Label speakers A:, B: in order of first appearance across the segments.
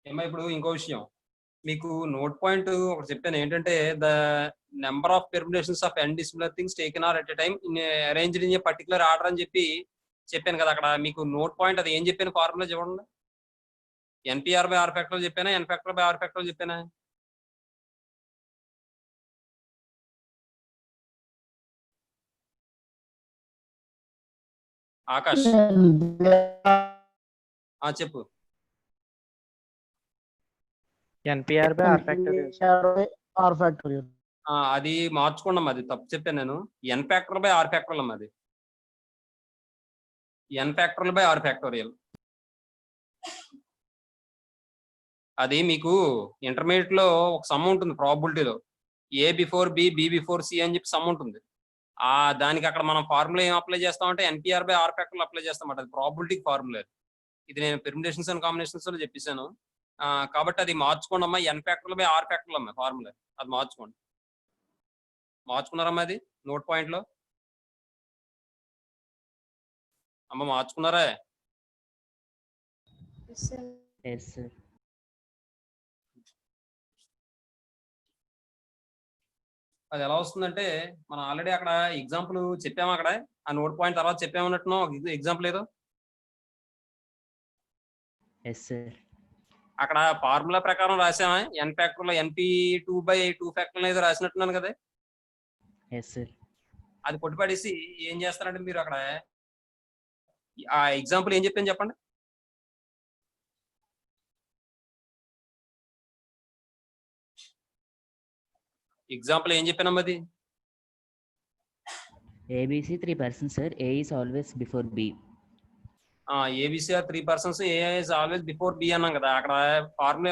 A: ఏమో ఇప్పుడు ఇంకో విషయం మీకు నోట్ పాయింట్ ఒకటి చెప్పాను ఏంటంటే the number of permutations of n dissimilar things taken r at a time in arranged in a particular order అని చెప్పి చెప్పాను కదా అక్కడ మీకు నోట్ పాయింట్ అది ఏం చెప్పాను ఫార్ములా చూడండి ఎన్పిఆర్ బై ఆర్ ఫ్యాక్టర్ చెప్పానా ఎన్ ఫ్యాక్టర్ బై ఆర్ ఫ్యాక్టర్ చెప్పానా ఆకాష్ చెప్పు
B: ఎన్పిఆర్ బై ఆర్ ఫ్యాక్టోరియల్
A: అది మార్చుకున్నాం అది తప్పు చెప్పాను నేను ఎన్ ఫ్యాక్టర్ బై ఆర్ ఫ్యాక్టోరియల్ అమ్మ అది ఎన్ ఫ్యాక్టోరియల్ బై ఆర్ ఫ్యాక్టోరియల్ అది మీకు ఇంటర్మీడియట్ లో ఒక సమ్ ఉంటుంది ప్రాబిలిటీలో ఏ బిఫోర్ బి బిఫోర్ సి అని చెప్పి సమ్ ఉంటుంది దానికి అక్కడ మనం ఫార్ములా ఏం అప్లై చేస్తామంటే NPR by r factor apply చేస్తామంట అది ప్రాబిలిటీ ఫార్ములా ఇది నేను పెర్మిటేషన్స్ అండ్ కాంబినేషన్స్ లో చెప్పేశాను కాబట్టి అది మార్చుకోండి అమ్మా ఎన్ ఫ్యాక్టర్ బై ఆర్ ఫ్యాక్టర్ అమ్మా ఫార్ములా అది మార్చుకోండి మార్చుకున్నారమ్మా అది నోట్ పాయింట్ లో అమ్మ మార్చుకున్నారా అది ఎలా వస్తుందంటే మనం ఆల్రెడీ అక్కడ ఎగ్జాంపుల్ చెప్పాము అక్కడ ఆ నోట్ పాయింట్ తర్వాత చెప్పామన్నట్టు ఎగ్జాంపుల్ ఏదో అక్కడ ఫార్ములా ప్రకారం రాసామా ఎన్ ఫ్యాక్టర్ లో ఎన్పి 2/2 ఫ్యాక్టర్ ఏదో రాసినట్టున్నాను కదా అది కొట్టుపడేసి ఏం చేస్తారంటే మీరు అక్కడ ఆ ఎగ్జాంపుల్ ఏం చెప్పాను చెప్పండి ఎగ్జాంపుల్ ఏం చెప్పానమ్మా అది
C: ABC 3 persons sir A is always before B
A: ABC are 3 persons A is always before B అన్నాం కదా అక్కడ ఫార్ములా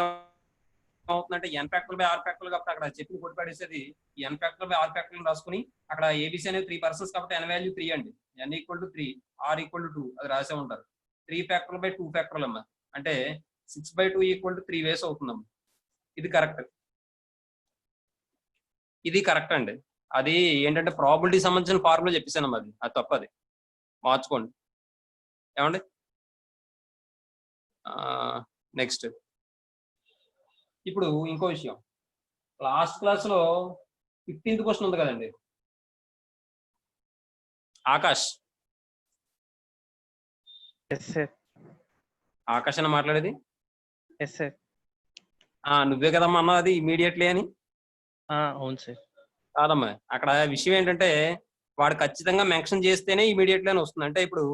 A: ఏమవుతుందంటే ఎన్ ఫ్యాక్టర్ బై ఆర్ ఫ్యాక్టర్ కాబట్టి అక్కడ చెప్పి కొట్టుపడేసేది ఎన్ ఫ్యాక్టర్ బై ఆర్ ఫ్యాక్టర్ రాసుకుని అక్కడ ఏబిసి అనేది 3 పర్సన్స్ కాబట్టి ఎన్ వాల్యూ 3 అండి n equal to 3 r equal to 2 అది రాసే ఉంటారు 3 ఫ్యాక్టర్ బై 2 ఫ్యాక్టర్లు అమ్మా అంటే 6/2 ఈక్వల్ టు 3 వేస్ అవుతుందమ్మా ఇది కరెక్ట్ ఇది కరెక్ట్ అండి అది ఏంటంటే ప్రాబిలిటీ సంబంధించిన ఫార్ములా చెప్పేసానమ్మా అది తప్పది మార్చుకోండి ఏమండి నెక్స్ట్ ఇప్పుడు ఇంకో విషయం లాస్ట్ క్లాస్ లో 15th క్వశ్చన్ ఉంది కదండి ఆకాష్ ఆకాష్ అని మాట్లాడేది నువ్వే కదమ్మా అన్నా అది ఇమీడియట్లీ అని
B: అవును సార్
A: కాదమ్మా అక్కడ విషయం ఏంటంటే వాడు ఖచ్చితంగా మెన్షన్ చేస్తేనే ఇమీడియట్లీ అని వస్తుంది అంటే ఇప్పుడు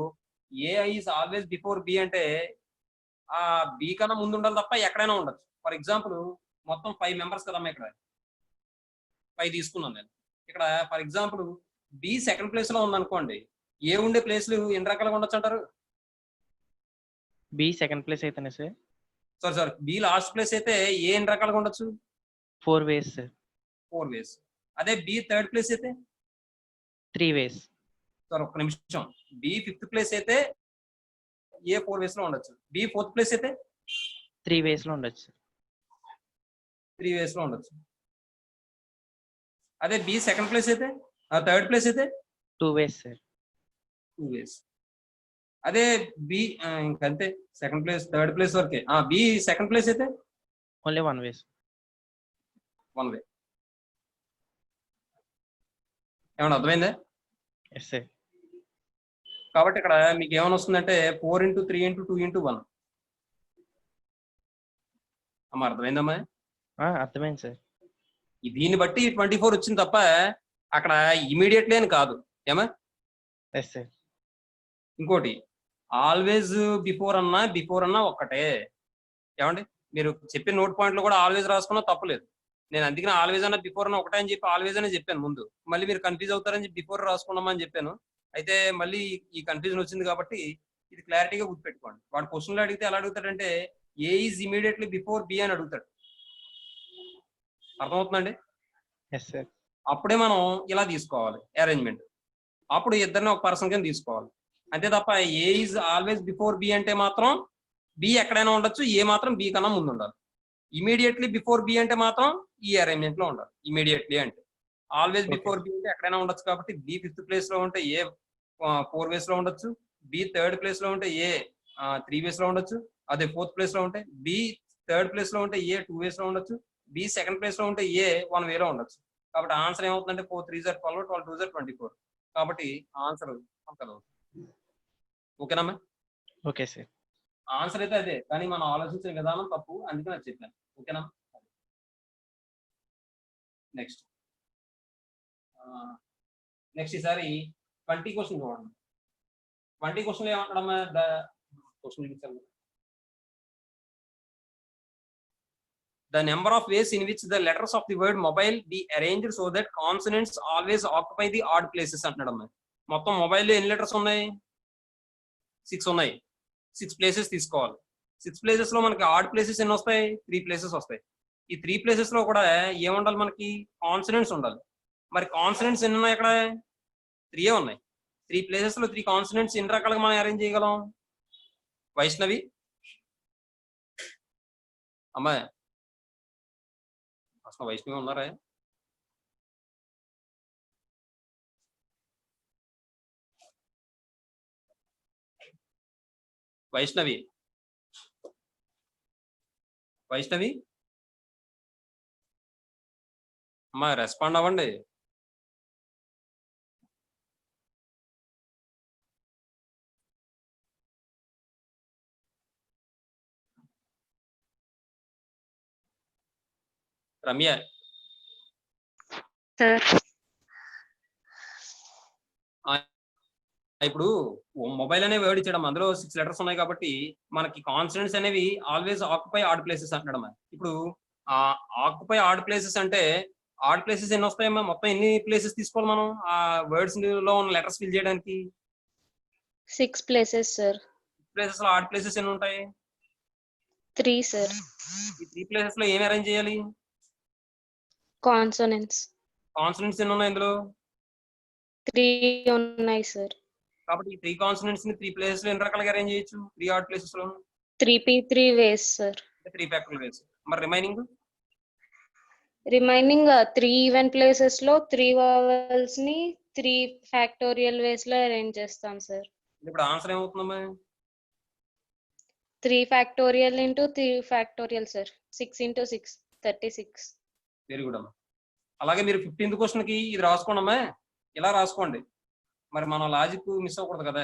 A: AI is always before B అంటే ఆ బి కన్నా ముందు ఉండాలి తప్ప ఎక్కడైనా ఉండదు ఫర్ ఎగ్జాంపుల్ మొత్తం 5 మెంబర్స్ కదమ్మా ఇక్కడ 5 తీసుకున్నాను నేను ఇక్కడ for example B second place లో ఉందనుకోండి ఏ ఉండే ప్లేస్లు ఎన్ని రకాలుగా ఉండొచ్చు అంటారు
B: బి సెకండ్ ప్లేస్ అయితేనే sir
A: sorry B last place అయితే ఏ ఎన్ని రకాలుగా ఉండొచ్చు
B: 4 వేస్ సార్
A: 4 వేస్ అదే బి థర్డ్ ప్లేస్ అయితే
B: 3 వేస్
A: సార్ ఒక్క నిమిషం బి 5th ప్లేస్ అయితే ఏ 4 వేస్ లో ఉండొచ్చు బి 4th ప్లేస్ అయితే
B: 3 వేస్ లో ఉండొచ్చు
A: 3 వేస్ లో ఉండొచ్చు అదే బి సెకండ్ ప్లేస్ అయితే థర్డ్ ప్లేస్ అయితే
B: 2 వేస్ సార్
A: 2 వేస్ అదే బి ఇంకంతే సెకండ్ ప్లేస్ థర్డ్ ప్లేస్ వరకే బి సెకండ్ ప్లేస్ అయితే
B: ఓన్లీ 1 వేస్
A: 1 వే ఏమన్నా అర్థమైందా
B: ఎస్ సార్
A: కాబట్టి ఇక్కడ మీకు ఏమైనా వస్తుందంటే 4 × 3 × 2 × 1 అమ్మా అర్థమైందమ్మా
B: అర్థమైంది సార్
A: దీన్ని బట్టి 24 వచ్చింది తప్ప అక్కడ ఇమీడియట్లీ అని కాదు ఏమా
B: ఎస్ సార్
A: ఇంకోటి ఆల్వేజ్ బిఫోర్ అన్నా ఒక్కటే ఏమండి మీరు చెప్పిన నోట్ పాయింట్ లో కూడా ఆల్వేజ్ రాసుకున్నా తప్పలేదు నేను అందుకని ఆల్వేజ్ అన్న బిఫోర్ అన్న ఒకటే అని చెప్పి ఆల్వేజ్ అనే చెప్పాను ముందు మళ్ళీ మీరు కన్ఫ్యూజ్ అవుతారని చెప్పి బిఫోర్ రాసుకున్నామని చెప్పాను అయితే మళ్ళీ ఈ కన్ఫ్యూజన్ వచ్చింది కాబట్టి ఇది క్లారిటీగా గుర్తుపెట్టుకోండి వాడు క్వశ్చన్లు అడిగితే ఎలా అడుగుతాడంటే ఏ ఈజ్ ఇమీడియట్లీ బిఫోర్ బి అని అడుగుతాడు అర్థమవుతుందండి అప్పుడే మనం ఇలా తీసుకోవాలి అరేంజ్మెంట్ అప్పుడు ఇద్దరిని ఒక పర్సన్ కింద తీసుకోవాలి అంతే తప్ప ఏ ఈజ్ ఆల్వేస్ బిఫోర్ బి అంటే మాత్రం బి ఎక్కడైనా ఉండొచ్చు ఏ మాత్రం బి కన్నా ముందు ఉండాలి ఇమీడియట్లీ బిఫోర్ బి అంటే మాత్రం ఈ అరేంజ్మెంట్ లో ఉండాలి ఇమీడియట్లీ అంటే ఆల్వేస్ బిఫోర్ బి అంటే ఎక్కడైనా ఉండొచ్చు కాబట్టి బి 5th ప్లేస్ లో ఉంటే ఏ 4 వేస్ లో ఉండొచ్చు బి థర్డ్ ప్లేస్ లో ఉంటే ఏ 3 వేస్ లో ఉండొచ్చు అదే 4th ప్లేస్ లో ఉంటే బి థర్డ్ ప్లేస్ లో ఉంటే ఏ 2 ways లో ఉండొచ్చు, బి సెకండ్ ప్లేస్ లో ఉంటే ఏ 1 way లో ఉండొచ్చు. కాబట్టి ఆన్సర్ ఏమవుతుందంటే 4 3 12 12 2 24. కాబట్టి ఆన్సర్ ఓకేనమ్మా.
B: Okay sir.
A: ఆన్సర్ అయితే అదే, కానీ మనం ఆలోచించిన విధానం తప్పు, అందుకని అది చెప్పాను. ఓకేనా. నెక్స్ట్ ఈసారి 20 క్వశ్చన్ చూడండి. 20 question ఏమంటాడమ్మా, the number of ways in which the letters of the word mobile be arranged so that consonants always occupy the odd places అంటున్నాడమ్మా. మొత్తం మొబైల్లో ఎన్ని లెటర్స్ ఉన్నాయి, 6 ఉన్నాయి. 6 ప్లేసెస్ తీసుకోవాలి. 6 ప్లేసెస్ లో మనకి ఆడ్ ప్లేసెస్ ఎన్ని వస్తాయి, 3 ప్లేసెస్ వస్తాయి. ఈ 3 ప్లేసెస్ లో కూడా ఏముండాలి, మనకి కాన్సనెంట్స్ ఉండాలి. మరి కాన్సనెంట్స్ ఎన్ని ఉన్నాయి, ఇక్కడ 3 ఉన్నాయి. 3 ప్లేసెస్ లో 3 కాన్సనెంట్స్ ఎన్ని రకాలుగా మనం అరేంజ్ చేయగలం. వైష్ణవి అమ్మాయి, అసలు వైష్ణవి ఉన్నారా? వైష్ణవి అమ్మా, రెస్పాండ్ అవ్వండి. రమ్య
D: సార్,
A: ఇప్పుడు మొబైల్ అనే వర్డ్ ఇచ్చాడమ్మా, అందులో 6 లెటర్స్ ఉన్నాయి కాబట్టి మనకి కాన్సనెంట్స్ అనేవి ఆల్వేస్ ఆక్యుపై ఆడ్ ప్లేసెస్ అంటున్నాడమ్మా. ఇప్పుడు ఆక్యుపై ఆడ్ ప్లేసెస్ అంటే ఆడ్ ప్లేసెస్ ఎన్ని వస్తాయమ్మా, మొత్తం ఎన్ని ప్లేసెస్ తీసుకోవాలి మనం ఆ వర్డ్స్ లో ఉన్న లెటర్స్ ఫిల్ చేయడానికి?
D: 6 ప్లేసెస్ సార్.
A: ప్లేసెస్ లో ఆడ్ ప్లేసెస్ ఎన్ని ఉంటాయి?
D: 3 సార్.
A: ఈ 3 ప్లేసెస్ లో ఏమి అరేంజ్ చేయాలి?
D: కాన్సోనెంట్స్.
A: కాన్సనెంట్స్ ఎన్ని ఉన్నాయి ఇందులో?
D: 3 ఉన్నాయి సార్.
A: కాబట్టి ఈ 3 కాన్సనెంట్స్ ని 3 ప్లేసెస్ లో ఎన్ని రకాలుగా అరేంజ్ చేయొచ్చు? 3 ఆడ్ ప్లేసెస్ లో
D: 3 ways సార్.
A: 3 ఫ్యాక్టరల్ వేస్. మరి రిమైనింగ్
D: 3 ఈవెన్ ప్లేసెస్ లో 3 vowels ని 3 ఫ్యాక్టోరియల్ వేస్ లో అరేంజ్ చేస్తాం సార్.
A: ఇప్పుడు ఆన్సర్ ఏమవుతుందమ్మా?
D: 3 factorial into 3 factorial sir. 6 into 6 36.
A: Very good అమ్మా. అలాగే మీరు 15th క్వశ్చన్ కి ఇది రాసుకోండి అమ్మా, ఇలా రాసుకోండి. మరి మన లాజిక్ మిస్ అవ్వకూడదు కదా,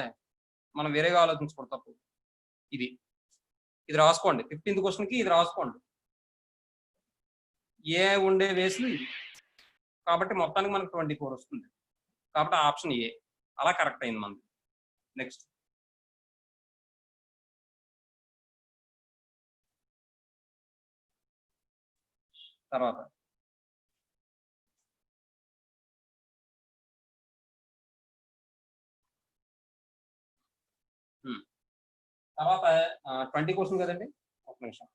A: మనం వేరేగా ఆలోచించకూడదు. తప్పు ఇది రాసుకోండి. 15th క్వశ్చన్ కి ఇది రాసుకోండి. ఏ ఉండే వేసులు ఇది కాబట్టి మొత్తానికి మనకు 24 వస్తుంది. కాబట్టి ఆప్షన్ ఏ అలా కరెక్ట్ అయింది మనది. నెక్స్ట్ తర్వాత తర్వాత 20 క్వశ్చన్ కదండి, ఒక నిమిషం.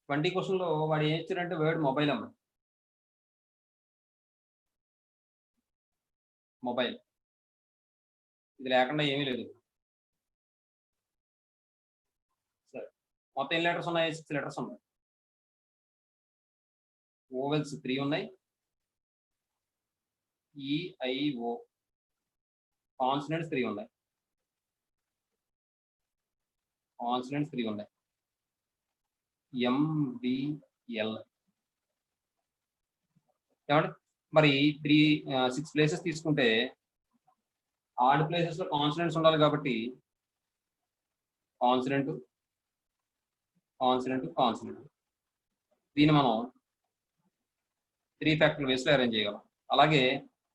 A: ట్వంటీ క్వశ్చన్ లో వాడు ఏం ఇచ్చారంటే వర్డ్ మొబైల్ అమ్మ. మొబైల్ ఇది లేకుండా ఏమీ లేదు. సరే, మొత్తం ఎన్ని లెటర్స్ ఉన్నాయి? 6 లెటర్స్ ఉన్నాయి. ఓవెల్స్ 3 ఉన్నాయి. ఈఐఓ కాన్సనెంట్స్ 3 ఉన్నాయి. ఎంబిఎల్ ఏమండి? మరి 6 ప్లేసెస్ తీసుకుంటే ఆడ్ ప్లేసెస్ లో కాన్సనెంట్స్ ఉండాలి కాబట్టి కాన్సనెంట్ దీన్ని మనం 3 ఫ్యాక్టరల్ వేస్ లో అరేంజ్ చేయగలం. అలాగే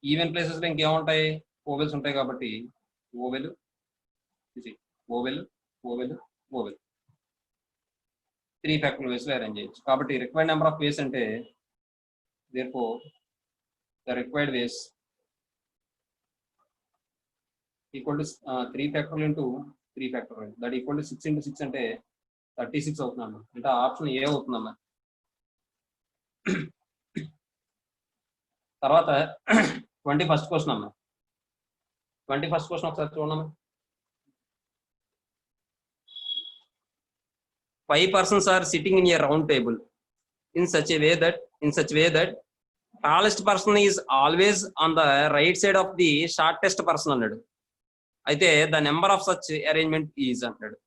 A: ఈవెన్ ప్లేసెస్ లో ఇంకేముంటాయి? ఓవెల్స్ ఉంటాయి కాబట్టి ఓవెల్ 3 ఫ్యాక్టరల్ వేస్ లో అరేంజ్ చేయొచ్చు. కాబట్టి రిక్వైర్డ్ నెంబర్ ఆఫ్ వేస్ అంటే therefore the required ways equal to 3 factorial into 3 factorial, that equal to 6 into 6 అంటే 36 అవుతుందన్న. అంటే ఆప్షన్ ఏ అవుతుందన్న. తర్వాత 21st క్వశ్చన్ అన్న. 21st క్వశ్చన్ ఒకసారి చూడమ్మా. 5 persons are sitting in a round table in such a way that tallest person is always on the right side of the shortest person అన్నాడు. అయితే the number of such arrangement is అంటాడు.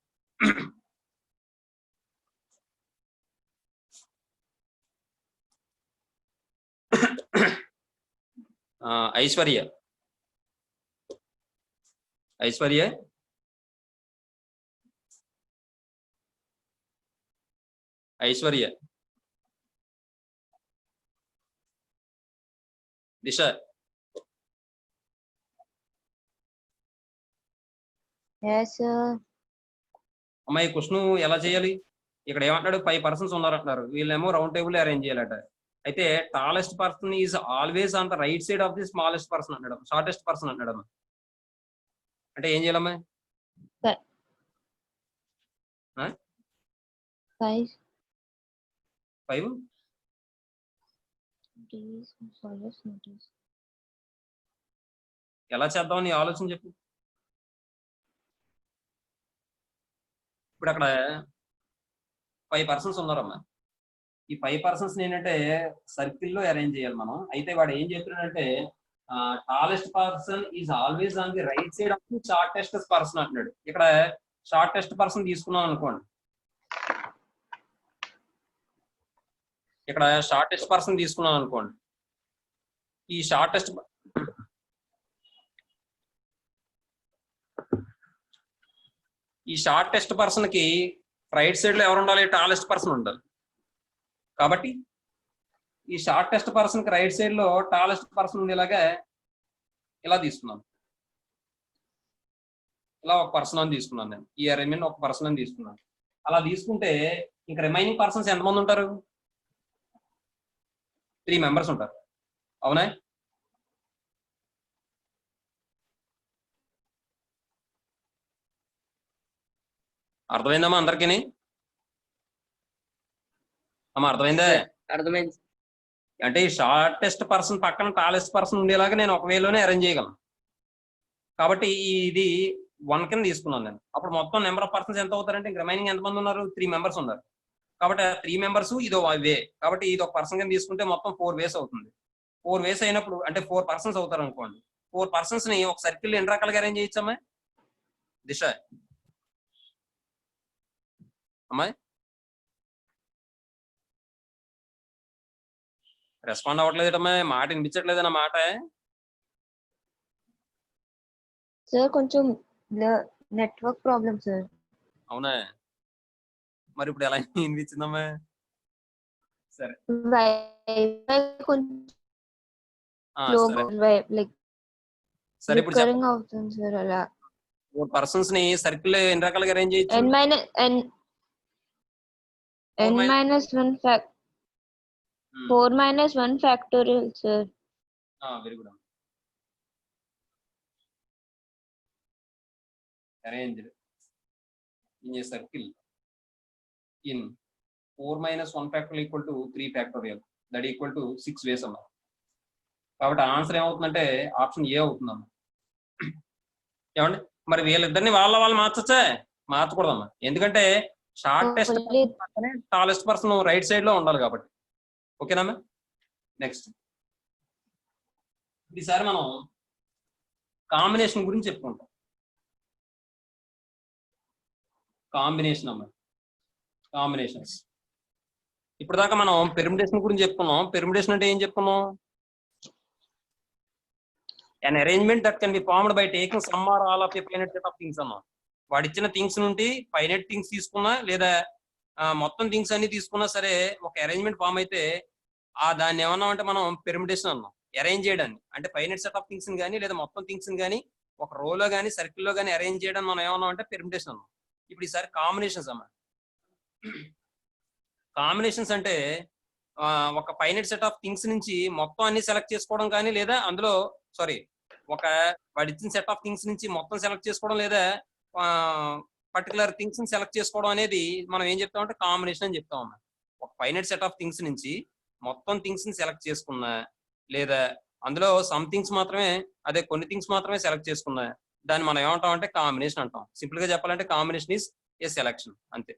A: ఐశ్వర్య ఐశ్వర్య ఐశ్వర్య దిశ
E: Yes, sir.
A: అమ్మాయి question ఎలా చేయాలి? ఇక్కడ ఏమంటాడు 5 persons ఉన్నారంటున్నారు, వీళ్ళేమో round table arrange చేయాలట. అయితే tallest person is always on the right side of the smallest person అంటాడు, షార్టెస్ట్ పర్సన్ అంటాడు. అంటే ఏం చేయాలమ్మా?
E: 5.
A: 5
E: These always notice.
A: ఎలా చేద్దామని ఆలోచన చెప్పు. ఇప్పుడు అక్కడ 5 పర్సన్స్ ఉన్నారమ్మా. ఈ 5 పర్సన్స్ ఏంటంటే సర్కిల్లో అరేంజ్ చేయాలి మనం. అయితే వాడు ఏం చెప్తున్నాడంటే tallest person is always on the right side of the shortest person అంటున్నాడు. ఇక్కడ షార్టెస్ట్ పర్సన్ తీసుకున్నాం అనుకోండి, ఇక్కడ షార్టెస్ట్ పర్సన్ తీసుకున్నాం అనుకోండి, ఈ షార్టెస్ట్ పర్సన్ కి రైట్ సైడ్ లో ఎవరు ఉండాలి? టాలెస్ట్ పర్సన్ ఉండాలి. కాబట్టి ఈ షార్టెస్ట్ పర్సన్ కి రైట్ సైడ్ లో టాలెస్ట్ పర్సన్ ఉండేలాగా ఇలా తీసుకున్నాను. ఇలా ఒక పర్సన్ అని తీసుకున్నాను నేను. ఈ అరేంజ్మెంట్ ఒక పర్సన్ అని తీసుకున్నాను. అలా తీసుకుంటే ఇంకా రిమైనింగ్ పర్సన్స్ ఎంతమంది ఉంటారు? 3 మెంబర్స్ ఉంటారు. అవునా? అర్థమైందమ్మా అందరికీ? అమ్మా అర్థమైందా?
F: అర్థమైంది.
A: అంటే ఈ షార్టెస్ట్ పర్సన్ పక్కన టాలెస్ట్ పర్సన్ ఉండేలాగా నేను ఒక వేలోనే అరేంజ్ చేయగలను. కాబట్టి ఇది 1 కింద తీసుకున్నాను నేను. అప్పుడు మొత్తం నెంబర్ ఆఫ్ పర్సన్స్ ఎంత అవుతారంటే ఇంక రిమైనింగ్ ఎంతమంది ఉన్నారు? 3 మెంబర్స్ ఉన్నారు. కాబట్టి 3 మెంబర్స్ ఇదో వే. కాబట్టి ఇది ఒక పర్సన్ కింద తీసుకుంటే మొత్తం 4 వేస్ అవుతుంది. 4 వేస్ అయినప్పుడు అంటే 4 పర్సన్స్ అవుతారు అనుకోండి. 4 పర్సన్స్ ని ఒక సర్కిల్ ఎన్ని రకాలుగా అరేంజ్ చేయొచ్చమ్మా? దిశ అమ్మాయి రెస్పాండ్ అవ్వట్లేదమ్మా, మాట వినిపించట్లేదన్న మాట.
E: Sir, కొంచెం నెట్వర్క్ ప్రాబ్లం సార్.
A: అవునా? మరి ఇప్పుడు ఎలా వినిపించిందమ్మా? సరే
E: వైఫై కొంచెం
A: సరే
E: లైక్
A: సరే ఇప్పుడు
E: రికరింగ్ అవుతుంది సార్. అలా
A: 4 పర్సన్స్ ని సర్కిల్ ఎన్ని రకాలుగా అరేంజ్ చేయొచ్చు?
E: n minus 1 4 minus 1 factorial sir.
A: Very good. arranged in a circle in 4 minus 1 factorial equal to 3 factorial, that equal to 6 ways అమ్మా. కాబట్టి ఆన్సర్ ఏమవుతుందంటే ఆప్షన్ ఏ అవుతుందమ్మా. ఏమండి మరి వీళ్ళిద్దరిని వాళ్ళు మార్చచ్చా? మార్చకూడదమ్మా. ఎందుకంటే షార్టెస్ట్ పక్కనే టాలెస్ట్ పర్సన్ రైట్ సైడ్ లో ఉండాలి కాబట్టి. ఓకేనమ్మా? నెక్స్ట్ ఈసారి మనం కాంబినేషన్ గురించి చెప్పుకుంటాం. కాంబినేషన్ అమ్మా, కాంబినేషన్స్. ఇప్పుడు దాకా మనం పెర్మిటేషన్ గురించి చెప్పుకున్నాం. పెర్మిటేషన్ అంటే ఏం చెప్పుకున్నాం? an arrangement that can be formed by taking some or all of a finite set of things అన్నా. వాడు ఇచ్చిన థింగ్స్ నుండి ఫైనైట్ థింగ్స్ తీసుకున్నా లేదా మొత్తం థింగ్స్ అన్ని తీసుకున్నా సరే ఒక అరేంజ్మెంట్ ఫామ్ అయితే దాన్ని ఏమన్నా అంటే మనం పెర్మిటేషన్ అన్నాం. అరేంజ్ చేయడాన్ని అంటే ఫైనైట్ సెట్ ఆఫ్ థింగ్స్ కానీ లేదా మొత్తం థింగ్స్ కానీ ఒక రోలో కానీ సర్కిల్లో కానీ అరేంజ్ చేయడం మనం ఏమన్నా అంటే పెర్మిటేషన్ అన్నాం. ఇప్పుడు ఈసారి కాంబినేషన్స్ అమ్మా. కాంబినేషన్స్ అంటే ఒక ఫైనైట్ సెట్ ఆఫ్ థింగ్స్ నుంచి మొత్తం అన్ని సెలెక్ట్ చేసుకోవడం కానీ లేదా అందులో ఒక వాడి ఇచ్చిన సెట్ ఆఫ్ థింగ్స్ నుంచి మొత్తం సెలెక్ట్ చేసుకోవడం లేదా పర్టికులర్ థింగ్స్ ని సెలెక్ట్ చేసుకోవడం అనేది మనం ఏం చెప్తామంటే కాంబినేషన్ అని చెప్తాం అన్నమాట. ఒక ఫైనైట్ సెట్ ఆఫ్ థింగ్స్ నుంచి మొత్తం థింగ్స్ ని సెలెక్ట్ చేసుకున్నా లేదా అందులో సమ్ థింగ్స్ మాత్రమే అదే కొన్ని థింగ్స్ మాత్రమే సెలెక్ట్ చేసుకున్నా దాన్ని మనం ఏమంటాం అంటే కాంబినేషన్ అంటాం. సింపుల్ గా చెప్పాలంటే కాంబినేషన్ ఈస్ ఏ సెలెక్షన్ అంతే.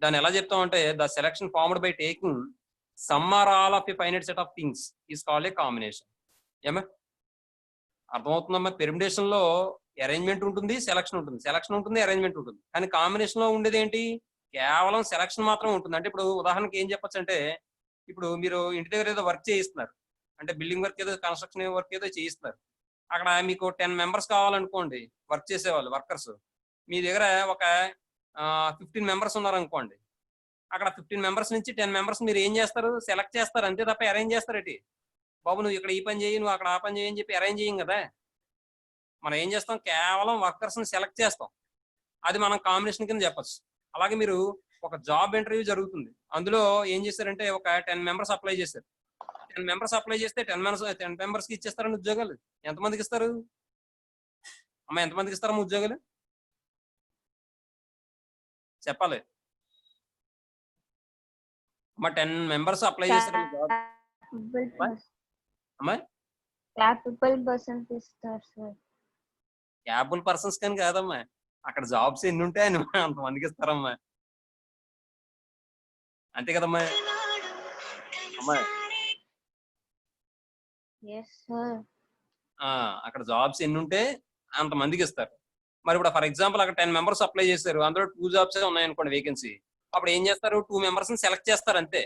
A: దాన్ని ఎలా చెప్తాం అంటే the selection formed by taking some or all of a finite set of things is called a combination. ఏమే అర్థమవుతుందమ్మా? పెర్మిటేషన్ లో అరేంజ్మెంట్ ఉంటుంది, సెలక్షన్ ఉంటుంది, సెలక్షన్ ఉంటుంది, అరేంజ్మెంట్ ఉంటుంది. కానీ కాంబినేషన్ లో ఉండేది ఏంటి? కేవలం సెలక్షన్ మాత్రం ఉంటుంది. అంటే ఇప్పుడు ఉదాహరణకి ఏం చెప్పొచ్చు అంటే, ఇప్పుడు మీరు ఇంటి దగ్గర ఏదో వర్క్ చేయిస్తున్నారు, అంటే బిల్డింగ్ వర్క్ ఏదో, కన్స్ట్రక్షన్ వర్క్ ఏదో చేయిస్తున్నారు. అక్కడ మీకు 10 మెంబర్స్ కావాలనుకోండి, వర్క్ చేసేవాళ్ళు, వర్కర్స్. మీ దగ్గర ఒక 15 మెంబర్స్ ఉన్నారనుకోండి. అక్కడ 15 మెంబర్స్ నుంచి 10 మెంబర్స్ మీరు ఏం చేస్తారు? సెలెక్ట్ చేస్తారు అంతే తప్ప అరేంజ్ చేస్తారేటి? బాబు నువ్వు ఇక్కడ ఈ పని చేయి, నువ్వు అక్కడ ఆ పని చేయి అని చెప్పి అరేంజ్ చేయం కదా. మనం ఏం చేస్తాం? కేవలం వర్కర్స్ ని సెలెక్ట్ చేస్తాం. అది మనం కాంబినేషన్ కింద చెప్పచ్చు. అలాగే మీరు ఒక జాబ్ ఇంటర్వ్యూ జరుగుతుంది, అందులో ఏం చేశారంటే ఒక 10 మెంబర్స్ అప్లై చేశారు. 10 మెంబర్స్ అప్లై చేస్తే 10 మెంబర్స్ కి ఇచ్చేస్తారని ఉద్యోగాలు. ఎంతమందికి ఇస్తారు అమ్మా? ఎంతమందికి ఇస్తారమ్మా ఉద్యోగాలు? చెప్పాలి అమ్మా. 10 మెంబర్స్ అప్లై చేశారు జాబ్ అమ్మా.
E: క్యాపబుల్ పర్సన్స్ ఇస్తారు సార్.
A: క్యాపబుల్ పర్సన్స్ కానీ కాదమ్మా, అక్కడ జాబ్స్ ఎన్ని ఉంటాయని అంతమందికి ఇస్తారమ్మా. అంతే కదమ్మా అమ్మా.
E: Yes sir.
A: అక్కడ జాబ్స్ ఎన్ని ఉంటే అంతమందికి ఇస్తారు. మరి ఇప్పుడు ఫర్ ఎగ్జాంపుల్ అక్కడ 10 మెంబర్స్ అప్లై చేశారు, అందులో 2 జాబ్స్ ఉన్నాయనుకోండి వేకెన్సీ. అప్పుడు ఏం చేస్తారు? 2 మెంబర్స్ ని సెలెక్ట్ చేస్తారు అంతే.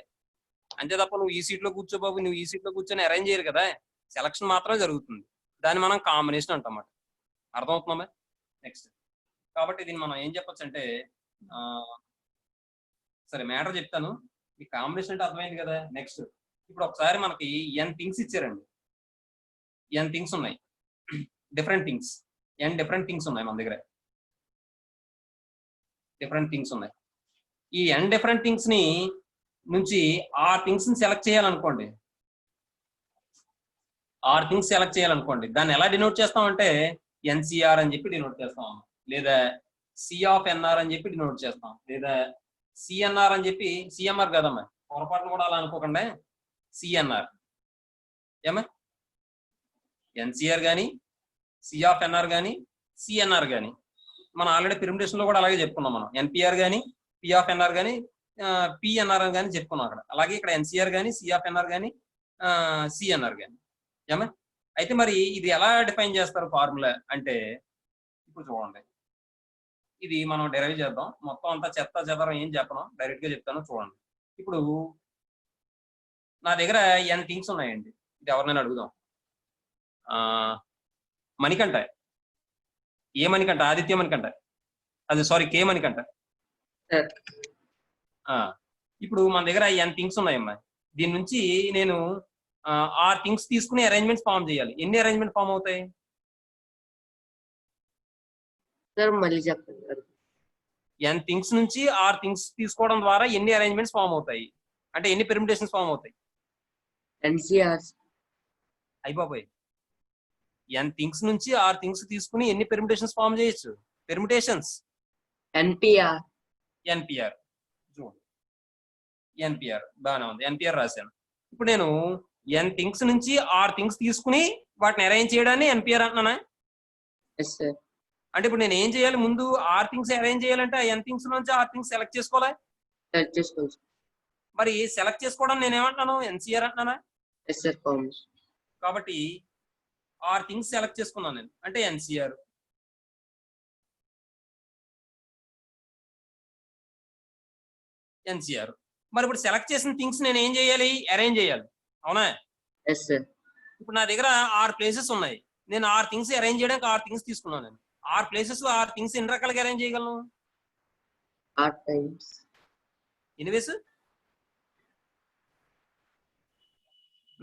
A: అంతే తప్ప నువ్వు ఈ సీట్ లో కూర్చో బాబు, నువ్వు ఈ సీట్ లో కూర్చొని అరేంజ్ చేయరు కదా. సెలక్షన్ మాత్రమే జరుగుతుంది. దాన్ని మనం కాంబినేషన్ అంటాం. అర్థమవుతుందమ్మా? నెక్స్ట్ కాబట్టి దీన్ని మనం ఏం చెప్పొచ్చు అంటే, సరే మ్యాటర్ చెప్తాను. ఈ కాంబినేషన్ అంటే అర్థమైంది కదా. నెక్స్ట్ ఇప్పుడు ఒకసారి మనకి n థింగ్స్ ఇచ్చారండి. n థింగ్స్ ఉన్నాయి, different things. n different things ఉన్నాయి మన దగ్గర. డిఫరెంట్ థింగ్స్ ఉన్నాయి. ఈ n డిఫరెంట్ థింగ్స్ ని నుంచి ఆ థింగ్స్ ని సెలెక్ట్ చేయాలనుకోండి. ఆర్ థింగ్స్ సెలెక్ట్ చేయాలనుకోండి, దాన్ని ఎలా డినోట్ చేస్తామంటే ఎన్సిఆర్ అని చెప్పి డినోట్ చేస్తాం, లేదా సి ఆఫ్ ఎన్ఆర్ అని చెప్పి డినోట్ చేస్తాం, లేదా సిఎన్ఆర్ అని చెప్పి. సిఎంఆర్ కదమ్మా, పొరపాటును కూడా అలా అనుకోకుండా సిఎన్ఆర్. ఏమా? ఎన్సిఆర్ కానీ, సి ఆఫ్ ఎన్ఆర్ కానీ, సిఎన్ఆర్ కానీ. మనం ఆల్రెడీ పెర్మిటేషన్ లో కూడా అలాగే చెప్పుకున్నాం. మనం ఎన్పిఆర్ కానీ, పి ఆఫ్ ఎన్ఆర్ కానీ, పిఎన్ఆర్ అని కానీ చెప్పుకున్నాం అక్కడ. అలాగే ఇక్కడ ఎన్సిఆర్ కానీ, సి ఆఫ్ ఎన్ఆర్ కానీ, సిఎన్ఆర్ కానీ. ఏమా? అయితే మరి ఇది ఎలా డిఫైన్ చేస్తారు ఫార్ములా అంటే, ఇప్పుడు చూడండి, ఇది మనం డెరైవ్ చేద్దాం. మొత్తం అంతా చెత్త చెదరం ఏం చెప్పను, డైరెక్ట్ గా చెప్తాను చూడండి. ఇప్పుడు నా దగ్గర n థింగ్స్ ఉన్నాయండి. ఇది ఎవరినైనా అడుగుదాం. మణికంఠ, ఏ మణికంఠ? ఆదిత్య మణికంఠ, అది సారీ కే మణికంఠ. ఇప్పుడు మన దగ్గర n థింగ్స్ ఉన్నాయమ్మా. దీని నుంచి నేను ఆ థింగ్స్ తీసుకుని అరేంజ్మెంట్స్ ఫామ్ చేయాలి. ఎన్ని అరేంజ్మెంట్ ఫామ్ అవుతాయి?
F: మళ్ళీ చెప్పండి.
A: n థింగ్స్ నుంచి ఆర్ థింగ్స్ తీసుకోవడం ద్వారా ఎన్ని అరేంజ్మెంట్స్ ఫామ్ అవుతాయి అంటే ఎన్ని పెర్మిటేషన్స్ ఫామ్ అవుతాయి?
F: ఎన్సిఆర్
A: అయిపోయి n థింగ్స్ నుంచి ఆర్ థింగ్స్ తీసుకుని ఎన్ని పెర్మిటేషన్స్ ఫామ్ చేయొచ్చు? పెర్మిటేషన్స్.
F: ఎన్పిఆర్.
A: ఎన్పిఆర్ చూడండి, ఎన్పిఆర్ బాగానే ఉంది, ఎన్పిఆర్ రాశాను. ఇప్పుడు నేను n థింగ్స్ నుంచి ఆర్ థింగ్స్ తీసుకుని వాటిని అరేంజ్ చేయడాన్ని ఎన్పిఆర్ అంటున్నానా? అంటే ఇప్పుడు నేను ఏం చేయాలి? ముందు ఆర్ థింగ్స్ అరేంజ్ చేయాలంటే ఆ n థింగ్స్ నుంచి ఆర్ థింగ్స్ సెలెక్ట్ చేసుకోవాలి. మరి సెలెక్ట్ చేసుకోవడం నేను ఏమంటున్నాను? ఎన్సిఆర్ అంటున్నానా? కాబట్టి ఆర్ థింగ్స్ సెలెక్ట్ చేసుకున్నాను నేను, అంటే ఎన్సిఆర్. ఎన్సిఆర్. మరి ఇప్పుడు సెలెక్ట్ చేసిన థింగ్స్ నేను ఏం చేయాలి? అరేంజ్ చేయాలి, అవునా? ఇప్పుడు నా దగ్గర 6 ప్లేసెస్ ఉన్నాయి. నేను 6 థింగ్స్ అరేంజ్ చేయడానికి 6 థింగ్స్ తీసుకున్నాను. నేను 6 ప్లేసెస్ 6 థింగ్స్ ఎన్ని రకాలుగా అరేంజ్ చేయగలను? ఎనీవేస్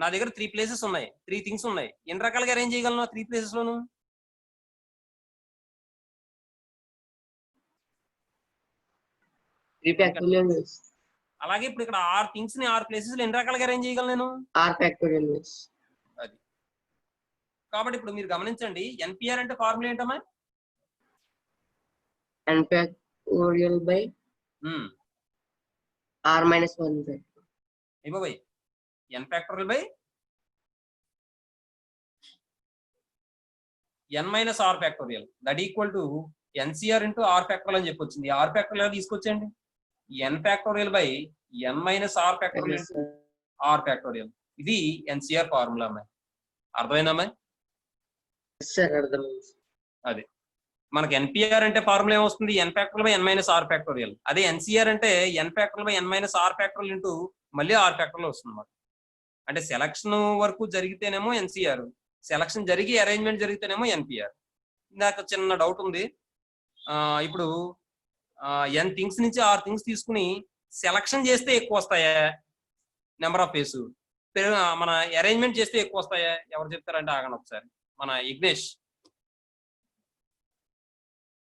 A: నా దగ్గర 3 ప్లేసెస్ ఉన్నాయి, 3 థింగ్స్ ఉన్నాయి. ఎన్ని రకాలుగా అరేంజ్ చేయగలను 3 ప్లేసెస్ లోను? అలాగే ఇప్పుడు ఇక్కడ 6 థింగ్స్ ని 6 ప్లేసెస్ లో ఎన్ని రకాలుగా అరేంజ్ చేయగలను నేను? అది. కాబట్టి ఇప్పుడు మీరు గమనించండి, ఎన్పిఆర్ అంటే ఫార్ములా ఏంటమ్మా?
F: n factorial by r minus 1.
A: అయిపోయి n factorial by n minus r factorial that equal to NCR into r factorial అని చెప్పొచ్చింది. r factorial తీసుకొచ్చండి. n factorial by n minus r factorial into r factorial. ఇది NCR formula అమ్మా. అర్థమైందమ్మా?
F: Sir అర్థమైంది.
A: అది మనకి NPR అంటే formula ఏమొస్తుంది n factorial by n minus r factorial. అదే ఎన్సిఆర్ అంటే n factorial by n minus r factorial into మళ్ళీ ఆర్ ఫ్యాక్టోరియల్ వస్తుంది అన్నమాట. అంటే సెలక్షన్ వరకు జరిగితేనేమో ఎన్సిఆర్, సెలక్షన్ జరిగి అరేంజ్మెంట్ జరిగితేనేమో ఎన్పిఆర్. నాకు చిన్న డౌట్ ఉంది. ఇప్పుడు ఎన్ థింగ్స్ నుంచి ఆర్ థింగ్స్ తీసుకుని సెలక్షన్ చేస్తే ఎక్కువ వస్తాయా నెంబర్ ఆఫ్ ఫేస్, మన అరేంజ్మెంట్ చేస్తే ఎక్కువ వస్తాయా? ఎవరు చెప్తారంటే ఆగండి ఒకసారి. మన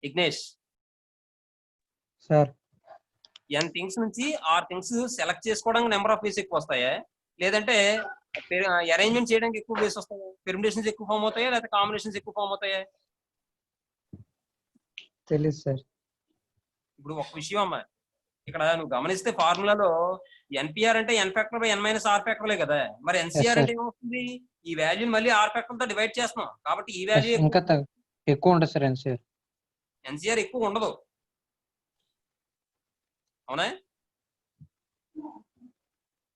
A: ఇగ్నేష్
G: సార్
A: ఎన్ థింగ్స్ నుంచి ఆర్ థింగ్స్ సెలెక్ట్ చేసుకోవడానికి నెంబర్ ఆఫ్ వేస్ ఎక్కువ వస్తాయా, లేదంటే అరేంజ్మెంట్ చేయడానికి ఎక్కువ వేస్ వస్తాయా? పెర్మిటేషన్స్ ఎక్కువ ఫామ్ అవుతాయా, లేకపోతే కాంబినేషన్స్ ఎక్కువ ఫామ్ అవుతాయా?
G: తెలీదు సార్.
A: ఇప్పుడు ఒక విషయం అమ్మా, ఇక్కడ నువ్వు గమనిస్తే ఫార్ములాలో ఎన్పిఆర్ అంటే n factor by n minus r ఫ్యాక్టర్లే కదా. మరి ఎన్సిఆర్ అంటే ఏమవుతుంది? ఈ వాల్యూ మళ్ళీ ఆర్ ఫ్యాక్టర్ తో డివైడ్ చేస్తున్నాం కాబట్టి ఈ వాల్యూ
G: ఇంకా ఎక్కువ ఉంటుంది సార్ ఎన్సిఆర్.
A: ఎన్సిఆర్ ఎక్కువ ఉండదు, అవునా?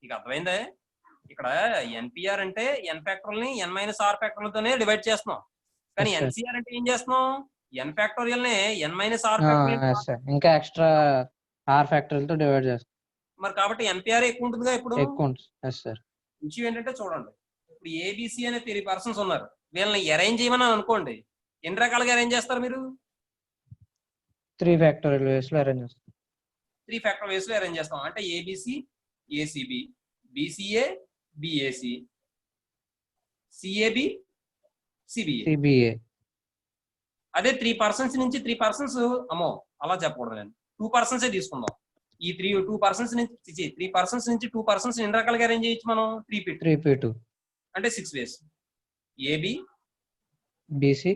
A: నీకు అర్థమైందా? ఇక్కడ ఎన్పిఆర్ అంటే ఎన్ ఫ్యాక్టోరియల్ ని ఎన్ మైనస్ ఆర్ ఫ్యాక్టోరియల్ తోనే డివైడ్ చేస్తున్నాం. కానీ
G: Yes, sir.
A: ఎన్సిఆర్ అంటే ఏం చేస్తున్నాం? ఎన్ ఫ్యాక్టోరియల్ నే ఎన్ మైనస్ ఆర్
G: సార్ ఇంకా ఎక్స్ట్రా ఆర్ ఫ్యాక్టరీలతో తో డివైడ్ చేస్తాం.
A: మరి కాబట్టి ఎన్పిఆర్ ఎక్కువ ఉంటుందిగా. ఇప్పుడు
G: ఎక్కువ ఉంటుంది. Yes sir.
A: విషయం ఏంటంటే చూడండి, ఇప్పుడు ఏబిసి అనే 3 పర్సన్స్ ఉన్నారు. వీళ్ళని అరేంజ్ చేయమని అనుకోండి, ఎన్ని రకాలుగా అరేంజ్ చేస్తారు మీరు?
G: 3 ఫ్యాక్టోరియల్ వేస్ లో అరేంజ్ చేస్తాం.
A: 3 ఫ్యాక్టర్ వేస్ లో అరేంజ్ చేస్తాం. అంటే ABC ACB, BCA BAC, CAB CBA.
G: CBA.
A: అదే 3 పర్సన్స్ నుంచి 3 పర్సన్స్, అమ్మో అలా చెప్పకూడదు, నేను 2 పర్సన్స్ తీసుకుందాం. ఈ 2 పర్సన్స్ నుంచి 3 పర్సన్స్ నుంచి 2 పర్సన్స్ ఎన్ని రకాలుగా అరేంజ్ చేయొచ్చు మనం?
G: 3p2
A: అంటే 6 ways. AB
G: BC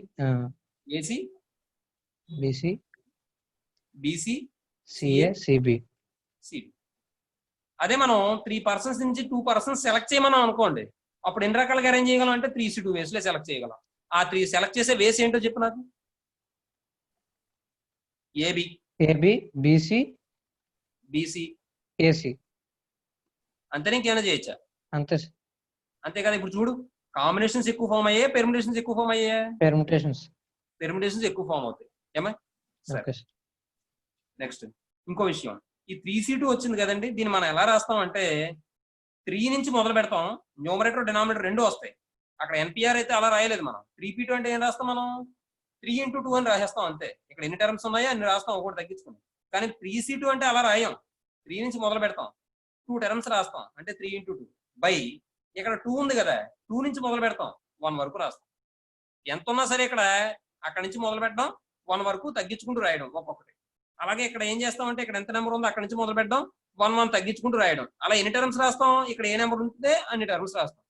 A: AC
G: BC
A: BC
G: CA CB.
A: CB. అదే మనం 3 పర్సన్స్ నుంచి 2 పర్సన్స్ సెలెక్ట్ చేయమని అనుకోండి, అప్పుడు ఎన్ని రకాలుగా అరేంజ్ చేయగలం అంటే 3c2 వేస్ లో సెలెక్ట్ చేయగలం. ఆ 3 సెలెక్ట్ చేసే వేస్ ఏంటో చెప్పు నాకు.
G: AB BC
A: BC
G: AC.
A: అంతే, ఇంకేమైనా చేయొచ్చా?
G: అంతే సార్.
A: అంతే కదా. ఇప్పుడు చూడు, కాంబినేషన్స్ ఎక్కువ ఫామ్ అయ్యాయి, పెర్మిటేషన్స్ ఎక్కువ ఫామ్ అయ్యాయి.
G: పెర్ముటేషన్స్.
A: పెర్మిటేషన్స్ ఎక్కువ ఫామ్ అవుతాయి. ఏమా?
G: Okay sir.
A: నెక్స్ట్ ఇంకో విషయం, ఈ 3c2 వచ్చింది కదండి, దీన్ని మనం ఎలా రాస్తాం అంటే 3 నుంచి మొదలు పెడతాం, న్యూమరేటర్ డినామినేటర్ రెండు వస్తాయి. అక్కడ ఎన్పిఆర్ అయితే అలా రాయలేదు మనం. 3p2 అంటే ఏం రాస్తాం మనం? 3 into 2 అని రాసేస్తాం అంతే. ఇక్కడ ఎన్ని టర్మ్స్ ఉన్నాయో అన్ని రాస్తాం, ఒకటి తగ్గించుకుని. కానీ 3c2 అంటే అలా రాయం. 3 నుంచి మొదలు పెడతాం, 2 టర్మ్స్ రాస్తాం, అంటే 3 into 2 బై ఇక్కడ 2 ఉంది కదా, 2 నుంచి మొదలు పెడతాం, 1 వరకు రాస్తాం. ఎంత ఉన్నా సరే ఇక్కడ అక్కడ నుంచి మొదలు పెట్టడం, 1 వరకు తగ్గించుకుంటూ రాయడం ఒక్కొక్కటి. అలాగే ఇక్కడ ఏం చేస్తామంటే ఇక్కడ ఎంత నెంబర్ ఉందో అక్కడ నుంచి మొదలు పెట్టడం, 1 తగ్గించుకుంటూ రాయడం. అలా ఎన్ని టర్మ్స్ రాస్తాం? ఇక్కడ ఏ నెంబర్ ఉంటే అన్ని టర్మ్స్ రాస్తాం.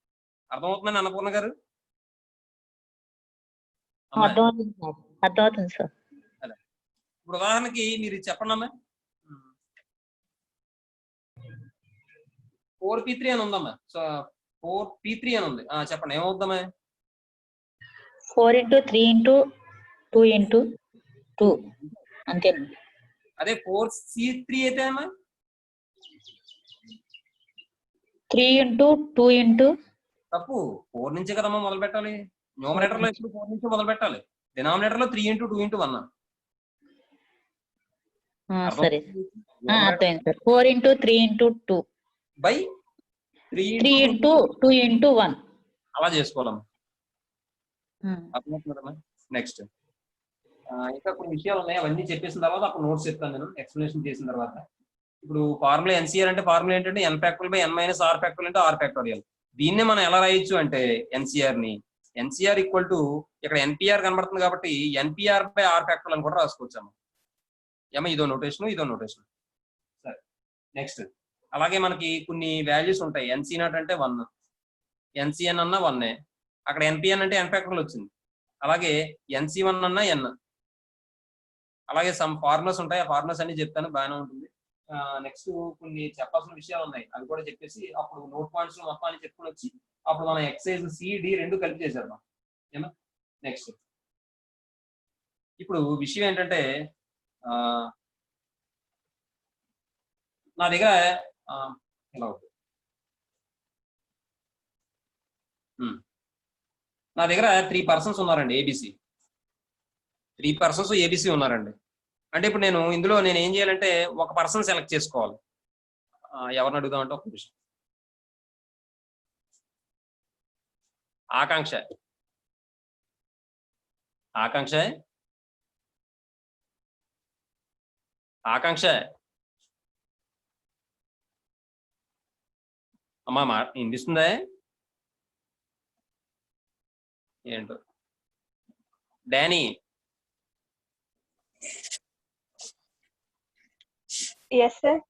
A: అర్థమవుతుందని అన్నపూర్ణ గారు?
H: అర్థమవుతుంది సార్.
A: ఇప్పుడు ఉదాహరణకి మీరు ఇది చెప్పండి అమ్మా. 4p3 అని ఉందమ్మా. సో 4p3 అని ఉంది, చెప్పండి ఏమవుద్దామా?
H: 4 into 3 into 2 into 2 అంతేనా?
A: అదే 4c3 అయితే అమ్మా
H: 3 into 2 into
A: తప్పు. 4 నుంచే కదమ్మా మొదలు పెట్టాలి. న్యూమరేటర్ లో ఇప్పుడు 4 నుంచి మొదలు పెట్టాలి. డినామినేటర్ లో 3 into 2 into 1.
H: సరే అర్థమైంది sir. 4 into 3 into 2
A: by 3
H: into 2 into 1
A: అలా చేసుకోవాలమ్మా. అర్థమవుతుందమ్మా? నెక్స్ట్ ఇంకా కొన్ని విషయాలు ఉన్నాయి, అవన్నీ చెప్పేసిన తర్వాత అప్పుడు నోట్స్ చెప్తాను నేను ఎక్స్ప్లెనేషన్ చేసిన తర్వాత. ఇప్పుడు ఫార్ములా ఎన్సిఆర్ అంటే ఫార్ములా ఏంటంటే n factorial by n minus r factorial అంటే ఆర్ ఫ్యాక్టోరియల్. దీన్నే మనం ఎలా రాయొచ్చు అంటే ఎన్సిఆర్ ని ఎన్సిఆర్ ఈక్వల్ టు ఇక్కడ ఎన్పిఆర్ కనబడుతుంది కాబట్టి ఎన్పిఆర్ బై ఆర్ ఫ్యాక్టోరియల్ అని కూడా రాసుకోవచ్చు అమ్మా. ఏమో ఇదో నోటేషన్, ఇదో నోటేషన్. సరే నెక్స్ట్ అలాగే మనకి కొన్ని వాల్యూస్ ఉంటాయి. ఎన్సీ నాట్ అంటే 1, ఎన్సిఎన్ అన్న 1, అక్కడ ఎన్పిఎన్ అంటే ఎన్ ఫ్యాక్టోరియల్ వచ్చింది. అలాగే ఎన్సి1 అన్న ఎన్. అలాగే సమ్ ఫార్ములాస్ ఉంటాయి, ఆ ఫార్ములాస్ అన్ని చెప్తాను, బాగానే ఉంటుంది. నెక్స్ట్ కొన్ని చెప్పాల్సిన విషయాలు ఉన్నాయి, అవి కూడా చెప్పేసి అప్పుడు నోట్ పాయింట్స్ మొత్తం అని చెప్పుకుని వచ్చి అప్పుడు మనం ఎక్సైజ్ సిడి 2 కలిపి చేసేద్దాం. ఏమా? నెక్స్ట్ ఇప్పుడు విషయం ఏంటంటే నా దగ్గర ఎలా అవుతుంది, నా దగ్గర 3 పర్సన్స్ ఉన్నారండి ఏబిసి. 3 పర్సన్స్ ఏబిసి ఉన్నారండి. అంటే ఇప్పుడు నేను ఇందులో నేను ఏం చేయాలంటే ఒక పర్సన్ సెలెక్ట్ చేసుకోవాలి. ఎవరిని అడుగుదామంటే ఒక నిమిషం. ఆకాంక్ష ఆకాంక్ష ఆకాంక్ష అమ్మా వినిపిస్తుందా? ఏంటో డానీ
E: ఎస్ సార్.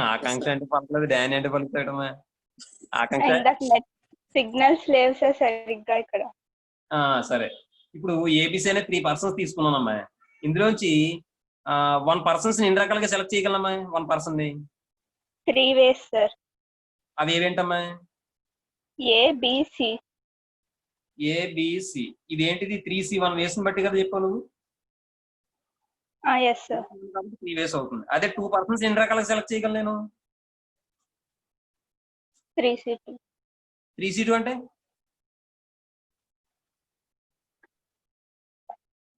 A: ఆకాంక్ష అంటే పలకలేదు, డానీ అంటే పలుకుతాడమ్మా. ఆకాంక్ష
E: ఇందాక నెట్ సిగ్నల్స్ లేవు సార్ సరిగ్గా ఇక్కడ.
A: సరే, ఇప్పుడు ఏబిసి అనే 3 పర్సన్స్ తీసుకున్నానమ్మా. ఇందులోంచి 1 పర్సన్స్ ఎన్ని రకాలుగా సెలెక్ట్ చేయగలమ్మా? 1 పర్సన్ ని
E: 3 ways సార్.
A: అవి ఏవేంటమ్మా?
E: ఏబిసి.
A: ఏబిసి ఇది ఏంటిది? 3C1 వేస్ బట్టి కదా చెప్పావు నువ్వు.
E: Yes sir.
A: 3 వేస్ అవుతుంది. అదే 2 పర్సన్స్ ఎన్ని రకాలుగా సెలెక్ట్ చేయగలను నేను?
E: 3C2.
A: 3C2 అంటే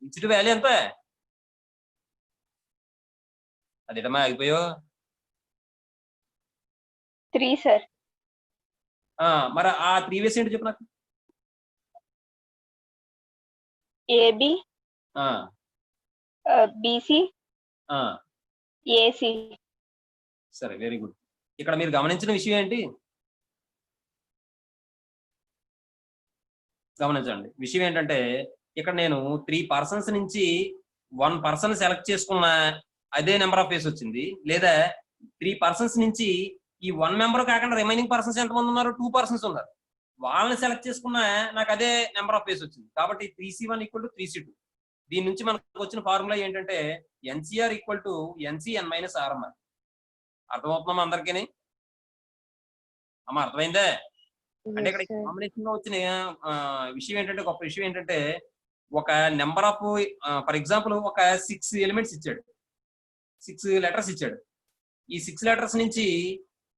A: 3C2 వాల్యూ ఎంత? అదేటమ్మా ఆగిపోయో.
E: 3 సార్.
A: మరి ఆ 3 వేస్ ఏంటి చెప్పు నాకు.
E: ఏబి, బిసి, ఏసి.
A: సరే, వెరీ గుడ్. ఇక్కడ మీరు గమనించిన విషయం ఏంటి? గమనించండి, విషయం ఏంటంటే ఇక్కడ నేను 3 పర్సన్స్ నుంచి 1 పర్సన్ సెలెక్ట్ చేసుకున్న అదే నెంబర్ ఆఫ్ వేస్ వచ్చింది. లేదా 3 పర్సన్స్ నుంచి ఈ 1 మెంబర్ కాకుండా రిమైనింగ్ పర్సన్స్ ఎంతమంది ఉన్నారు? 2 పర్సన్స్ ఉన్నారు. వాళ్ళని సెలెక్ట్ చేసుకున్న నాకు అదే నెంబర్ ఆఫ్ వేస్ వచ్చింది. కాబట్టి 3C1 = 3C2. దీని నుంచి మనకు వచ్చిన ఫార్ములా ఏంటంటే ఎన్సిఆర్ = NCN-R అమ్మ. అర్థమవుతుందమ్మా అందరికీ? అమ్మ అర్థమైందే? అంటే ఇక్కడ కాంబినేషన్ లో వచ్చిన విషయం ఏంటంటే, గొప్ప విషయం ఏంటంటే, ఒక నెంబర్ ఆఫ్ ఫర్ ఎగ్జాంపుల్ ఒక 6 ఎలిమెంట్స్ ఇచ్చాడు, 6 లెటర్స్ ఇచ్చాడు. ఈ 6 లెటర్స్ నుంచి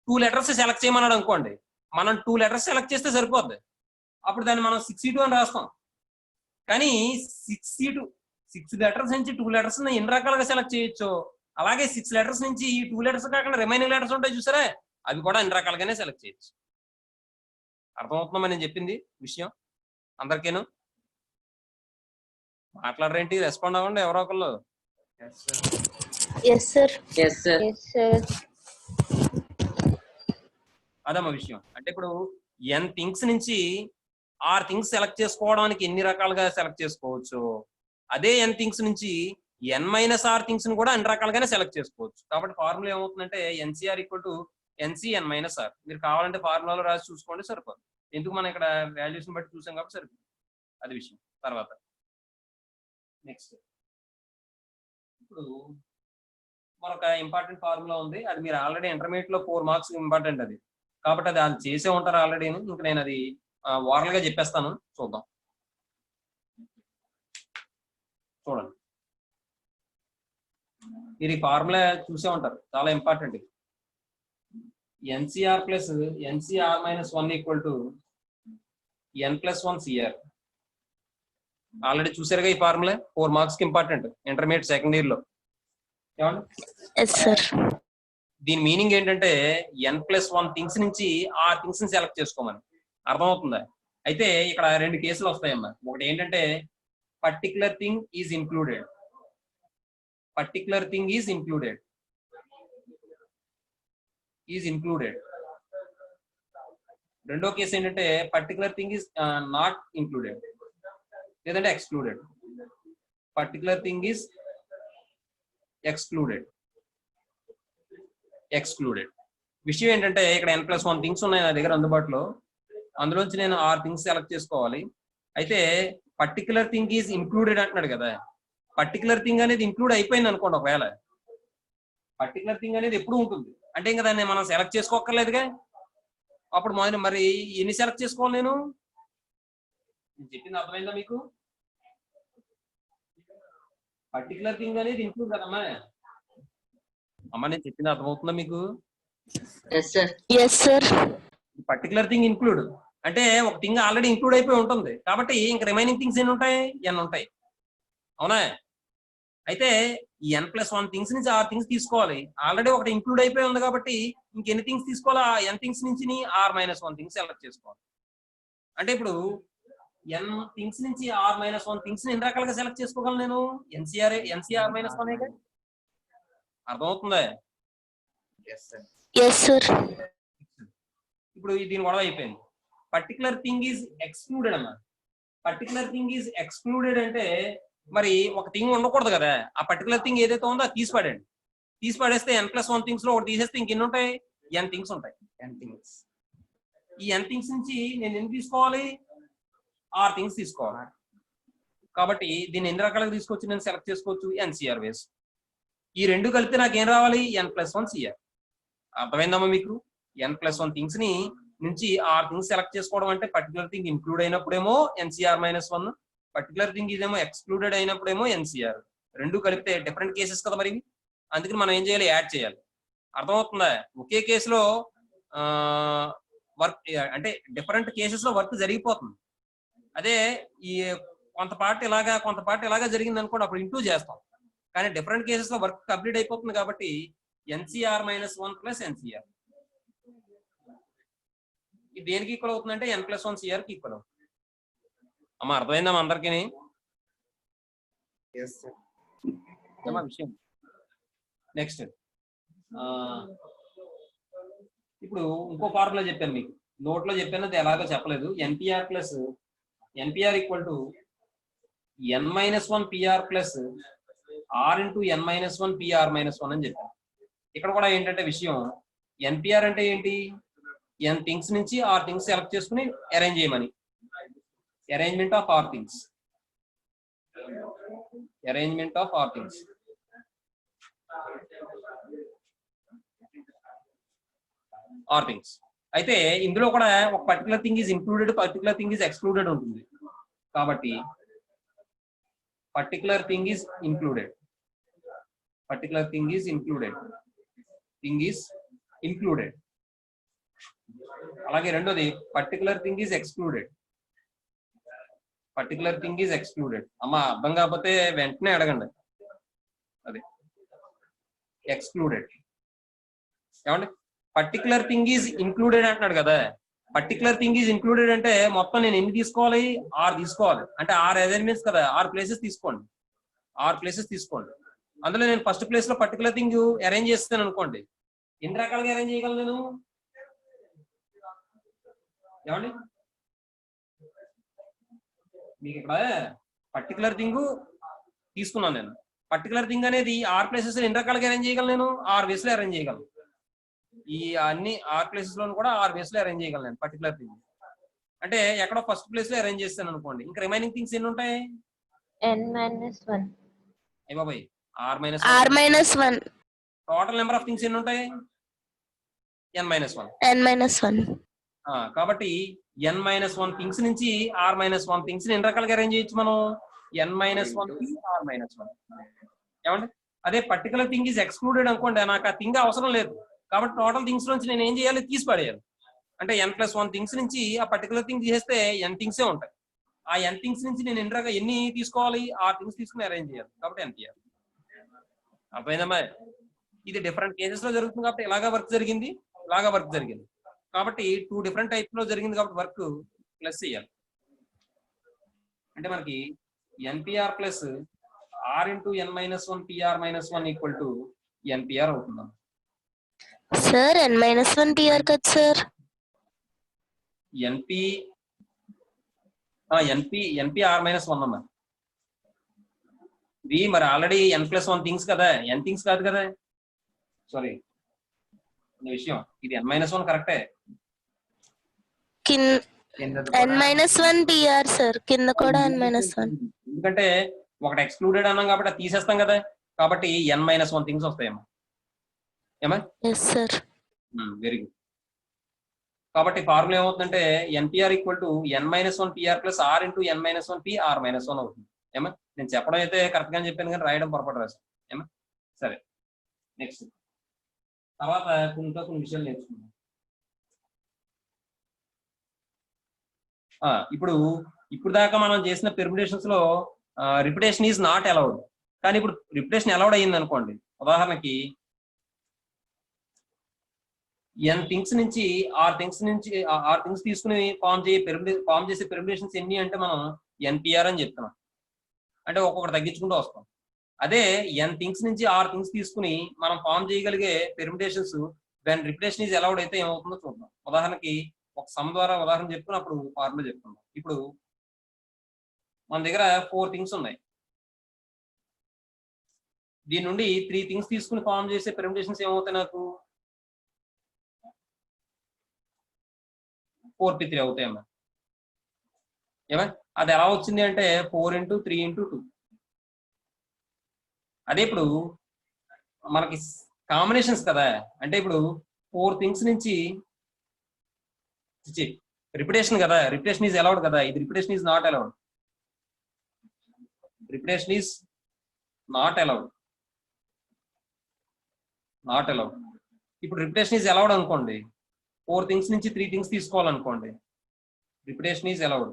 A: 2 లెటర్స్ సెలెక్ట్ చేయమన్నాడు అనుకోండి. మనం 2 లెటర్స్ సెలెక్ట్ చేస్తే సరిపోద్ది. అప్పుడు దాన్ని మనం 6C2 అని రాస్తాం. కానీ 6 లెటర్స్ నుంచి 2 లెటర్స్ ఎన్ని రకాలుగా సెలెక్ట్ చేయొచ్చు, అలాగే 6 లెటర్స్ నుంచి ఈ 2 లెటర్స్ కాకుండా రిమైనింగ్ లెటర్స్ ఉంటాయి చూసారా, అవి కూడా అన్ని రకాలుగానే సెలెక్ట్ చేయొచ్చు. అర్థమవుతుందమ్మా నేను చెప్పింది విషయం అందరికీను? మాట్లాడరేంటి? రెస్పాండ్ అవ్వండి ఎవరో ఒకళ్ళు.
H: Yes sir.
F: Yes sir.
D: Yes sir.
A: అదమ్మా విషయం. అంటే ఇప్పుడు n థింగ్స్ నుంచి R థింగ్స్ సెలెక్ట్ చేసుకోవడానికి ఎన్ని రకాలుగా సెలెక్ట్ చేసుకోవచ్చు, అదే n థింగ్స్ నుంచి n-R థింగ్స్ ని కూడా అన్ని రకాలుగానే సెలెక్ట్ చేసుకోవచ్చు. కాబట్టి ఫార్ములా ఏమవుతుందంటే NCR = NCN-R. మీరు కావాలంటే ఫార్ములాలో రాసి చూసుకోండి, సరిపోతుంది. ఎందుకు మనం ఇక్కడ వాల్యూస్ బట్టి చూసాం కాబట్టి సరిపోతుంది. అది విషయం. తర్వాత నెక్స్ట్ ఇప్పుడు మరొక ఇంపార్టెంట్ ఫార్ములా ఉంది. అది మీరు ఆల్రెడీ ఇంటర్మీడియట్ లో 4 మార్క్స్ ఇంపార్టెంట్ అది. కాబట్టి అది చేసే ఉంటారు ఆల్రెడీ. ఇంకా నేను అది ఓరల్ గా చెప్పేస్తాను, చూద్దాం. చూడండి, మీరు ఈ ఫార్ములా చూసే ఉంటారు, చాలా important. NCR + NCR-1 = N+1 CR. Already చూసారుగా ఈ ఫార్ములా. 4 మార్క్స్ కి ఇంపార్టెంట్ ఇంటర్మీడియట్ సెకండ్ ఇయర్ లో. ఏమండి?
H: Yes sir.
A: దీని మీనింగ్ ఏంటంటే n+1 థింగ్స్ నుంచి R థింగ్స్ ని సెలెక్ట్ చేసుకోమని. అర్థమవుతుందా? అయితే ఇక్కడ 2 కేసులు వస్తాయమ్మా. ఒకటి ఏంటంటే particular thing is included. Particular thing is included. రెండో కేసు ఏంటంటే particular thing is not included, లేదంటే excluded. Particular thing is excluded. విషయం ఏంటంటే ఇక్కడ n+1 థింగ్స్ ఉన్నాయి నా దగ్గర అందుబాటులో. అందులోంచి నేను 6 థింగ్స్ సెలెక్ట్ చేసుకోవాలి. అయితే పర్టికులర్ థింగ్ ఈజ్ ఇంక్లూడెడ్ అంటున్నాడు కదా. పర్టికులర్ థింగ్ అనేది ఇంక్లూడ్ అయిపోయింది అనుకోండి. ఒకవేళ పర్టికులర్ థింగ్ అనేది ఎప్పుడు ఉంటుంది అంటే ఇంకా దాన్ని మనం సెలెక్ట్ చేసుకోక్కర్లేదుగా. అప్పుడు మరి ఎన్ని సెలెక్ట్ చేసుకోవాలి? నేను చెప్పింది అర్థమైందా మీకు? పర్టికులర్ థింగ్ అనేది ఇంక్లూడ్ కదమ్మా. అమ్మ నేను చెప్పింది అర్థమవుతుందా మీకు?
F: Yes sir.
H: Yes sir.
A: Particular thing include అంటే ఒక థింగ్ ఆల్రెడీ ఇంక్లూడ్ అయిపోయి ఉంటుంది. కాబట్టి ఇంకా రిమైనింగ్ థింగ్స్ ఎన్ని ఉంటాయి? n ఉంటాయి. అవునా? అయితే ఈ n+1 థింగ్స్ నుంచి R థింగ్స్ తీసుకోవాలి. ఆల్రెడీ ఒకటి ఇంక్లూడ్ అయిపోయి ఉంది కాబట్టి ఇంకెన్ని థింగ్స్ తీసుకోవాలా? n థింగ్స్ నుంచి R-1 థింగ్స్ సెలెక్ట్ చేసుకోవాలి. అంటే ఇప్పుడు n థింగ్స్ నుంచి R-1 థింగ్స్ ఎన్ని రకాలుగా సెలెక్ట్ చేసుకోగలను నేను? NCR-1 అర్థమవుతుందా?
E: Yes sir.
A: ఇప్పుడు దీని గొడవ అయిపోయింది. పర్టికులర్ థింగ్ ఈజ్ ఎక్స్క్లూడెడ్ అన్న. పర్టికులర్ థింగ్ ఈజ్ ఎక్స్క్లూడెడ్ అంటే మరి ఒక థింగ్ ఉండకూడదు కదా. ఆ పర్టికులర్ థింగ్ ఏదైతే ఉందో అది తీసిపడండి. తీసిపడేస్తే n+1 థింగ్స్ లో ఒకటి తీసేస్తే ఇంకెన్ని ఉంటాయి? n థింగ్స్ ఉంటాయి. n things. ఈ n థింగ్స్ నుంచి నేను ఎన్ని తీసుకోవాలి? R థింగ్స్ తీసుకోవాలి. కాబట్టి దీన్ని ఎన్ని రకాలుగా తీసుకోవచ్చు? నేను సెలెక్ట్ చేసుకోవచ్చు NCR వేస్. ఈ రెండు కలిపితే నాకు ఏం రావాలి? n+1 CR. అర్థమైందమ్మా మీకు? n+1 థింగ్స్ ని నుంచి R థింగ్స్ సెలెక్ట్ చేసుకోవడం అంటే పర్టికులర్ థింగ్ ఇంక్లూడ్ అయినప్పుడేమో NCR-1, పర్టికులర్ థింగ్ ఇదేమో ఎక్స్క్లూడెడ్ అయినప్పుడేమో NCR. రెండు కలిపితే డిఫరెంట్ కేసెస్ కదా మరి. అందుకని మనం ఏం చేయాలి? యాడ్ చేయాలి. అర్థమవుతుందా? ఒకే కేసులో వర్క్ అంటే డిఫరెంట్ కేసెస్ లో వర్క్ జరిగిపోతుంది. అదే ఈ కొంత పార్ట్ ఇలాగా జరిగింది అనుకోండి, అప్పుడు ఇంటూ చేస్తాం. కానీ డిఫరెంట్ కేసెస్ లో వర్క్ కంప్లీట్ అయిపోతుంది కాబట్టి NCR-1 + NCR. ఇది దేనికి ఈక్వల్ అవుతుందంటే n+1 CR కి ఈక్వల్ అవుతుంది. అమ్మా అర్థమైందమ్మా అందరికీ? విషయం నెక్స్ట్ ఇప్పుడు ఇంకో ఫార్ములా చెప్పాను మీకు, నోట్ లో చెప్పాను, అది ఎలాగో చెప్పలేదు. NPR equal to n-1 PR plus R into n-1 PR-1 అని చెప్పాను. ఇక్కడ కూడా ఏంటంటే విషయం, NPR అంటే ఏంటి? n థింగ్స్ నుంచి R థింగ్స్ సెలెక్ట్ చేసుకుని అరేంజ్ చేయమని. Arrangement of R things. Arrangement of R things. R things. అయితే ఇందులో కూడా ఒక particular thing is included, particular thing is excluded ఉంటుంది. కాబట్టి particular thing is included, particular thing is included, thing is included. అలాగే రెండోది particular thing is excluded, particular thing is excluded. అమ్మా అర్థం కాకపోతే వెంటనే అడగండి. అది ఎక్స్క్లూడెడ్. ఏమండి? పర్టికులర్ థింగ్ ఈజ్ ఇంక్లూడెడ్ అంటున్నాడు కదా. పర్టికులర్ థింగ్ ఈజ్ ఇంక్లూడెడ్ అంటే మొత్తం నేను ఎన్ని తీసుకోవాలి? R తీసుకోవాలి. అంటే R అరేంజ్మెంట్స్ కదా, R ప్లేసెస్ తీసుకోండి, R ప్లేసెస్ తీసుకోండి. అందులో నేను ఫస్ట్ ప్లేస్ లో పర్టికులర్ థింగ్ అరేంజ్ చేస్తాను అనుకోండి, ఎన్ని రకాలుగా అరేంజ్ చేయగలను నేను? ఏమండి? మీకు ఇక్కడ పర్టికులర్ థింగ్ తీసుకున్నాను నేను. పర్టికులర్ థింగ్ అనేది R ప్లేసెస్ ఎన్ని రకాలుగా అరేంజ్ చేయగలను? నేను R వేస్ లో అరేంజ్ చేయగలను. ఈ అన్ని R ప్లేసెస్ లో కూడా R వేస్ లో అరేంజ్ చేయగలను నేను పర్టికులర్ థింగ్. అంటే ఎక్కడో ఫస్ట్ ప్లేస్ లో అరేంజ్ చేస్తాను అనుకోండి, ఇంకా రిమైనింగ్ థింగ్స్ ఎన్ని ఉంటాయి?
E: n-1.
A: ఏ బాబాయ్, R-1. Total number of things ఎన్ని ఉంటాయి? n-1. కాబట్టి n-1 థింగ్స్ నుంచి R-1 థింగ్స్ ఎన్ని రకాలుగా అరేంజ్ చేయొచ్చు మనం? n-1 కి R-1. ఏమండి? అదే పర్టికులర్ థింగ్ ఈజ్ ఎక్స్క్లూడెడ్ అనుకోండి, నాకు ఆ థింగ్ అవసరం లేదు. కాబట్టి టోటల్ థింగ్స్ నుంచి నేను ఏం చేయాలి? తీసి పడేయాలి. అంటే n+1 థింగ్స్ నుంచి ఆ పర్టికులర్ థింగ్ తీసేస్తే n థింగ్సే ఉంటాయి. ఆ n థింగ్స్ నుంచి నేను ఎన్ని తీసుకోవాలి? R థింగ్స్ తీసుకుని అరేంజ్ చేయాలి. కాబట్టి NPR. అర్థమైందమ్మా? ఇది డిఫరెంట్ కేసెస్ లో జరుగుతుంది కాబట్టి ఇలాగా వర్క్ జరిగింది, ఇలాగా వర్క్ జరిగింది. కాబట్టి 2 డిఫరెంట్ టైప్స్ లో జరిగింది కాబట్టి వర్క్ ప్లస్ చేయాలి. అంటే మనకి NPR plus R into n-1 PR-1 equal to NPR అవుతుంది.
E: సార్ n-1 PR కదా సార్?
A: NPR-1 అమ్మా. ఇది మరి ఆల్రెడీ n+1 థింగ్స్ కదా, n థింగ్స్ కాదు కదా. సారీ విషయం, ఇది n-1 కరెక్టే.
E: n-1 PR సార్, కింద కూడా n-1.
A: ఎందుకంటే ఒకటి ఎక్స్క్లూడెడ్ అన్నాం కాబట్టి అది తీసేస్తాం కదా, కాబట్టి n-1 థింగ్స్ వస్తాయమ్మా. ఏమా?
E: Yes sir.
A: Very good. కాబట్టి ఫార్ములా ఏమవుతుందంటే NPR equal to n-1 PR plus R into n-1 PR-1 అవుతుంది. ఏమా? నేను చెప్పడం అయితే కరెక్ట్ గా చెప్పాను కానీ రాయడం పొరపాటు రాశాను. ఏమా? సరే, నెక్స్ట్ తర్వాత కొన్ని విషయాలు నేర్చుకుందాం. ఇప్పుడు దాకా మనం చేసిన పెర్ముటేషన్స్ లో రిపిటేషన్ ఈజ్ నాట్ అలౌడ్. కానీ ఇప్పుడు రిపిటేషన్ అలౌడ్ అయ్యింది అనుకోండి, ఉదాహరణకి ఎన్ థింగ్స్ నుంచి ఆర్ థింగ్స్ తీసుకుని ఫామ్ చేసే పెర్మిటేషన్స్ ఎన్ని అంటే మనం ఎన్పిఆర్ అని చెప్తున్నాం. అంటే ఒక్కొక్కటి తగ్గించుకుంటూ వస్తాం. అదే ఎన్ థింగ్స్ నుంచి ఆర్ థింగ్స్ తీసుకుని మనం ఫామ్ చేయగలిగే permutations when repetition is allowed అయితే ఏమవుతుందో చూద్దాం. ఉదాహరణకి ఒక సమ్ ద్వారా ఉదాహరణ చెప్పుకున్నప్పుడు ఫార్ములా చెప్పుకుందాం. ఇప్పుడు మన దగ్గర 4 థింగ్స్ ఉన్నాయి. దీని నుండి 3 థింగ్స్ తీసుకుని ఫామ్ చేసే పెర్మిటేషన్స్ ఏమవుతాయి? నాకు 4p3 అవుతాయమ్మా. ఏమా అది ఎలా వచ్చింది అంటే 4 × 3 × 2. అదే ఇప్పుడు మనకి కాంబినేషన్స్ కదా, అంటే ఇప్పుడు 4 థింగ్స్ నుంచి రిపిటేషన్ కదా, రిపిటేషన్ ఈజ్ అలౌడ్ కదా, ఇది repetition is not allowed. Repetition is not allowed. ఇప్పుడు రిపిటేషన్ ఈజ్ అలౌడ్ అనుకోండి, 4 థింగ్స్ నుంచి 3 థింగ్స్ తీసుకోవాలనుకోండి, రిపిటేషన్ ఈజ్ అలౌడ్.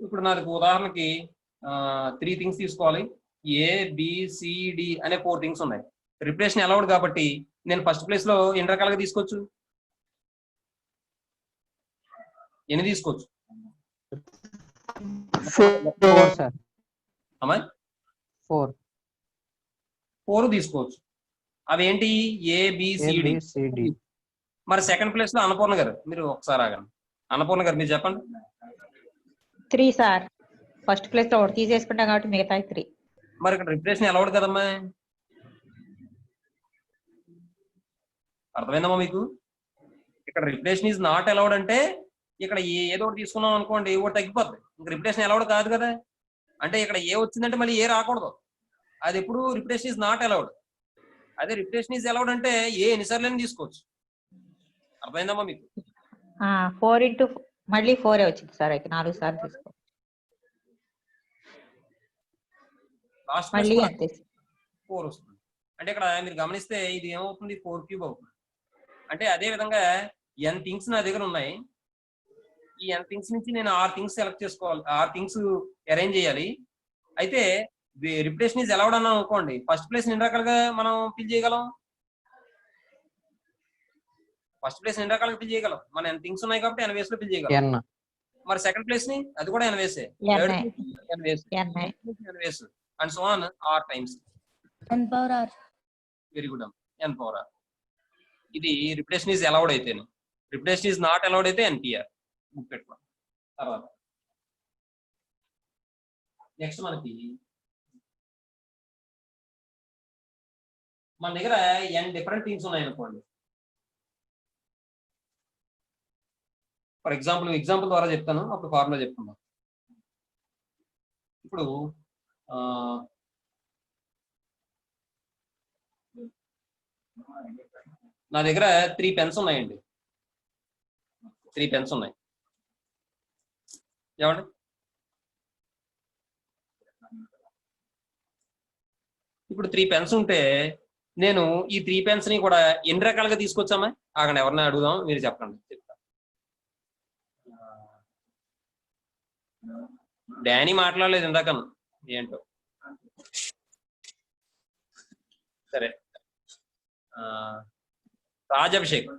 A: ఇప్పుడు నాకు ఉదాహరణకి 3 థింగ్స్ తీసుకోవాలి, ABCD అనే 4 థింగ్స్ ఉన్నాయి. రిపిటేషన్ అలౌడ్ కాబట్టి నేను ఫస్ట్ ప్లేస్ లో ఎన్ని రకాలుగా తీసుకోవచ్చు? ఎన్ని తీసుకోవచ్చు?
G: 4 సార్.
A: అమ్మా 4 తీసుకోవచ్చు. అవేంటి? ABCD. మరి సెకండ్ ప్లేస్ లో అన్నపూర్ణ గారు, మీరు ఒకసారి ఆగండి. అన్నపూర్ణ గారు మీరు చెప్పండి.
H: 3 సార్. ఫస్ట్ ప్లేస్ లో ఒకటి తీసేసుకుంటాం కాబట్టి మిగతా 3.
A: మరి ఇక్కడ రిపిటేషన్ అలౌడ్ కదమ్మా, అర్థమైందమ్మా మీకు? ఇక్కడ రిపిటేషన్ ఈజ్ నాట్ అలౌడ్ అంటే ఇక్కడ ఏదో ఒకటి తీసుకున్నాం అనుకోండి, ఒకటి తగ్గిపోతుంది. ఇంకా రిపిటేషన్ అలౌడ్ కాదు కదా. అంటే ఇక్కడ ఏ వచ్చిందంటే మళ్ళీ ఏ రాకూడదు. అది ఎప్పుడు రిపిటేషన్ ఈజ్ నాట్ అలౌడ్. అదే రిపిటేషన్ ఈజ్ అలౌడ్ అంటే ఏ ఎన్నిసార్లు తీసుకోవచ్చు. అర్థమైందమ్మా మీకు?
H: 4 × మళ్ళీ 4 వచ్చింది సార్. అయితే 4 సార్లు తీసుకో.
A: లాస్ట్
H: మళ్ళీ అంతే
A: 4 వస్తుంది. అంటే ఇక్కడ మీరు గమనిస్తే ఇది ఏమవుతుంది? 4³ అవుతుంది. అంటే అదే విధంగా n థింగ్స్ నా దగ్గర ఉన్నాయి. ఈ n థింగ్స్ నుంచి నేను 6 థింగ్స్ సెలెక్ట్ చేసుకోవాలి, 6 థింగ్స్ అరేంజ్ చేయాలి. అయితే రిపిటేషన్ ఈజ్ అలౌడ్ అన్నాం అనుకోండి, ఫస్ట్ ప్లేస్ ఎన్ని రకాలుగా మనం ఫిల్ చేయగలం? ఫస్ట్ ప్లేస్ ఎన్ని రకాలుగా ఫిల్ చేయగలం? మన n థింగ్స్ ఉన్నాయి కాబట్టి n వేస్ లో ఫిల్ చేయగలం. మరి సెకండ్ ప్లేస్ ని అది కూడా n వేసే, third place n ways, n ways and so on r times
E: n power r.
A: Very good అమ్మ, n పవర్ r. ఇది రిపిటేషన్ ఈజ్ అలౌడ్ అయితేనే. రిపిటేషన్ ఈజ్ నాట్ అలౌడ్ అయితే NPR. బుక్ పెట్టుకోండి. తర్వాత నెక్స్ట్ మనకి మన దగ్గర n డిఫరెంట్ థింగ్స్ ఉన్నాయి అనుకోండి. ఫర్ ఎగ్జాంపుల్ ద్వారా చెప్తాను, అప్పుడు ఫార్ములా చెప్తున్నాం. ఇప్పుడు నా దగ్గర 3 పెన్స్ ఉన్నాయండి. 3 పెన్స్ ఉన్నాయి. ఏమండి? ఇప్పుడు 3 పెన్స్ ఉంటే నేను ఈ 3 పెన్స్ ని కూడా ఎన్ని రకాలుగా తీసుకొచ్చామా? ఆగండి, ఎవరిని అడుగుదాం, మీరు చెప్పండి. డానీ మాట్లాడలేదు ఇందాక, ఏంటో. సరే, రాజాభిషేక్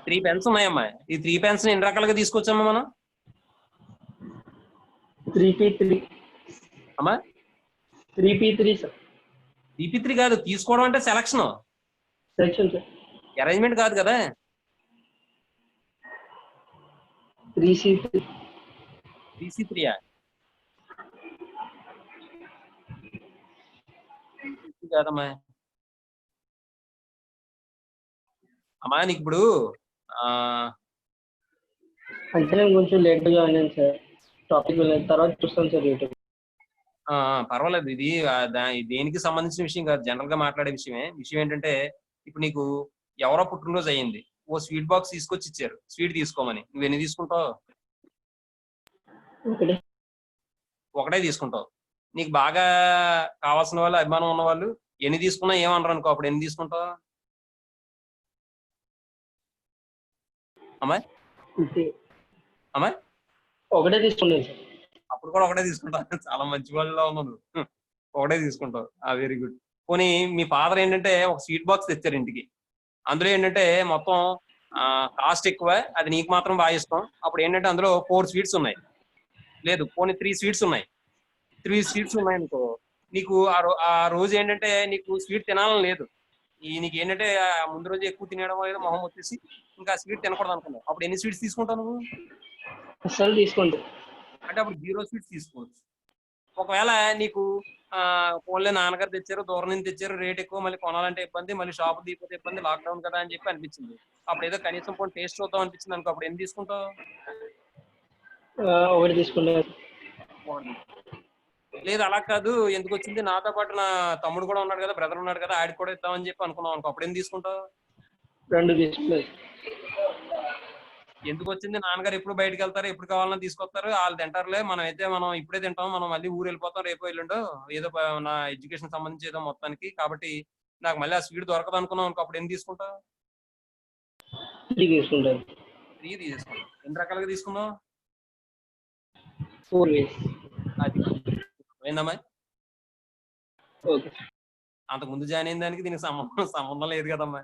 A: 3 పెన్స్ ఉన్నాయమ్మా. ఈ 3 పెన్స్ ఎన్ని రకాలుగా తీసుకొచ్చామా మనం?
B: 3p3
A: అమ్మా
B: 3p3 సార్.
A: 3p3 కాదు, తీసుకోవడం అంటే సెలక్షన్,
B: సెక్షన్ సార్.
A: అరేంజ్మెంట్ కాదు కదా.
B: 3c3
A: కాదమ్మా. అమ్మా నీకు ఇప్పుడు
B: అంటే నేను కొంచెం లేట్ గా అన్నాను సార్. టాపిక్ తర్వాత చూస్తాను సార్ యూట్యూబ్.
A: పర్వాలేదు, ఇది దేనికి సంబంధించిన విషయం కాదు, జనరల్ గా మాట్లాడే విషయమే. విషయం ఏంటంటే ఇప్పుడు నీకు ఎవరో పుట్టినరోజు అయ్యింది, ఓ స్వీట్ బాక్స్ తీసుకొచ్చి ఇచ్చారు, స్వీట్ తీసుకోమని. నువ్వు ఎన్ని తీసుకుంటావు? ఒకటే తీసుకుంటావు. నీకు బాగా కావాల్సిన వాళ్ళు, అభిమానం ఉన్న వాళ్ళు ఎన్ని తీసుకున్నా ఏమనరు అనుకో, అప్పుడు ఎన్ని తీసుకుంటావు అమ్మాయి?
B: అంతే.
A: అమ్మాయి
B: ఒకటే తీసుకున్నాను సార్.
A: అప్పుడు కూడా ఒకటే తీసుకుంటావు. చాలా మంచి వాళ్ళలో ఉన్నావు నువ్వు. ఒకటే తీసుకుంటావు. Very good. పోనీ మీ ఫాదర్ ఏంటంటే ఒక స్వీట్ బాక్స్ తెచ్చారు ఇంటికి. అందులో ఏంటంటే మొత్తం కాస్ట్ ఎక్కువ, అది నీకు మాత్రం బాగా ఇష్టం. అప్పుడు ఏంటంటే అందులో 4 స్వీట్స్ ఉన్నాయి, లేదు పోనీ 3 స్వీట్స్ ఉన్నాయి. 3 స్వీట్స్ ఉన్నాయి అనుకో, నీకు ఆ రోజు ఏంటంటే నీకు స్వీట్ తినాలని లేదు. నీకు ఏంటంటే ముందు రోజు ఎక్కువ తినడం లేదా మొహం వచ్చేసి ఇంకా స్వీట్ తినకూడదు అనుకున్నావు. అప్పుడు ఎన్ని స్వీట్స్ తీసుకుంటావు నువ్వు?
B: అసలు తీసుకోండి.
A: అంటే అప్పుడు 0 స్వీట్స్ తీసుకోవచ్చు. ఒకవేళ నీకు ఫోన్లే నాన్నగారు తెచ్చారు, దూరం నుంచి తెచ్చారు, రేట్ ఎక్కువ, మళ్ళీ కొనాలంటే ఇబ్బంది, మళ్ళీ షాప్ తీయకపోతే ఇబ్బంది, లాక్డౌన్ కదా అని చెప్పి అనిపించింది. అప్పుడు ఏదో కనీసం పోనీ టేస్ట్ చూద్దాం అనిపించింది అనుకో, అప్పుడు ఎన్ని తీసుకుంటావు?
B: ఒకటి తీసుకున్నాను.
A: లేదు అలా కాదు, ఎందుకు వచ్చింది, నాతో పాటు నా తమ్ముడు కూడా ఉన్నాడు కదా, బ్రదర్ ఉన్నాడు కదా, ఆడికి కూడా ఇద్దామని చెప్పి అనుకున్నాం అనుకో, అప్పుడు ఏం తీసుకుంటావు?
B: 2 తీసుకున్నాను.
A: ఎందుకు వచ్చింది, నాన్నగారు ఎప్పుడు బయటకు వెళ్తారు, ఎప్పుడు కావాలన్నా తీసుకొస్తారు, వాళ్ళు తింటారులే, మనం ఇప్పుడే తింటాం, మనం మళ్ళీ ఊరు వెళ్ళిపోతాం రేపు ఎల్లుండో, ఏదో నా ఎడ్యుకేషన్ సంబంధించి ఏదో మొత్తానికి, కాబట్టి నాకు మళ్ళీ ఆ స్వీట్ దొరకదు అనుకున్నాం అనుకో, అప్పుడు ఏం తీసుకుంటావు?
B: 3 తీసుకుంటాను.
A: 3 తీసుకుంటాం. ఎన్ని రకాలుగా తీసుకున్నావు?
B: 4 ways.
A: అది పోయిందమ్మా.
B: ఓకే.
A: అంతకుముందు జాయిన్ అయిన దానికి దీనికి సంబంధం లేదు కదమ్మా.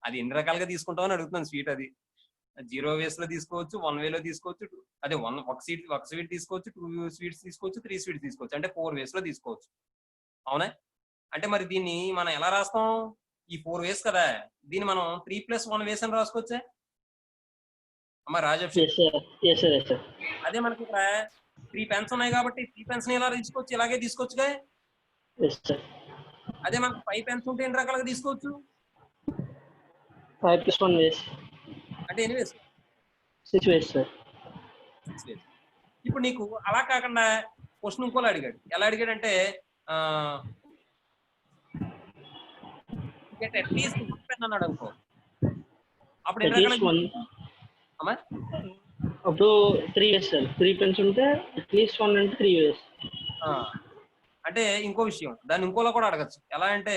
A: అది ఎన్ని రకాలుగా తీసుకుంటావు అని అడుగుతున్నాను. స్వీట్ అది 0 ways లో తీసుకోవచ్చు, 1 way లో తీసుకోవచ్చు, అదే ఒక స్వీట్ తీసుకోవచ్చు, 2 స్వీట్స్ తీసుకోవచ్చు, 3 స్వీట్స్ తీసుకోవచ్చు, అంటే 4 ways లో తీసుకోవచ్చు. అవునా? అంటే మరి దీన్ని మనం ఎలా రాస్తాం? ఈ 4 ways కదా, దీన్ని మనం 3+1 ways అని రాసుకోవచ్చా అమ్మా రాజేష్?
B: Yes sir.
A: అదే మనకి ఇక్కడ 3 పెన్స్ ఉన్నాయి కాబట్టి 3 పెన్స్ ని ఎలా తీసుకోవచ్చు, ఇలాగే తీసుకోవచ్చుగా.
B: Yes sir.
A: అదే మనకు 5 పెన్స్ ఉంటే ఎన్ని రకాలుగా తీసుకోవచ్చు?
B: 5+1 ways.
A: అంటే ఎన్ని వేస్?
B: 6 ways sir.
A: 6 ways. ఇప్పుడు నీకు అలా కాకుండా క్వశ్చన్ ఇంకోలా అడిగాడు. ఎలా అడిగాడంటే అట్లీస్ట్ 1 పెన్ అన్నాడు అనుకో, అప్పుడు ఎన్ని రకాలుగా అమ్మా?
B: అప్పుడు 3 ways sir. 3 pens ఉంటే అట్లీస్ట్ 1 అంటే 3 ways.
A: అంటే ఇంకో విషయం, దాన్ని ఇంకోలా కూడా అడగచ్చు. ఎలా అంటే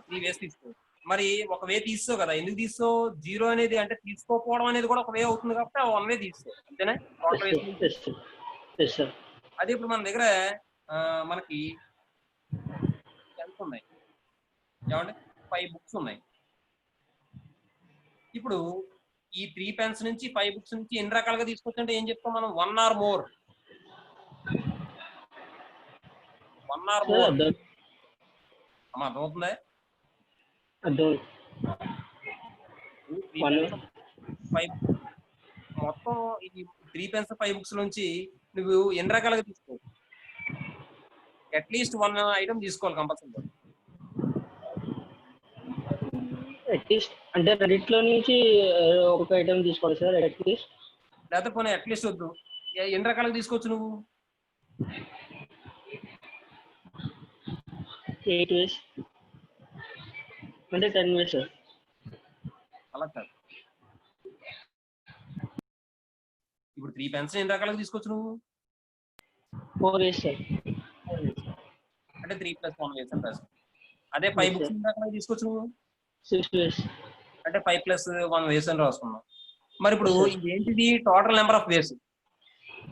A: 3 ways తీసుకో. మరి ఒక వే తీసుకో కదా, ఎందుకు తీసుకో? 0 అనేది అంటే తీసుకోకపోవడం అనేది కూడా ఒక వే అవుతుంది కాబట్టి 1 way తీసుకో, అంతేనా?
B: Yes sir.
A: అదే ఇప్పుడు మన దగ్గర మనకి ఎంత ఉన్నాయి ఏమంటే 5 బుక్స్ ఉన్నాయి. ఇప్పుడు ఈ 3 పెన్స్ నుంచి 5 బుక్స్ నుంచి ఎన్ని రకాలుగా తీసుకోవచ్చు అంటే ఏం చెప్తాం మనం? 1 or more. 1 or more. అమ్మా అర్థమవుతుందా? మొత్తం ఈ 3 పెన్స్ 5 బుక్స్ నుంచి నువ్వు ఎన్ని రకాలుగా తీసుకోవచ్చు? అట్లీస్ట్ 1 ఐటమ్ తీసుకోవాలి కంపల్సరీ.
B: అట్లీస్ట్ అంటే రెండిట్లో నుంచి ఒక ఐటమ్ తీసుకోవాలి సార్ అట్లీస్ట్.
A: లేకపోతే పోనీ అట్లీస్ట్ వద్దు, ఎన్ని రకాలుగా తీసుకోవచ్చు నువ్వు?
B: 8 ways అంటే 10 ways సార్.
A: అలా కాదు, ఇప్పుడు 3 పెన్స్ ఎన్ని రకాలుగా తీసుకోవచ్చు నువ్వు?
B: 4 ways సార్.
A: అంటే 3+1 ways అని రాసుకో. అదే 5 బుక్స్ ఎన్ని రకాలుగా తీసుకోవచ్చు నువ్వు?
B: 6 ways
A: అంటే 5+1 ways అని రాసుకున్నాం. మరి ఇప్పుడు ఇది ఏంటిది? టోటల్ నెంబర్ ఆఫ్ వేస్,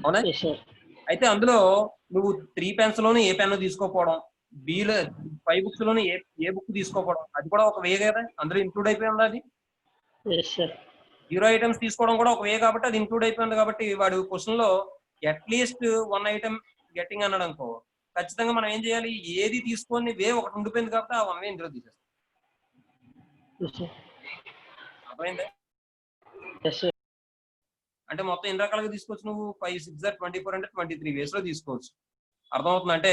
A: అవునా? అయితే అందులో నువ్వు 3 పెన్స్ లోనే ఏ పెన్ తీసుకోకపోవడం, బిలో 5 బుక్స్ లోనే ఏ బుక్ తీసుకోకపోవడం, అది కూడా ఒక వే కదా, అందులో ఇంక్లూడ్ అయిపోయింది. అది 0 ఐటమ్స్ తీసుకోవడం కూడా ఒక వే కాబట్టి అది ఇంక్లూడ్ అయిపోయింది. కాబట్టి వాడు క్వశ్చన్ లో అట్లీస్ట్ 1 ఐటమ్ గెట్టింగ్ అన్నాడు అనుకో, ఖచ్చితంగా మనం ఏం చేయాలి? ఏది తీసుకొని వే ఒకటి ఉండిపోయింది కాబట్టి ఆ 1 వే ఇందులో తీసేస్తాం. అర్థమైందా? అంటే మొత్తం ఎన్ని రకాలుగా తీసుకోవచ్చు నువ్వు? 5 6 24 అంటే 23 వేస్ లో తీసుకోవచ్చు. అర్థమవుతుంది? అంటే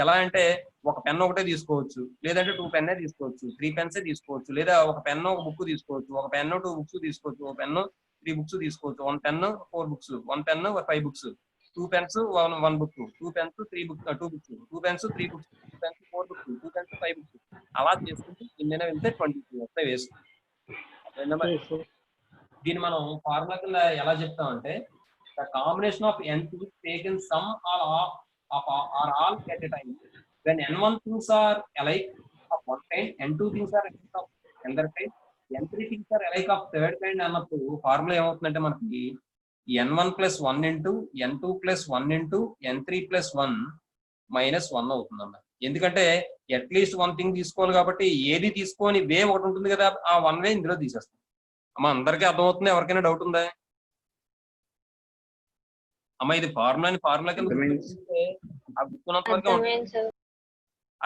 A: ఎలా అంటే ఒక పెన్ ఒకటే తీసుకోవచ్చు, లేదంటే 2 పెన్నే తీసుకోవచ్చు, 3 పెన్సే తీసుకోవచ్చు, లేదా ఒక పెన్ ఒక బుక్ తీసుకోవచ్చు, ఒక పెన్ 2 బుక్స్ తీసుకోవచ్చు, ఒక పెన్ 3 బుక్స్ తీసుకోవచ్చు, 1 pen 4 books, 1 pen 5 books, 2 pens 1 book, 2 pens 3 books, 2 books, 2 pens 3 books, 2 pens 4 books, 2 pens 5 books, అలా చేసుకుంటూ ఎన్నైనా వెళ్తే 23 వస్తాయి వేసు. దీన్ని మనం ఫార్ములా కింద ఎలా చెప్తామంటే the combination of n2 taken sum of are all at a time when n1 things are alike of one kind, n2 things are alike of another kind, n3 things are alike of third kind అన్నప్పుడు formula ఏమవుతుందంటే మనకి n1 plus 1 into n2 plus 1 into n3 plus 1 minus 1 అవుతుందన్న. ఎందుకంటే at least one thing తీసుకోవాలి కాబట్టి ఏది తీసుకొని వే ఒకటి ఉంటుంది కదా, ఆ వన్ వే ఇందులో తీసేస్తాం. అమ్మ అందరికీ అర్థమవుతుంది? ఎవరికైనా డౌట్ ఉందా అమ్మ? ఇది ఫార్ములా కింద గుర్తుంటే ఆ గుర్తున్నంత వరకే ఉంటుంది.
D: అర్థమైంది సార్.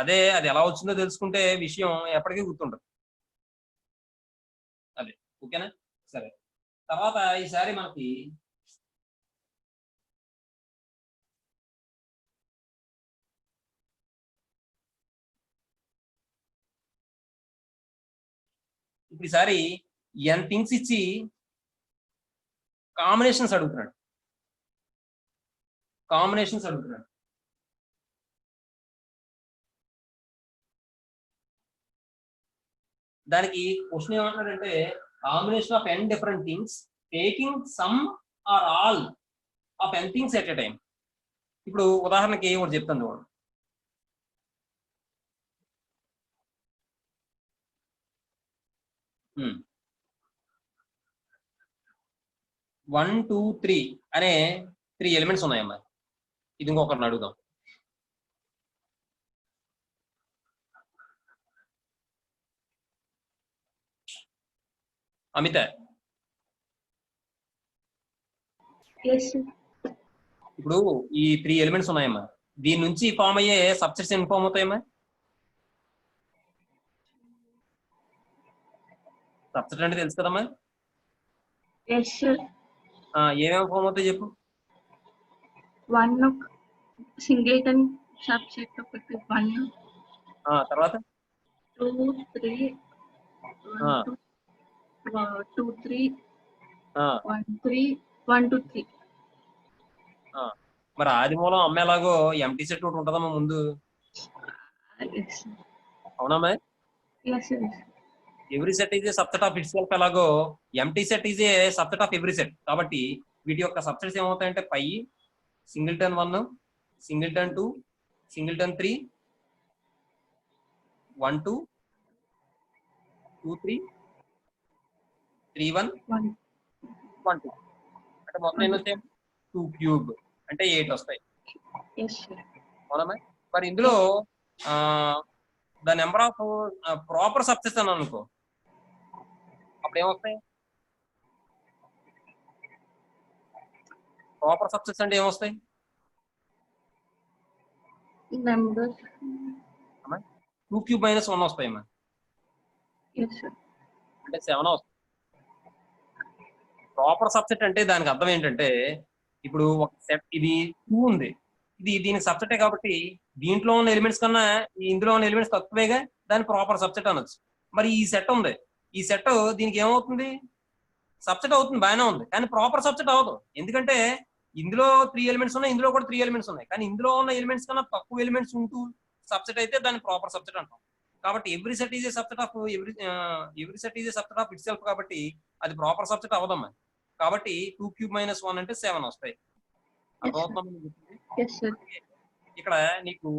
A: అదే అది ఎలా వచ్చిందో తెలుసుకుంటే విషయం ఎప్పటికీ గుర్తుంటుంది. అదే ఓకేనా? సరే, తర్వాత ఈసారి మనకి ఇప్పుడు ఈసారి n థింగ్స్ ఇచ్చి కాంబినేషన్స్ అడుగుతున్నాడు. దానికి క్వశ్చన్ ఏమంటున్నాడంటే combination of n different things taking some or all of n things at a time. ఇప్పుడు ఉదాహరణకి ఒకటి చెప్తాను చూడండి. 1 2 3 అనే 3 ఎలిమెంట్స్ ఉన్నాయమ్మా. ఇది ఇంకొకరిని అడుగుదాం. అమిత, ఇప్పుడు ఈ 3 ఎలిమెంట్స్ ఉన్నాయమ్మా, దీని నుంచి ఫామ్ అయ్యే సబ్సెట్స్ ఎన్ని ఫామ్ అవుతాయమ్మా? సబ్సెట్ అంటే తెలుసు కదమ్మా? ఏమేమి ఫామ్ అవుతాయి చెప్పు.
I: 1 సింగిల్టన్ సబ్సెట్ ఒకటి 1,
A: తర్వాత
I: 2 3 2 3 1 3 1 2 3.
A: మరి ఆది మూలం అమ్మ ఎలాగో ఎంటీ సెట్ ఒకటి ఉంటుందమ్మా ముందు, అవునమ్మా? Every set is a subset of itself ఎలాగో empty set is a subset of every set. కాబట్టి వీటి యొక్క సబ్సెట్స్ ఏమవుతాయంటే పై సింగిల్టన్ 1 సింగిల్టన్ 2 సింగిల్టన్ 3 1 2 2 3 3 1 1 2 అంటే మొత్తం ఎన్ని వస్తాయి? 2 క్యూబ్ అంటే 8 వస్తాయి. అవునమ్మా? మరి ఇందులో the number of proper subsets అని అనుకో, అప్పుడు ఏమొస్తాయి? ప్రాపర్ సబ్సెట్స్ అంటే ఏమొస్తాయి? 2 క్యూబ్ మైనస్ 1 వస్తాయమ్మా, అంటే 7 వస్తాయి. ప్రాపర్ సబ్సెట్ అంటే దానికి అర్థం ఏంటంటే ఇప్పుడు ఒక సెట్ ఇది 2 ఉంది, ఇది దీనికి సబ్సెటే కాబట్టి దీంట్లో ఉన్న ఎలిమెంట్స్ కన్నా ఇందులో ఉన్న ఎలిమెంట్స్ తక్కువేగా, దాని ప్రాపర్ సబ్సెట్ అనొచ్చు. మరి ఈ సెట్ ఉంది, ఈ సెట్ దీనికి ఏమవుతుంది? సబ్సెట్ అవుతుంది, బాగానే ఉంది, కానీ ప్రాపర్ సబ్సెట్ అవ్వదు. ఎందుకంటే ఇందులో 3 ఎలిమెంట్స్ ఉన్నాయి, ఇందులో కూడా 3 ఎలిమెంట్స్ ఉన్నాయి, కానీ ఇందులో ఉన్న ఎలిమెంట్స్ కన్నా తక్కువ ఎలిమెంట్స్ ఉంటూ సబ్సెట్ అయితే దాన్ని ప్రాపర్ సబ్సెట్ అంటాం. కాబట్టి every set is a subset of every set is a subset of it self, కాబట్టి అది ప్రాపర్ సబ్సెట్ అవ్వదమ్మా. కాబట్టి 2 క్యూబ్ మైనస్ 1 అంటే 7 వస్తాయి. ఇక్కడ నీకు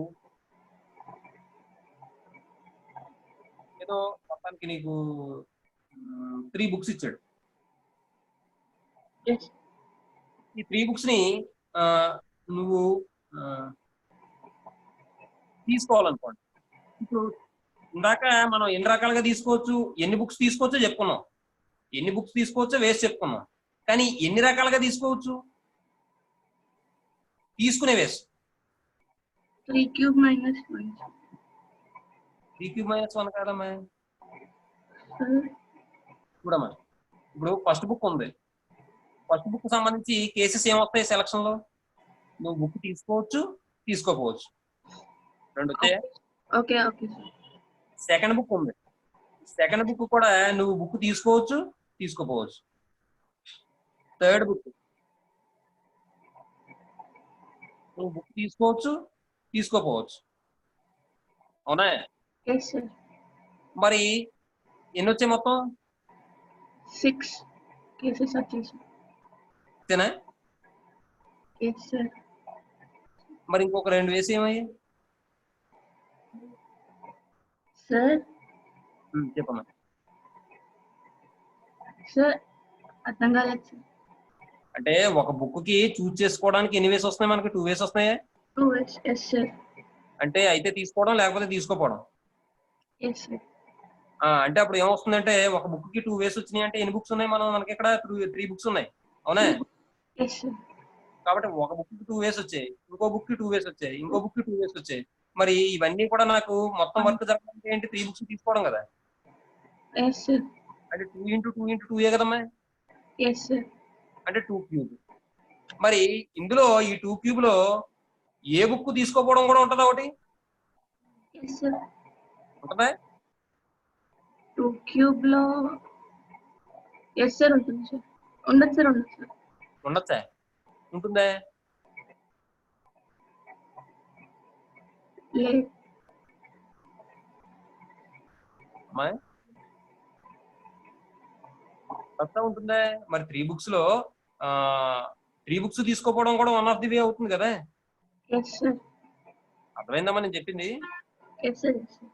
A: ఏదో మొత్తానికి నీకు 3 బుక్స్ ఇచ్చాడు. ఈ 3 బుక్స్ ని నువ్వు తీసుకోవాలనుకోండి. ఇప్పుడు ఇందాక మనం ఎన్ని రకాలుగా తీసుకోవచ్చు, ఎన్ని బుక్స్ తీసుకోవచ్చో చెప్పుకున్నాం, ఎన్ని బుక్స్ తీసుకోవచ్చో వేసి చెప్పుకున్నాం. కానీ ఎన్ని రకాలుగా తీసుకోవచ్చు? తీసుకునే వేసి
I: 3 క్యూబ్ మైనస్ 1.
A: 3 క్యూబ్ మైనస్ 1 కాదమ్మా. చూడమ్మా, ఇప్పుడు ఫస్ట్ బుక్ ఉంది, ఫస్ట్ బుక్ సంబంధించి కేసెస్ ఏమొస్తాయి సెలక్షన్ లో? నువ్వు బుక్ తీసుకోవచ్చు, తీసుకోపోవచ్చు, రెండు వచ్చాయా? సెకండ్ బుక్ ఉంది, సెకండ్ బుక్ కూడా నువ్వు బుక్ తీసుకోవచ్చు, తీసుకోపోవచ్చు. థర్డ్ బుక్ నువ్వు బుక్ తీసుకోవచ్చు, తీసుకోపోవచ్చు, అవునా? మరి ఎన్ని వచ్చాయి మొత్తం?
I: 6. కేసెస్ వచ్చేసి
A: అంతేనా?
I: Yes sir.
A: మరి ఇంకొక 2 వేసి ఏమయ్యాయి?
I: సార్
A: చెప్పమ్మా.
I: సార్ అర్థం కాలేదు సార్.
A: అంటే ఒక బుక్ కి చూస్ చేసుకోవడానికి ఎన్ని వేస్ వస్తున్నాయి? మనకి 2 వేస్ వస్తున్నాయా?
I: 2 ఎస్ సార్.
A: అంటే అయితే తీసుకోవడం లేకపోతే తీసుకోపోవడం.
I: Yes sir.
A: అంటే అప్పుడు ఏమొస్తుందంటే ఒక బుక్ కి 2 వేస్ వచ్చినాయి అంటే ఎన్ని బుక్స్ ఉన్నాయి? మనకి ఇక్కడ 3 బుక్స్ ఉన్నాయి, అవునా?
I: Yes sir.
A: కాబట్టి ఒక బుక్ కి 2 వేస్ వచ్చాయి, ఇంకో బుక్ కి 2 వేస్ వచ్చాయి, ఇంకో బుక్ కి 2 వేస్ వచ్చాయి. మరి ఇవన్నీ కూడా నాకు మొత్తం వర్క్ జరగాలంటే ఏంటి? 3 బుక్స్ తీసుకోవడం కదా.
I: Yes sir.
A: అంటే 2 × 2 × 2 కదమ్మా,
I: ఎస్ సార్.
A: అంటే 2 క్యూబ్. మరి ఇందులో ఈ 2 క్యూబ్ లో ఏ బుక్ తీసుకోపోవడం కూడా ఉంటుందా? ఒకటి
I: ఎస్ సార్.
A: ఉంటుందా?
I: 2 క్యూబ్ లో ఎస్ సార్ ఉంటుంది సార్. ఉండదు సార్. ఉండదు సార్.
A: ఉండొచ్చా? ఉంటుందా?
I: లేదు.
A: అమ్మా కొత్త ఉంటుందా? మరి 3 బుక్స్ లో 3 బుక్స్ తీసుకోపోవడం కూడా వన్ ఆఫ్ ది వే అవుతుంది కదా.
I: Yes sir.
A: అర్థమైందమ్మా నేను చెప్పింది?
I: Yes sir. Yes sir.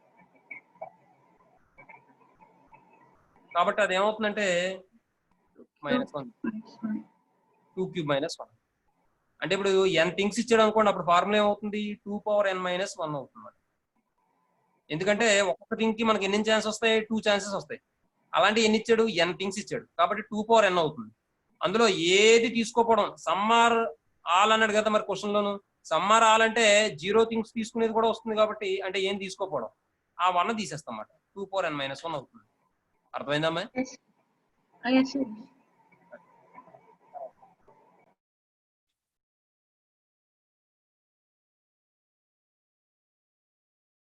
A: కాబట్టి అది ఏమవుతుందంటే -1, 2 క్యూబ్ -1. అంటే ఇప్పుడు n థింగ్స్ ఇచ్చాడు అనుకోండి, అప్పుడు ఫార్ములా ఏమవుతుంది? 2n - 1 అవుతుంది. ఎందుకంటే ఒక్కొక్క థింగ్ కి మనకి ఎన్ని ఛాన్సెస్ వస్తాయి? 2 ఛాన్సెస్ వస్తాయి. అలాంటి ఎన్ని ఇచ్చాడు? n థింగ్స్ ఇచ్చాడు కాబట్టి 2n అవుతుంది. అందులో ఏది తీసుకోపోవడం, సమ్మార్ ఆల్ అన్నాడు కదా మరి క్వశ్చన్ లోను. సమ్మార్ ఆల్ అంటే 0 థింగ్స్ తీసుకునేది కూడా వస్తుంది కాబట్టి, అంటే ఏం తీసుకోపోవడం, ఆ 1 తీసేస్తాం అన్నమాట. 2n - 1 అవుతుంది. అర్థమైందమ్మా?
I: Yes sir.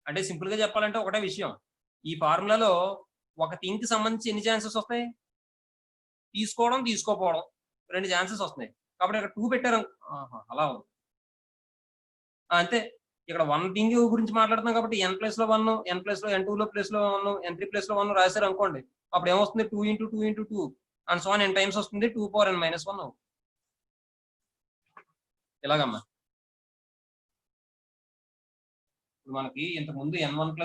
A: అంటే సింపుల్ గా చెప్పాలంటే ఒకటే విషయం, ఈ ఫార్ములాలో ఒక థింగ్ కి సంబంధించి ఎన్ని ఛాన్సెస్ వస్తాయి? తీసుకోవడం, తీసుకోపోవడం 2 ఛాన్సెస్ వస్తాయి. కాబట్టి ఇక్కడ 2 పెట్టారు. అలా ఉంది. అంతే. ఇక్కడ 1 థింగ్ గురించి మాట్లాడుతున్నాం కాబట్టి n ప్లేస్ లో 1, n ప్లేస్ లో n2 లో ప్లేస్ లో 1, n3 ప్లేస్ లో 1 రాశారు అనుకోండి, అప్పుడు ఏమొస్తుంది? 2 × 2 × 2 and so on n times వస్తుంది. 2n - 1 అవుతుంది. ఇలాగమ్మా. ఇప్పుడు మనకి ఇంతకు ముందు n1 +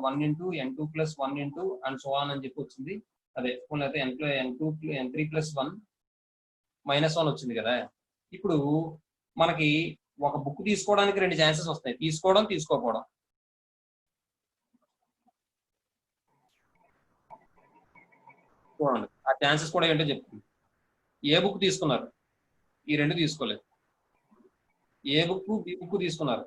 A: 1 × n2 + 1 × and so on అని చెప్పి వచ్చింది. అదే అయితే n2 n3 + 1 -1 వచ్చింది కదా. ఇప్పుడు మనకి ఒక బుక్ తీసుకోవడానికి 2 ఛాన్సెస్ వస్తాయి, తీసుకోవడం, తీసుకోపోవడం. చూడండి ఆ ఛాన్సెస్ కూడా ఏంటో చెప్తుంది. ఏ బుక్ తీసుకున్నారు? ఈ 2 తీసుకోలేదు. ఏ బుక్, బి బుక్ తీసుకున్నారు,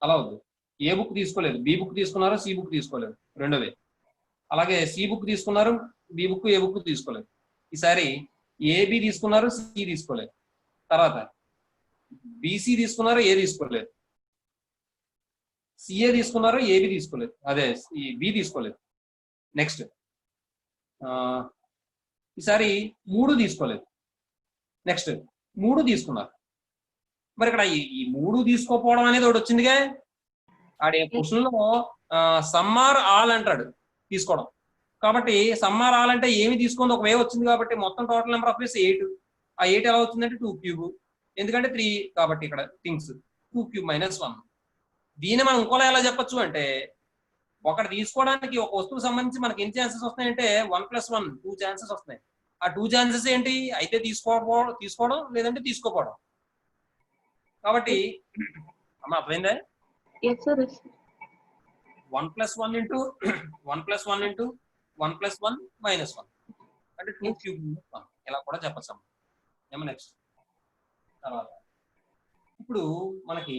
A: అలా వద్దు. ఏ బుక్ తీసుకోలేదు, బి బుక్ తీసుకున్నారు, సి బుక్ తీసుకోలేదు, రెండోది. అలాగే సి బుక్ తీసుకున్నారు, బి బుక్, ఏ బుక్ తీసుకోలేదు. ఈసారి ఏబి తీసుకున్నారు, సి తీసుకోలేదు. తర్వాత బీసీ తీసుకున్నారు, ఏ తీసుకోలేదు. సిఏ తీసుకున్నారు, ఏబి తీసుకోలేదు, అదే బి తీసుకోలేదు. నెక్స్ట్ ఈసారి 3 తీసుకోలేదు. నెక్స్ట్ 3 తీసుకున్నారు. మరి ఇక్కడ ఈ 3 తీసుకోపోవడం అనేది ఒకటి వచ్చిందిగా. ఆడే క్వశ్చన్ లో సమ్మార్ ఆల్ అంటాడు తీసుకోవడం. కాబట్టి సమ్మార్ ఆల్ అంటే ఏమి తీసుకుంది? ఒక వే వచ్చింది కాబట్టి మొత్తం టోటల్ నెంబర్ ఆఫ్ వేస్ 8. ఆ 8 ఎలా అవుతుందంటే 2 క్యూబ్, ఎందుకంటే 3 కాబట్టి ఇక్కడ థింగ్స్ 2 క్యూబ్ - 1. దీన్ని మనం ఇంకోలా ఎలా చెప్పొచ్చు అంటే, ఒకటి తీసుకోవడానికి ఒక వస్తువుకు సంబంధించి మనకి ఎన్ని ఛాన్సెస్ వస్తాయంటే 1 + 1 2 ఛాన్సెస్ వస్తాయి. ఆ 2 ఛాన్సెస్ ఏంటి? అయితే తీసుకోవడం లేదంటే తీసుకోపోవడం. కాబట్టి అమ్మ అర్థమైందా?
I: Yes sir. Yes sir.
A: 1 + 1 × 1 + 1 × 1 + 1 - 1 అంటే 2 క్యూబ్ 1 ఇలా కూడా చెప్పచ్చు అమ్మ. ఏమో నెక్స్ట్ తర్వాత ఇప్పుడు మనకి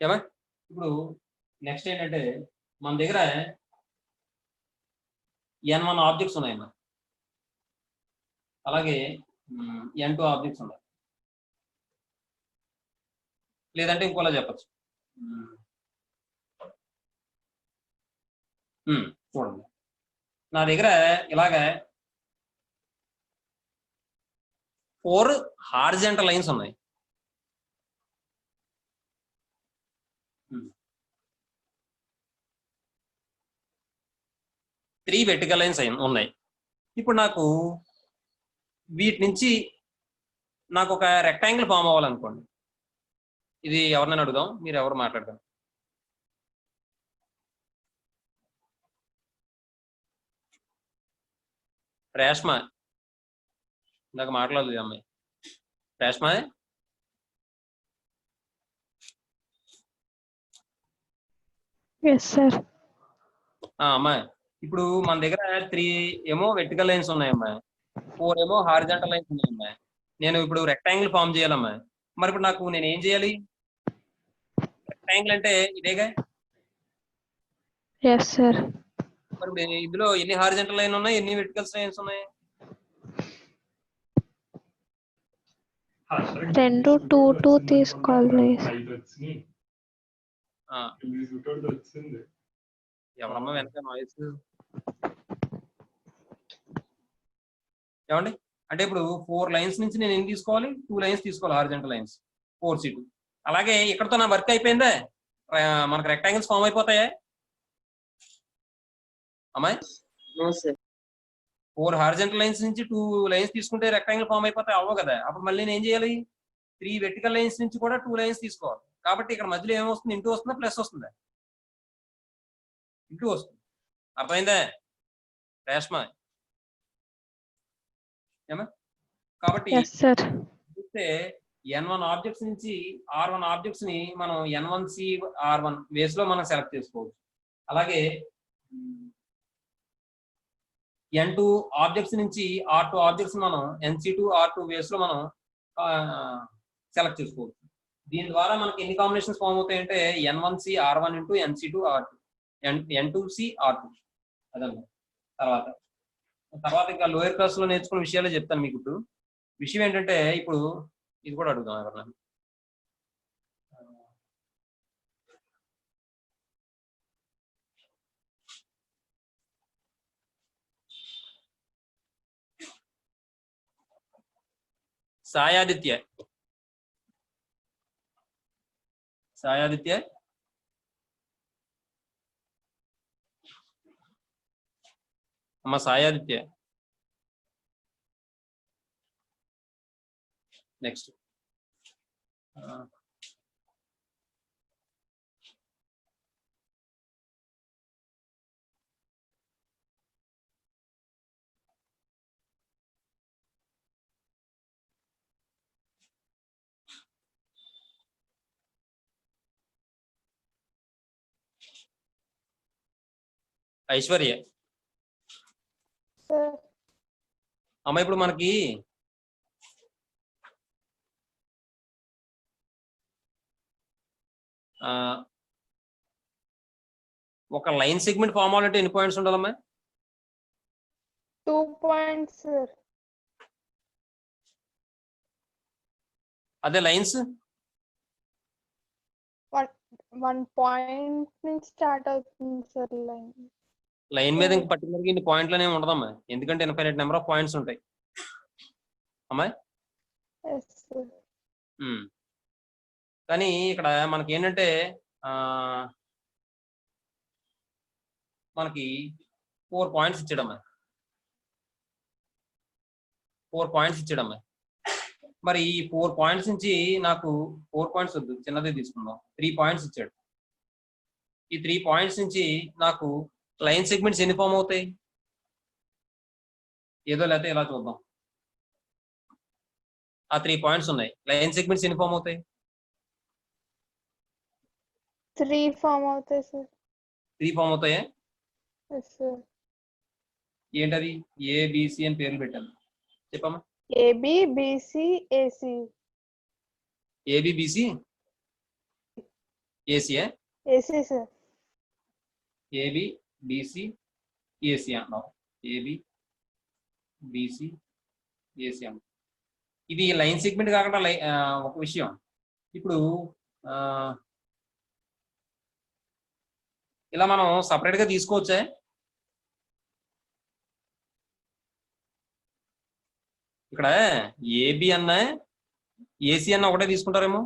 A: ఏమా ఇప్పుడు నెక్స్ట్ ఏంటంటే మన దగ్గర N1 ఆబ్జెక్ట్స్ ఉన్నాయమ్మా, అలాగే N2 ఆబ్జెక్ట్స్ ఉన్నాయి. లేదంటే ఇంకోలా చెప్పచ్చు. చూడండి నా దగ్గర ఇలాగ 4 హారిజంటల్ లైన్స్ ఉన్నాయి. 3 వెర్టికల్ లైన్స్ ఉన్నాయి. ఇప్పుడు నాకు వీటి నుంచి నాకు ఒక రెక్టాంగిల్ ఫామ్ అవ్వాలనుకోండి. ఇది ఎవరినైనా అడుగుదాం, మీరు ఎవరు మాట్లాడతారు? రేష్మ ఇందాక మాట్లాడలేదు ఈ అమ్మాయి. రేష్మ అమ్మాయి, ఇప్పుడు మన దగ్గర 3 ఏమో వెర్టికల్ లైన్స్ ఉన్నాయమ్మా, 4 ఏమో హారిజంటల్ లైన్స్ ఉన్నాయమ్మా. నేను ఇప్పుడు రెక్టాంగిల్ ఫామ్ చేయాలమ్మా. మరి ఇప్పుడు నాకు నేను ఏం చేయాలి? రెక్టాంగిల్ అంటే ఇదేగా. మరి ఇప్పుడు ఇందులో ఎన్ని హారిజంటల్ లైన్ ఉన్నాయి, ఎన్ని వెర్టికల్ లైన్స్ ఉన్నాయి?
E: 2 2 తీసుకోవాలి.
A: ఎవరమ్మా వెనక నాయిస్? ఏమండి అంటే ఇప్పుడు 4 లైన్స్ నుంచి నేను ఎన్ని తీసుకోవాలి? 2 లైన్స్ తీసుకోవాలి, హారిజంటల్ లైన్స్ 4C2. అలాగే ఇక్కడతో నా వర్క్ అయిపోయిందా? మనకు రెక్టాంగిల్స్ ఫామ్ అయిపోతాయా అమ్మాయి? 4 హారిజంటల్ లైన్స్ నుంచి 2 లైన్స్ తీసుకుంటే రెక్టాంగిల్ ఫామ్ అయిపోతాయి, అవ్వవు కదా. అప్పుడు మళ్ళీ నేను ఏం చేయాలి? 3 వెర్టికల్ లైన్స్ నుంచి కూడా 2 లైన్స్ తీసుకోవాలి. కాబట్టి ఇక్కడ మధ్యలో ఏమొస్తుంది? ఇంటూ వస్తుందా, ప్లస్ వస్తుందా? ఇంటూ వస్తుంది. అర్థమైందా రేష్మ? ఏమా కాబట్టి చూస్తే N1 ఆబ్జెక్ట్స్ నుంచి R1 ఆబ్జెక్ట్స్ ని మనం N1C R1 వేస్ లో మనం సెలెక్ట్ చేసుకోవచ్చు. అలాగే N2 ఆబ్జెక్ట్స్ నుంచి R2 ఆబ్జెక్ట్స్ మనం NC2 R2 వేస్ లో మనం సెలెక్ట్ చేసుకోవచ్చు. దీని ద్వారా మనకి ఎన్ని combinations form అవుతాయంటే N1C R1 into NC2 R2 N2C R2 అదన్నమాట. తర్వాత ఇంకా లోయర్ క్లాస్ లో నేర్చుకున్న విషయాలే చెప్తాను మీకు. ఇప్పుడు విషయం ఏంటంటే ఇప్పుడు ఇది కూడా అడుగుదాం ఎవరన్నా. సాయాదిత్య అమ్మ సాయాదిత్య. నెక్స్ట్ ఐశ్వర్య. అమ్మ ఇప్పుడు మనకి ఒక లైన్ సెగ్మెంట్ ఫామ్ అవ్వాలంటే ఎన్ని పాయింట్స్ ఉండాలమ్మా?
E: 2 points సార్.
A: అదే లైన్స్
E: 1 point నుంచి స్టార్ట్ అవుతుంది సార్ లైన్.
A: లైన్ మీద ఇంకా పర్టికులర్ గా ఇన్ని పాయింట్లు అనేవి ఉండదమ్మా, ఎందుకంటే ఇన్ఫైనైట్ నెంబర్ ఆఫ్ పాయింట్స్ ఉంటాయి అమ్మాయి. కానీ ఇక్కడ మనకి ఏంటంటే మనకి 4 పాయింట్స్ ఇచ్చాడమ్మా. 4 పాయింట్స్ ఇచ్చాడమ్మా. మరి ఈ 4 పాయింట్స్ నుంచి నాకు 4 పాయింట్స్ వద్దు, చిన్నదే తీసుకుందాం. 3 పాయింట్స్ ఇచ్చాడు. ఈ 3 పాయింట్స్ నుంచి నాకు లైన్ సెగ్మెంట్స్ ఎన్ని ఫామ్ అవుతాయి? ఏదో లేకపోతే ఇలా చూద్దాం. ఆ 3 పాయింట్స్ ఉన్నాయి, లైన్ సెగ్మెంట్స్ ఎన్ని ఫామ్ అవుతాయి?
E: 3 ఫామ్ అవుతాయి సార్.
A: 3 ఫామ్ అవుతాయా? ఏంటది? ABC అని పేర్లు పెట్టాను, చెప్పమ్మా.
E: AB BC AC.
A: ABBC ACA
E: AC sir.
A: AB BC AC అంటున్నావు. ఏబి బిసి ఏసీ అంటున్నావు. ఇది లైన్ సెగ్మెంట్ కాకుండా ఒక విషయం. ఇప్పుడు ఇలా మనం సపరేట్ గా తీసుకోవచ్చే? ఇక్కడ ఏబి అన్న ఏసీ అన్న ఒకటే తీసుకుంటారేమో.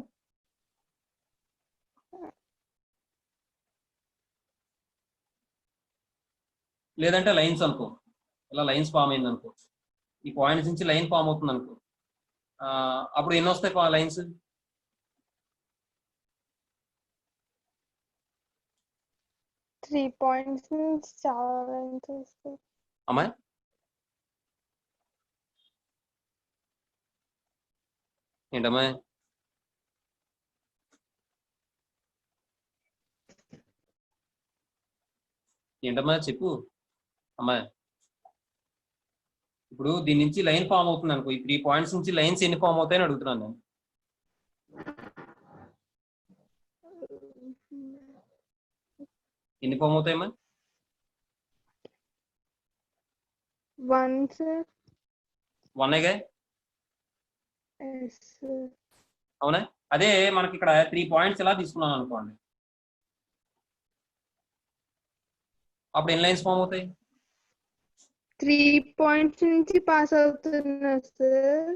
A: లేదంటే లైన్స్ అనుకో, ఇలా లైన్స్ ఫామ్ అయింది అనుకో, ఈ పాయింట్స్ నుంచి లైన్ ఫామ్ అవుతుంది అనుకో, అప్పుడు ఎన్ని వస్తాయి లైన్స్?
E: త్రీ పాయింట్స్ నుంచి చాలా లైన్స్ వస్తాయి.
A: అమ్మాయి ఏంటమ్మాయి? ఏంటమ్మా చెప్పు అమ్మాయి. ఇప్పుడు దీని నుంచి లైన్ ఫామ్ అవుతుంది అనుకో, ఈ 3 పాయింట్స్ నుంచి లైన్స్ ఎన్ని ఫామ్ అవుతాయని అడుగుతున్నాను నేను. ఎన్ని ఫామ్ అవుతాయమ్మా?
E: 1 సార్.
A: 1
E: ఎస్.
A: అవునా? అదే మనకి ఇక్కడ 3 పాయింట్స్ ఇలా తీసుకున్నాను అనుకోండి, అప్పుడు ఎన్ని లైన్స్ ఫామ్ అవుతాయి?
E: 3 పాయింట్స్ నుంచి పాస్ అవుతున్నా సార్.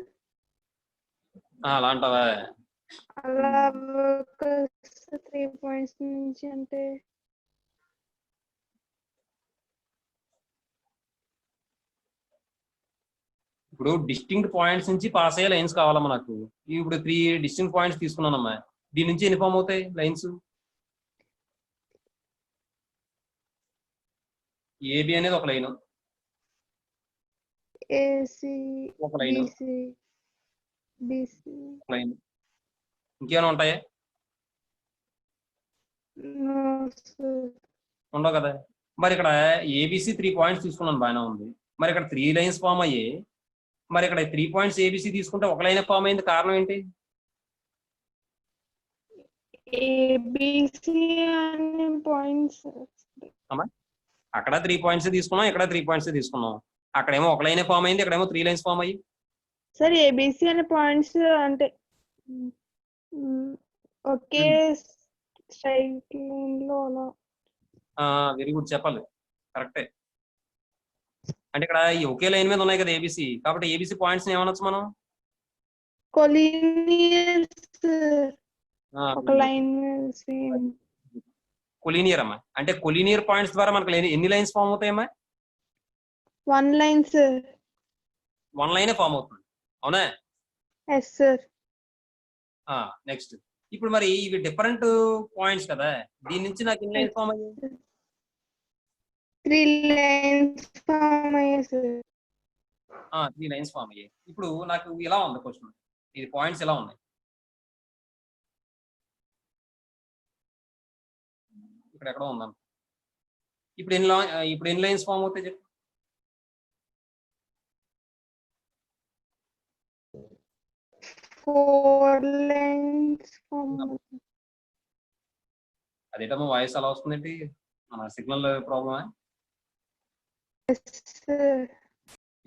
A: అలా అంటావా?
E: అలా 3 పాయింట్స్ నుంచి అంటే
A: ఇప్పుడు డిస్టింక్ట్ పాయింట్స్ నుంచి పాస్ అయ్యే లైన్స్ కావాలమ్మా నాకు. ఇప్పుడు 3 డిస్టింక్ట్ పాయింట్స్ తీసుకున్నానమ్మా, దీని నుంచి ఎన్ని ఫామ్ అవుతాయి లైన్స్? ఏబి అనేది ఒక లైన్,
E: ఏసీ,
A: ఒక లైన్,
E: బీసీ, బీసీ.
A: లైన్. ఇంకేమైనా ఉంటాయా?
E: No sir.
A: ఉండవు కదా. మరి ఇక్కడ ఏబిసి 3 పాయింట్స్ తీసుకున్నాను, బాగానే ఉంది. మరి ఇక్కడ 3 లైన్స్ ఫామ్ అయ్యాయి. మరి ఇక్కడ 3 పాయింట్స్ ఏబిసి తీసుకుంటే ఒక లైన్ ఫామ్ అయింది, కారణం ఏంటి?
E: ఏబిసి అనే పాయింట్స్.
A: అమ్మా అక్కడ 3 పాయింట్స్ తీసుకున్నాం, ఇక్కడ 3 పాయింట్స్ తీసుకున్నాం. అక్కడేమో ఒక లైన్ ఫామ్ అయింది, ఇక్కడేమో 3 లైన్స్ ఫామ్ అయ్యి.
E: సార్ ఏబిసి అనే పాయింట్స్ అంటే ఒకే స్ట్రైట్ లైన్ లో అలా.
A: వెరీ గుడ్, చెప్పాలి, కరెక్టే. అంటే ఇక్కడ ఈ ఒకే లైన్ మీద ఉన్నాయి కదా ఏబిసి, కాబట్టి ఏబిసి పాయింట్స్ ఏమనొచ్చు మనం?
E: కొలీనియర్స్. ఒక లైన్ సేమ్.
A: కొలీనియర్ అమ్మా. అంటే కొలీనియర్ పాయింట్స్ ద్వారా మనకు ఎన్ని లైన్స్ ఫామ్ అవుతాయమ్మా?
E: 1 లైన్ సార్.
A: 1 లైనే ఫామ్ అవుతుంది, అవునా?
E: Yes sir.
A: నెక్స్ట్, ఇప్పుడు మరి ఇవి డిఫరెంట్ పాయింట్స్ కదా, దీని నుంచి నాకు ఎన్ని లైన్స్ ఫామ్ అయ్యాయి?
E: 3 లైన్స్ ఫామ్ అయ్యాయి సార్.
A: 3 లైన్స్ ఫామ్ అయ్యాయి. ఇప్పుడు నాకు ఇలా ఉంది క్వశ్చన్, ఇది పాయింట్స్ ఇలా ఉన్నాయి. ఇక్కడ ఎక్కడో ఉందాం. ఇప్పుడు ఎన్ని లైన్స్ ఫామ్ అవుతాయి చెప్పు?
E: Four lines form.
A: అదేటమ్మా వాయిస్ అలా వస్తుందండి, మన సిగ్నల్ ప్రాబ్లమా?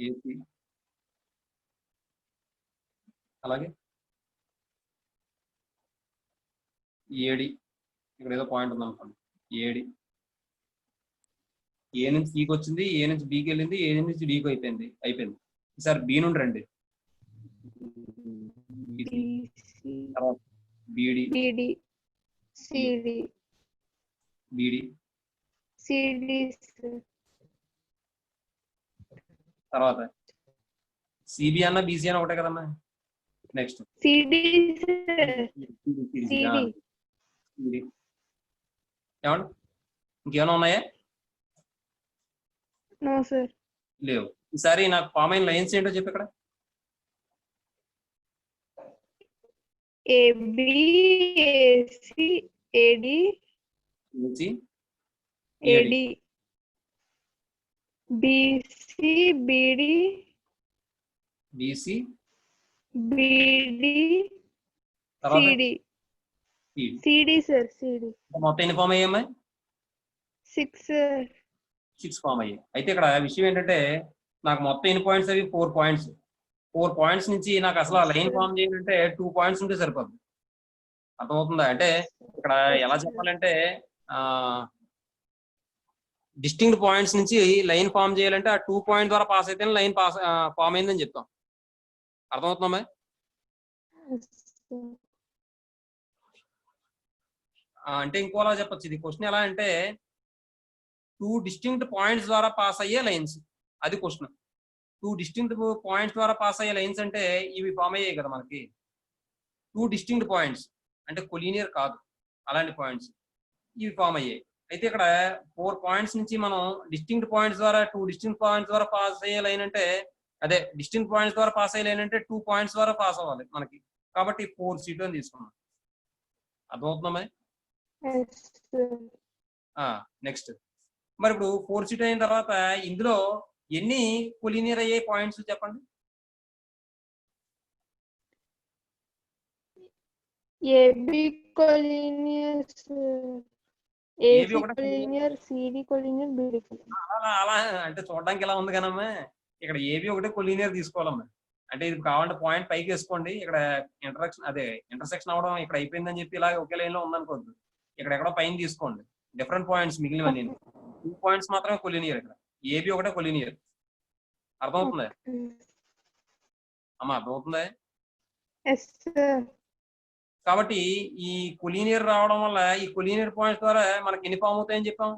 A: ఏసీ అలాగే ఏడి, ఇక్కడ ఏదో పాయింట్ ఉంది అనుకోండి. ఏడి ఏ నుంచి సికి వచ్చింది, ఏ నుంచి బికి వెళ్ళింది, ఏ నుంచి డికి అయిపోయింది. ఈసారి బి నుండి రండి. తర్వాత BD,
E: BD, CD,
A: BD,
E: CD.
A: తర్వాత సిబి అన్న బీసీ అన్న ఒకటే కదమ్మా. Next
E: CD.
A: ఏమండి ఇంకేమైనా ఉన్నాయా?
E: No sir.
A: లేవు. ఈసారి నాకు ఫామ్ అయిన లైన్స్ ఏంటో చెప్పి ఇక్కడ.
E: AB, AC, AD, AD, BC, BD,
A: BC,
E: BD,
A: తర్వాత
E: CD.
A: CD.
E: CD sir CD
A: మొత్తం ఎన్ని ఫామ్ అయ్యాయి?
E: 6 సార్
A: 6 ఫామ్ అయ్యాయి. అయితే ఇక్కడ విషయం ఏంటంటే నాకు మొత్తం ఎన్ని పాయింట్స్ అవి 4 పాయింట్స్. 4 పాయింట్స్ నుంచి నాకు అసలు ఆ లైన్ ఫామ్ చేయాలంటే 2 పాయింట్స్ ఉంటే సరిపోతుంది. అర్థమవుతుందా? అంటే ఇక్కడ ఎలా చెప్పాలంటే డిస్టింక్ట్ పాయింట్స్ నుంచి లైన్ ఫామ్ చేయాలంటే ఆ 2 పాయింట్ ద్వారా పాస్ అయితే లైన్ ఫామ్ అయిందని చెప్తాం. అర్థమవుతుందా? అంటే ఇంకోలా చెప్పొచ్చు. ఇది క్వశ్చన్ ఎలా అంటే 2 డిస్టింక్ట్ పాయింట్స్ ద్వారా పాస్ అయ్యే లైన్స్, అది క్వశ్చన్. 2 డిస్టింక్ట్ పాయింట్స్ ద్వారా పాస్ అయ్యే లైన్స్ అంటే ఇవి ఫామ్ అయ్యాయి కదా మనకి. 2 డిస్టింక్ట్ పాయింట్స్ అంటే కొలీనియర్ కాదు, అలాంటి పాయింట్స్ ఇవి ఫామ్ అయ్యాయి. అయితే ఇక్కడ 4 పాయింట్స్ నుంచి మనం డిస్టింక్ట్ పాయింట్స్ ద్వారా 2 డిస్టింక్ట్ పాయింట్స్ ద్వారా పాస్ అయ్యే లైన్ అంటే అదే డిస్టింక్ట్ పాయింట్స్ ద్వారా పాస్ అయ్యే లైన్ అంటే 2 పాయింట్స్ ద్వారా పాస్ అవ్వాలి మనకి. కాబట్టి 4C2 అని తీసుకున్నాం. అర్థమవుతుందా? నెక్స్ట్ మరి ఇప్పుడు 4C2 అయిన తర్వాత ఇందులో ఎన్ని కొలీనియర్ అయ్యే పాయింట్స్ చెప్పండి.
E: ఏబి కొలీనియర్ ఏసి కొలీనియర్ సిడి కొలీనియర్ బిడి కొలీనియర్.
A: అలా అంటే చూడడానికి ఎలా ఉంది కానమ్మా, ఇక్కడ ఏబి ఒకటే కొలీనియర్ తీసుకోవాలమ్మా. అంటే ఇది కావాలంటే పాయింట్ పైకి వేసుకోండి. ఇక్కడ ఇంటర్సెక్షన్ అవడం ఇక్కడ అయిపోయిందని చెప్పి ఇలా ఒకే లైన్ లో ఉందనుకోవద్దు. ఇక్కడ ఎక్కడో పైన తీసుకోండి డిఫరెంట్ పాయింట్స్, మిగిలినవన్నీ 2 పాయింట్స్ మాత్రమే కొలీనియర్. ఇక్కడ ఏబి ఒకటే కొలీనియర్. అర్థమవుతుందా అమ్మా? అర్థమవుతుందా? కాబట్టి ఈ కొలీనియర్ రావడం వల్ల ఈ కొలీనియర్ పాయింట్స్ ద్వారా మనకి ఎన్ని ఫామ్ అవుతాయని చెప్పాం?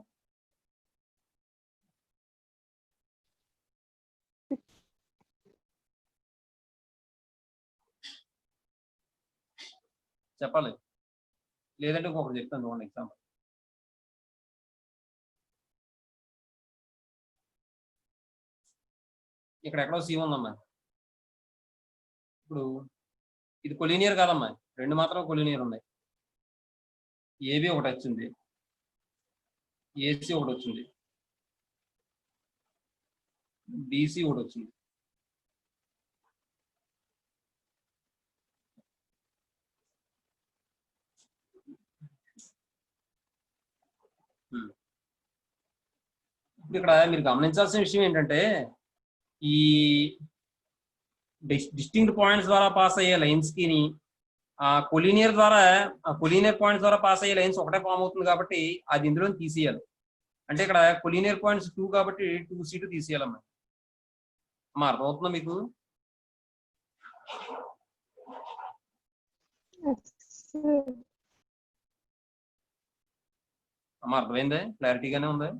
A: చెప్పాలి, లేదంటే ఇంకొకటి చెప్తాను చూడండి ఎగ్జాంపుల్. ఇక్కడ ఎక్కడో సి ఉందమ్మా. ఇప్పుడు ఇది కొలీనియర్ కాదమ్మా, 2 మాత్రం కొలీనియర్ ఉన్నాయి. ఏబి ఒకటి వచ్చింది, ఏసీ ఒకటి వచ్చింది, డిసి ఒకటి వచ్చింది. ఇప్పుడు ఇక్కడ మీరు గమనించాల్సిన విషయం ఏంటంటే ఈ డిస్టింక్ట్ పాయింట్స్ ద్వారా పాస్ అయ్యే లైన్స్ కి కొలీనియర్ పాయింట్స్ ద్వారా పాస్ అయ్యే లైన్స్ ఒకటే ఫామ్ అవుతుంది. కాబట్టి అది ఇందులో తీసేయాలి. అంటే ఇక్కడ కొలీనియర్ పాయింట్స్ 2 కాబట్టి 2C2 తీసేయాలమ్మా. అమ్మా అర్థమవుతుందా మీకు? అమ్మా అర్థమైందా? క్లారిటీగానే ఉందా?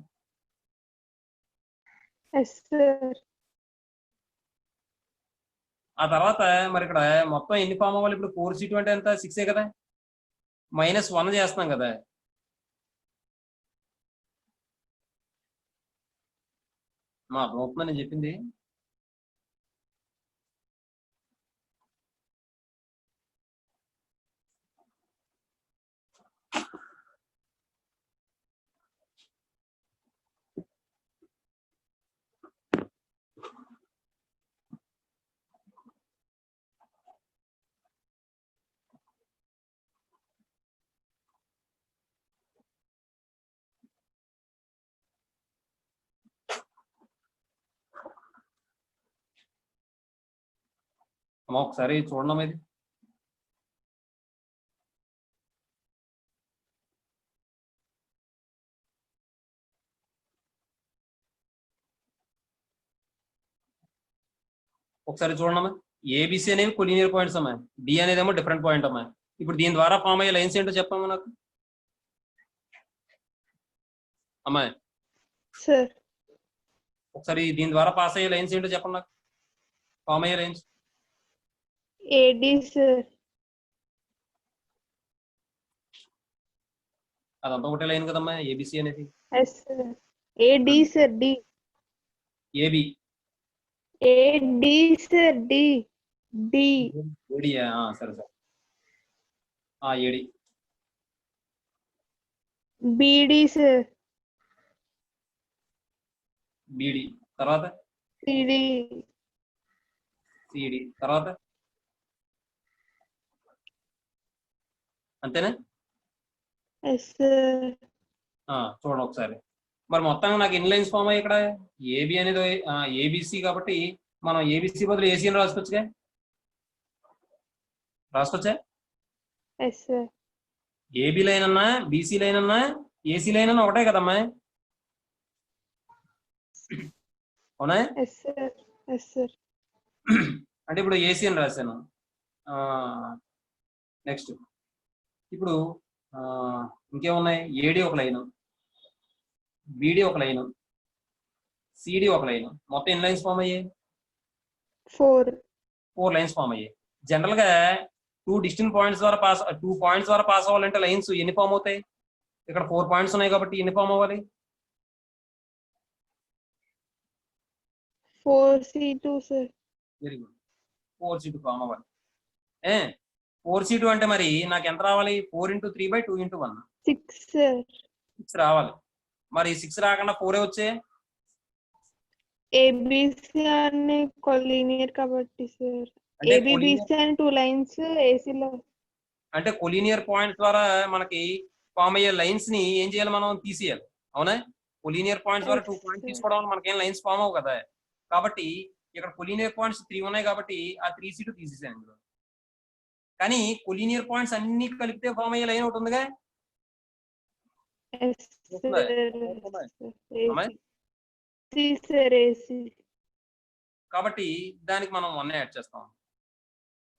A: ఆ తర్వాత మరి ఇక్కడ మొత్తం ఎన్ని ఫామ్ అవ్వాలి? ఇప్పుడు 4C2 అంటే ఎంత? 6 కదా, -1 చేస్తున్నాం కదా. మా అర్థమవుతుందా నేను చెప్పింది? అమ్మా ఒకసారి చూడడం ఇది. ఒకసారి చూడమ్మా. ఏబిసి అనేవి కొలీనియర్ పాయింట్స్ అమ్మా, డి అనేది ఏమో డిఫరెంట్ పాయింట్ అమ్మా. ఇప్పుడు దీని ద్వారా ఫామ్ అయ్యే లైన్స్ ఏంటో చెప్పమ్మా నాకు అమ్మా. ఒకసారి దీని ద్వారా పాస్ అయ్యే లైన్స్ ఏంటో చెప్పండి నాకు, ఫామ్ అయ్యే లైన్స్.
E: AD sir.
A: అదంతా ఒకటే లైన్ కదమ్మా ఏబిసి అనేది.
E: AD sir D.
A: AB
E: AD sir D. D
A: ఏడియా? సరే సరే. ఏడి.
E: బిడి సార్.
A: బిడి తర్వాత
E: సిడి.
A: తర్వాత అంతేనా?
E: Yes sir.
A: చూడండి ఒకసారి. మరి మొత్తంగా నాకు ఎన్ని లైన్స్ ఫామ్ అయ్యాయి ఇక్కడ? ఏబి అనేది ఏబిసి కాబట్టి మనం ఏబిసి బదులు ఏసీ అని రాసుకోవచ్చుగా? రాసుకోవచ్చా?
E: Yes sir.
A: ఏబి లైన్ అన్నా బీసీ లైన్ అన్నా ఏసీ లైన్ అన్నా ఒకటే కదమ్మా, అవునా?
E: Yes sir. Yes sir.
A: అంటే ఇప్పుడు ఏసీ అని రాశాను. నెక్స్ట్ ఇప్పుడు ఇంకేమున్నాయి? ఏడి ఒక లైను, బీడి ఒక లైను, సిడి ఒక లైను. మొత్తం ఎన్ని లైన్స్ ఫామ్ అయ్యాయి? 4 లైన్స్ ఫామ్ అయ్యాయి. జనరల్ గా 2 డిస్టింక్ట్ పాయింట్స్ ద్వారా 2 పాయింట్స్ ద్వారా పాస్ అవ్వాలంటే లైన్స్ ఎన్ని ఫామ్ అవుతాయి? ఇక్కడ 4 పాయింట్స్ ఉన్నాయి కాబట్టి ఎన్ని ఫామ్ అవ్వాలి?
E: 4C2 sir.
A: Very good. 4C2 form అవ్వాలి. 4C2 అంటే మరి నాకు ఎంత రావాలి? 4 × 3/2 × 1
E: 6 సార్.
A: 6 రావాలి. మరి 6 రాకుండా 4 వచ్చే.
E: ఏబిసి అనే కొలీనియర్ కాబట్టి సార్.
A: అంటే
E: ఏబిబిసి అని 2 లైన్స్ ఏసీలో.
A: అంటే కొలీనియర్ పాయింట్స్ ద్వారా మనకి ఫామ్ అయ్యే లైన్స్ ని ఏం చేయాలి? మనం తీసేయాలి, అవునా? కొలీనియర్ పాయింట్స్ ద్వారా 2 పాయింట్స్ తీసుకోవడం వల్ల మనకేం లైన్స్ ఫామ్ అవ్వు కదా. కాబట్టి ఇక్కడ కొలీనియర్ పాయింట్స్ 3 ఉన్నాయి కాబట్టి ఆ 3C2 తీసేసాను ఇందులో. కానీ కొలీనియర్ పాయింట్స్ అన్ని కలిపితే ఫామ్ అయ్యే లైన్ ఒకటి ఉందిగా.
E: Yes sir. ఏసీ.
A: కాబట్టి దానికి మనం 1 యాడ్ చేస్తాం.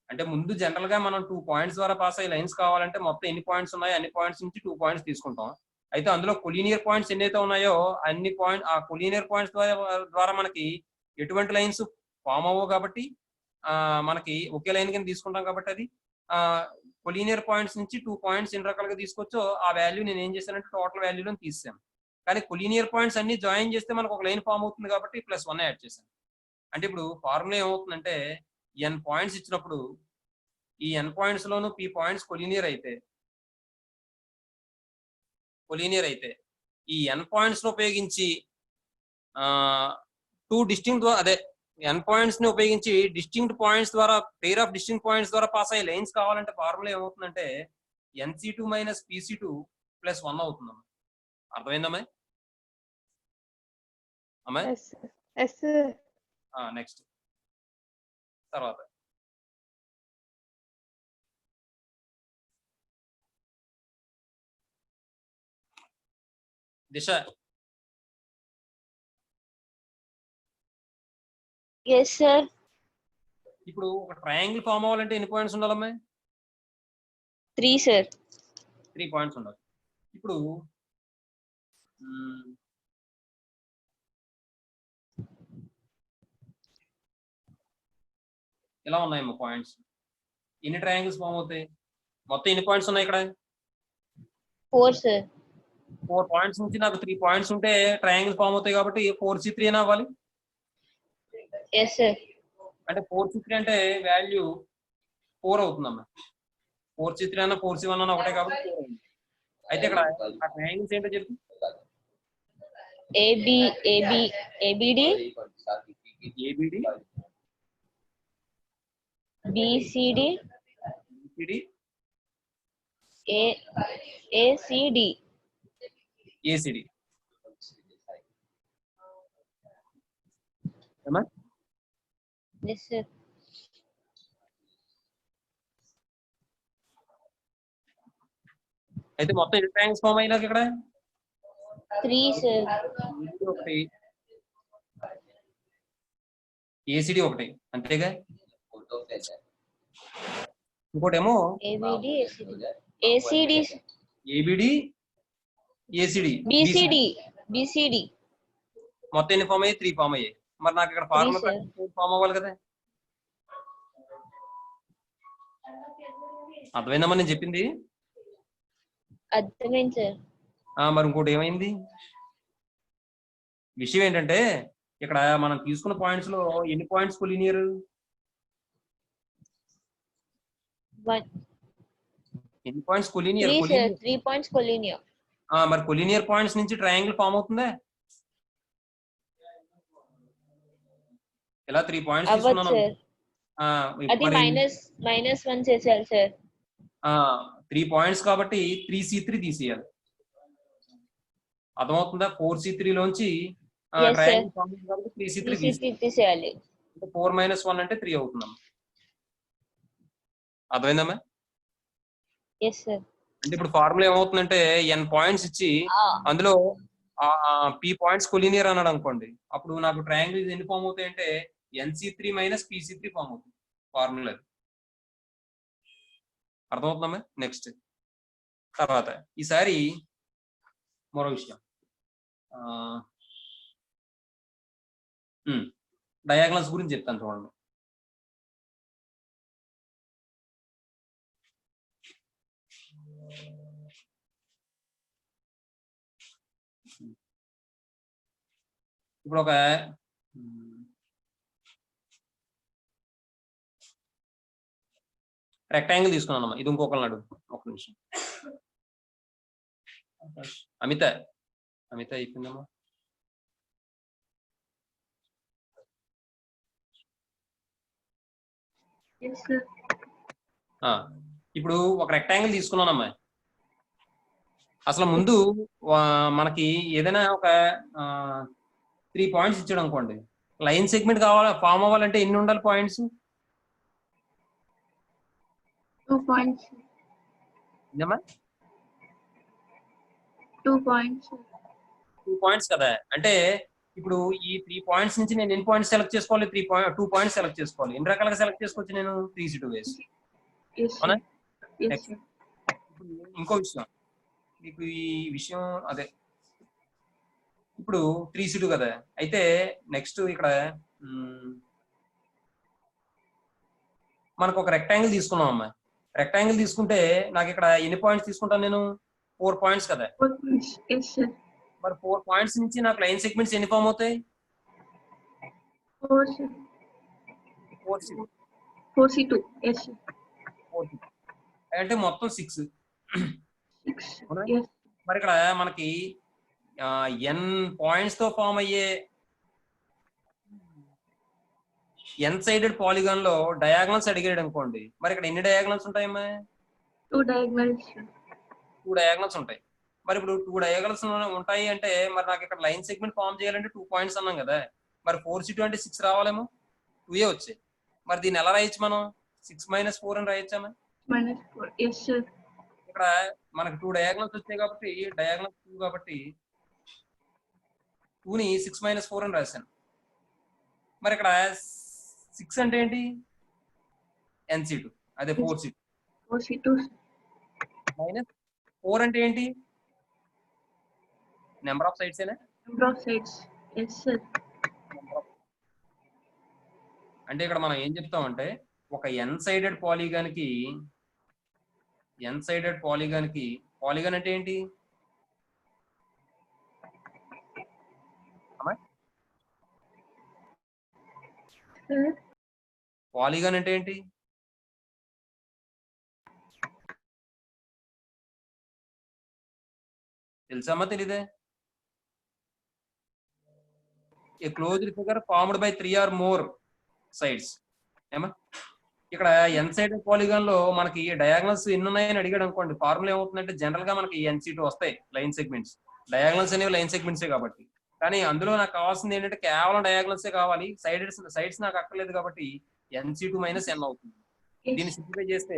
A: అంటే ముందు జనరల్ గా మనం 2 పాయింట్స్ ద్వారా పాస్ అయ్యే లైన్స్ కావాలంటే మొత్తం ఎన్ని పాయింట్స్ ఉన్నాయో అన్ని పాయింట్స్ నుంచి 2 పాయింట్స్ తీసుకుంటాం. అయితే అందులో కొలీనియర్ పాయింట్స్ ఎన్నైతే ఉన్నాయో అన్ని ఆ కొలీనియర్ పాయింట్స్ ద్వారా మనకి ఎటువంటి లైన్స్ ఫామ్ అవ్వవు కాబట్టి మనకి ఒకే లైన్ కింద తీసుకుంటాం కాబట్టి అది కొలీనియర్ పాయింట్స్ నుంచి 2 పాయింట్స్ ఎన్ని రకాలుగా తీసుకొచ్చో ఆ వాల్యూ నేను ఏం చేశానంటే టోటల్ వాల్యూలో తీసాను. కానీ కొలీనియర్ పాయింట్స్ అన్ని జాయిన్ చేస్తే మనకు ఒక లైన్ ఫామ్ అవుతుంది కాబట్టి +1 యాడ్ చేశాను. అంటే ఇప్పుడు ఫార్ములా ఏమవుతుందంటే n పాయింట్స్ ఇచ్చినప్పుడు ఈ n పాయింట్స్ లోను p పాయింట్స్ కొలీనియర్ అయితే ఈ n పాయింట్స్ ను ఉపయోగించి 2 డిస్టింక్ట్ అదే n పాయింట్స్ ని ఉపయోగించి డిస్టింక్ట్ పాయింట్స్ ద్వారా పెయిర్ ఆఫ్ డిస్టింక్ట్ పాయింట్స్ ద్వారా పాస్ అయ్యే లైన్స్ కావాలంటే ఫార్ములా ఏమవుతుందంటే NC2 - PC2 +1 అవుతుందమ్మా. అర్థమైందమ్మా? అమ్మా
E: ఎస్ సార్.
A: నెక్స్ట్ తర్వాత దిశ.
D: Yes sir.
A: ఇప్పుడు ఒక ట్రయాంగిల్ ఫామ్ అవ్వాలంటే ఎన్ని పాయింట్స్ ఉండాలమ్మా?
D: 3 సార్.
A: 3 పాయింట్స్ ఉండాలి. ఇప్పుడు ఎలా ఉన్నాయమ్మా పాయింట్స్? ఎన్ని ట్రయాంగిల్స్ ఫామ్ అవుతాయి? మొత్తం ఎన్ని పాయింట్స్ ఉన్నాయి ఇక్కడ?
D: 4 సార్.
A: 4 పాయింట్స్ నుంచి నాకు 3 పాయింట్స్ ఉంటే ట్రయాంగిల్ ఫామ్ అవుతాయి కాబట్టి 4C3 అని అవ్వాలి.
D: Yes sir.
A: అంటే 4C3 అంటే వాల్యూ 4 అవుతుందమ్మా. 4C3 అన్న 4C1 అన్న ఒకటే కాబట్టి 4 అవుతుంది. అయితే ఇక్కడ ఆ ట్రయాంగిల్స్ ఏంటో చెప్పు.
D: ABD BCD ACD.
A: ఏమా?
D: Yes sir.
A: అయితే మొత్తం ఎన్ని ట్రయాంగిల్స్ ఫామ్ అయినాక ఇక్కడ?
D: 3 సార్.
A: ఒకటి ఏసిడి ఒకటి అంతేగా. ఇంకోటేమో
D: ABD ACD
A: ABD ACD
D: BCD.
A: మొత్తం ఎన్ని ఫామ్ అయ్యాయి? 3 ఫామ్ అయ్యాయి. మరి నాకు ఇక్కడ ఫార్ములా ఫామ్ అవ్వాలి కదా. అర్థమైందమ్మా నేను చెప్పింది?
D: అర్థమైంది సార్.
A: మరి ఇంకోటి ఏమైంది? విషయం ఏంటంటే ఇక్కడ మనం తీసుకున్న పాయింట్స్ లో ఎన్ని పాయింట్స్ కొలీనియర్?
D: 1.
A: ఎన్ని points collinear?
D: 3 sir. 3 points collinear.
A: మరి కొలీనియర్ పాయింట్స్ నుంచి ట్రయాంగిల్ ఫామ్ అవుతుందా? ఇలా 3 పాయింట్స్ తీసుకున్నాను.
D: అది -1 చేసేయాలి సార్.
A: 3 పాయింట్స్ కాబట్టి 3C3 తీసేయాలి. అర్థమవుతుందా? 4C3 లోంచి
D: Yes, sir.
A: ట్రయాంగిల్ ఫార్మ్ అయింది కాబట్టి 3C3 తీసేయాలి.
D: తీసేయాలి.
A: 4 - 1 అంటే 3 అవుతుందమ్మా. అర్థమైందమ్మా?
D: Yes sir.
A: అంటే ఇప్పుడు ఫార్ములా ఏమవుతుందంటే n పాయింట్స్ ఇచ్చి అందులో p పాయింట్స్ కొలీనియర్ అన్నాడు అనుకోండి, అప్పుడు నాకు ట్రయాంగిల్ ఎన్ని ఫామ్ అవుతాయి అంటే NC3 - PC3 ఫామ్ అవుతుంది ఫార్ములా. అర్థమవుతుందమ్మా? నెక్స్ట్ తర్వాత ఈసారి మరో విషయం, డయాగ్నల్స్ గురించి చెప్తాను చూడండి. ఇప్పుడు ఒక రెక్టాంగిల్ తీసుకున్నానమ్మా. ఇది ఇంకొకరిని అడుగు, ఒక నిమిషం. అమిత అయిపోయిందమ్మా.
I: Yes, sir.
A: ఇప్పుడు ఒక రెక్టాంగిల్ తీసుకున్నానమ్మా. అసలు ముందు మనకి ఏదైనా ఒక 3 పాయింట్స్ ఇచ్చాడు అనుకోండి, లైన్ సెగ్మెంట్ ఫామ్ అవ్వాలంటే ఎన్ని ఉండాలి పాయింట్స్?
I: 2 points.
A: ఏమ్మా?
I: 2 points.
A: 2 పాయింట్స్ కదా. అంటే ఇప్పుడు ఈ 3 పాయింట్స్ నుంచి నేను ఎన్ని పాయింట్స్ సెలెక్ట్ చేసుకోవాలి? 2 పాయింట్స్ సెలెక్ట్ చేసుకోవాలి. ఎన్ని రకాలుగా సెలెక్ట్ చేసుకోవచ్చు నేను? 3C2 వేసి.
I: Yes, sir.
A: అవునా?
I: Yes, sir.
A: ఇంకో విషయం, మీకు ఈ విషయం అదే, ఇప్పుడు 3C2 కదా. అయితే నెక్స్ట్ ఇక్కడ మనకు ఒక రెక్టాంగిల్ తీసుకున్నాం అమ్మా. రెక్టాంగిల్ తీసుకుంటే నాకు ఇక్కడ ఎన్ని పాయింట్స్ తీసుకుంటాను నేను? 4 పాయింట్స్ కదా.
I: 4 points. Yes, sir.
A: మరి 4 పాయింట్స్ నుంచి నాకు లైన్ సెగ్మెంట్స్ ఎన్ని ఫామ్ అవుతాయి?
I: 4, sir. 4C2. Yes, sir.
A: 4 అంటే మొత్తం 6.
I: 6.
A: అవునా?
I: Yes.
A: మరి ఇక్కడ మనకి n పాయింట్స్ తో ఫామ్ అయ్యే n సైడెడ్ పాలిగాన్ లో డయాగనల్స్ అడిగాడు అనుకోండి, మరి ఇక్కడ ఎన్ని డయాగనల్స్ ఉంటాయమ్మా?
I: 2 diagonals, sir.
A: 2 డయాగనల్స్ ఉంటాయి. మరి ఇప్పుడు 2 డయాగనల్స్ ఉంటాయి అంటే మరి నాకు ఇక్కడ లైన్ సెగ్మెంట్ ఫామ్ చేయాలంటే 2 పాయింట్స్ అన్నాం కదా. మరి 4C2 అంటే 6 రావాలేమో, 2 వచ్చాయి. మరి దీన్ని ఎలా రాయొచ్చు మనం? 6 - 4 అని రాయొచ్చామా?
I: -4. Yes, sir.
A: ఇక్కడ మనకు 2 డయాగనల్స్ వచ్చాయి కాబట్టి డయాగనల్స్ 2 కాబట్టి 2ని 6 - 4 అని రాశాను. మరి ఇక్కడ 6 అంటే ఏంటి? NC2, అదే 4C2.
I: 4C2.
A: -4 అంటే ఏంటి? నెంబర్ ఆఫ్ సైడ్స్ ఏనా?
I: Number of sides. Yes, sir.
A: అంటే ఇక్కడ మనం ఏం చెప్తామంటే ఒక n సైడెడ్ పాలిగాన్ కి పాలిగాన్ అంటే ఏంటి?
I: Sir.
A: పాలిగాన్ అంటే ఏంటి? తెలుసమ్మా? తెలీదే? ఏ closed figure formed by 3 or more sides. ఏమా? ఇక్కడ n సైడెడ్ పాలిగాన్ లో మనకి డయాగనల్స్ ఎన్ని ఉన్నాయని అడిగాడు అనుకోండి, ఫార్ములా ఏమవుతుందంటే జనరల్ గా మనకి NC2 వస్తాయి లైన్ సెగ్మెంట్స్. డయాగనల్స్ అనేవి లైన్ సెగ్మెంట్సే కాబట్టి. కానీ అందులో నాకు కావాల్సింది ఏంటంటే కేవలం డయాగనల్సే కావాలి, సైడ్స్ నాకు అక్కర్లేదు కాబట్టి NC2 - n అవుతుంది. దీన్ని సింప్లిఫై చేస్తే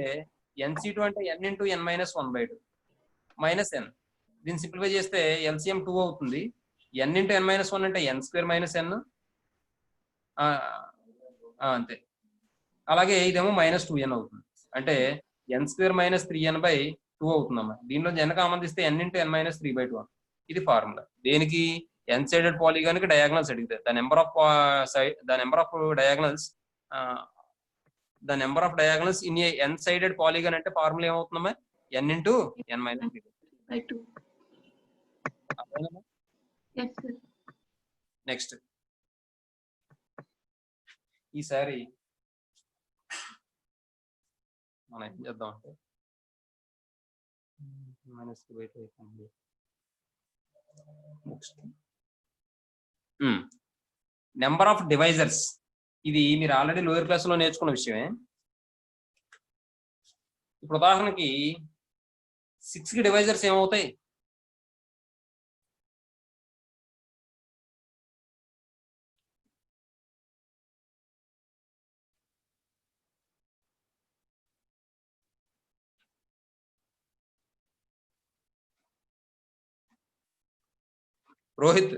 A: NC2 అంటే n × n - 1/2 -n. దీన్ని సింప్లిఫై చేస్తే LCM 2 అవుతుంది. n × n - 1 అంటే n² - n. అంతే. అలాగే ఇదేమో -2n అవుతుంది. అంటే n² - 3n/2 అవుతుందమ్మా. దీనిలో n కామన్ తీస్తే n × n - 3/2. ఇది ఫార్ములా. దేనికి? n సైడెడ్ పాలిగాన్ కి డయాగనల్స్ అడిగితే the number of diagonals in a n sided polygon అంటే ఫార్ములా ఏమవుతుందమ్మా? n × n - 3/2.
I: Yes, sir.
A: Next ఈసారి మనం ఏం చేద్దాం అంటే నెంబర్ ఆఫ్ డివైజర్స్. ఇది మీరు ఆల్రెడీ లోయర్ క్లాస్ లో నేర్చుకున్న విషయమే. ఇప్పుడు ఉదాహరణకి 6 కి డివైజర్స్ ఏమవుతాయి? Rohit,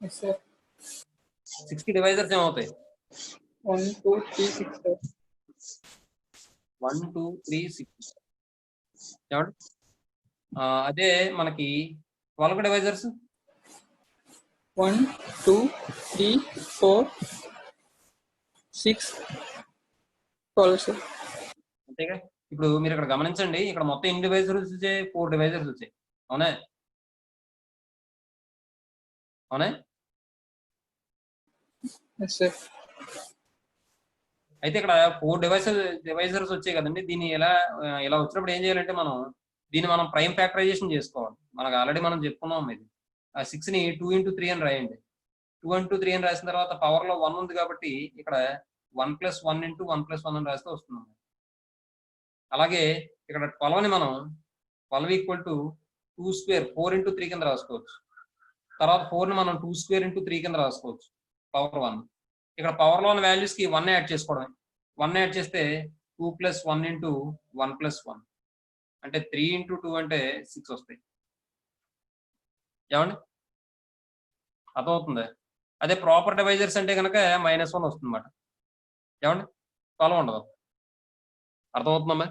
B: Yes, sir.
A: 6 కి డివైజర్స్ ఏమవుతాయి?
B: 1, 2, 3, 6, sir.
A: 1 2 3 6. ఏమండి? అదే మనకి 12 డివైజర్స్
B: 1, 2, 3, 4, 6, 12, sir.
A: అంతేగా. ఇప్పుడు మీరు ఇక్కడ గమనించండి, ఇక్కడ మొత్తం ఎన్ని డివైజర్స్ వచ్చాయి? 4 డివైజర్స్ వచ్చాయి. అవునా? అవునా?
B: Yes, sir.
A: అయితే ఇక్కడ 4 డివైజర్స్ వచ్చాయి కదండి. దీన్ని ఇలా వచ్చినప్పుడు ఏం చేయాలంటే దీన్ని మనం ప్రైమ్ ఫ్యాక్టరైజేషన్ చేసుకోవాలి. మనకు ఆల్రెడీ మనం చెప్పుకున్నాం ఇది. ఆ 6 ని 2 into 3 అని రాయండి. 2 into 3 అని రాసిన తర్వాత పవర్ లో 1 ఉంది కాబట్టి ఇక్కడ 1 + 1 into 1 + 1 అని రాస్తే వస్తుంది. అలాగే ఇక్కడ 12 ని మనం 12 = 2 square 4 into 3 కింద రాసుకోవచ్చు. తర్వాత 4 ని మనం 2 square into 3 కింద రాసుకోవచ్చు. పవర్ 1. ఇక్కడ పవర్ లో ఉన్న వాల్యూస్ కి 1 యాడ్ చేసుకోవడమే. 1 యాడ్ చేస్తే 2 + 1 into 1 + 1 అంటే 3 into 2 అంటే 6 వస్తాయి. ఏమండి? అర్థమవుతుందా? అదే ప్రాపర్ డివైజర్స్ అంటే కనుక -1 వస్తుంది అన్నమాట. ఏమండి? 12 ఉండదు. అర్థమవుతుందమ్మా?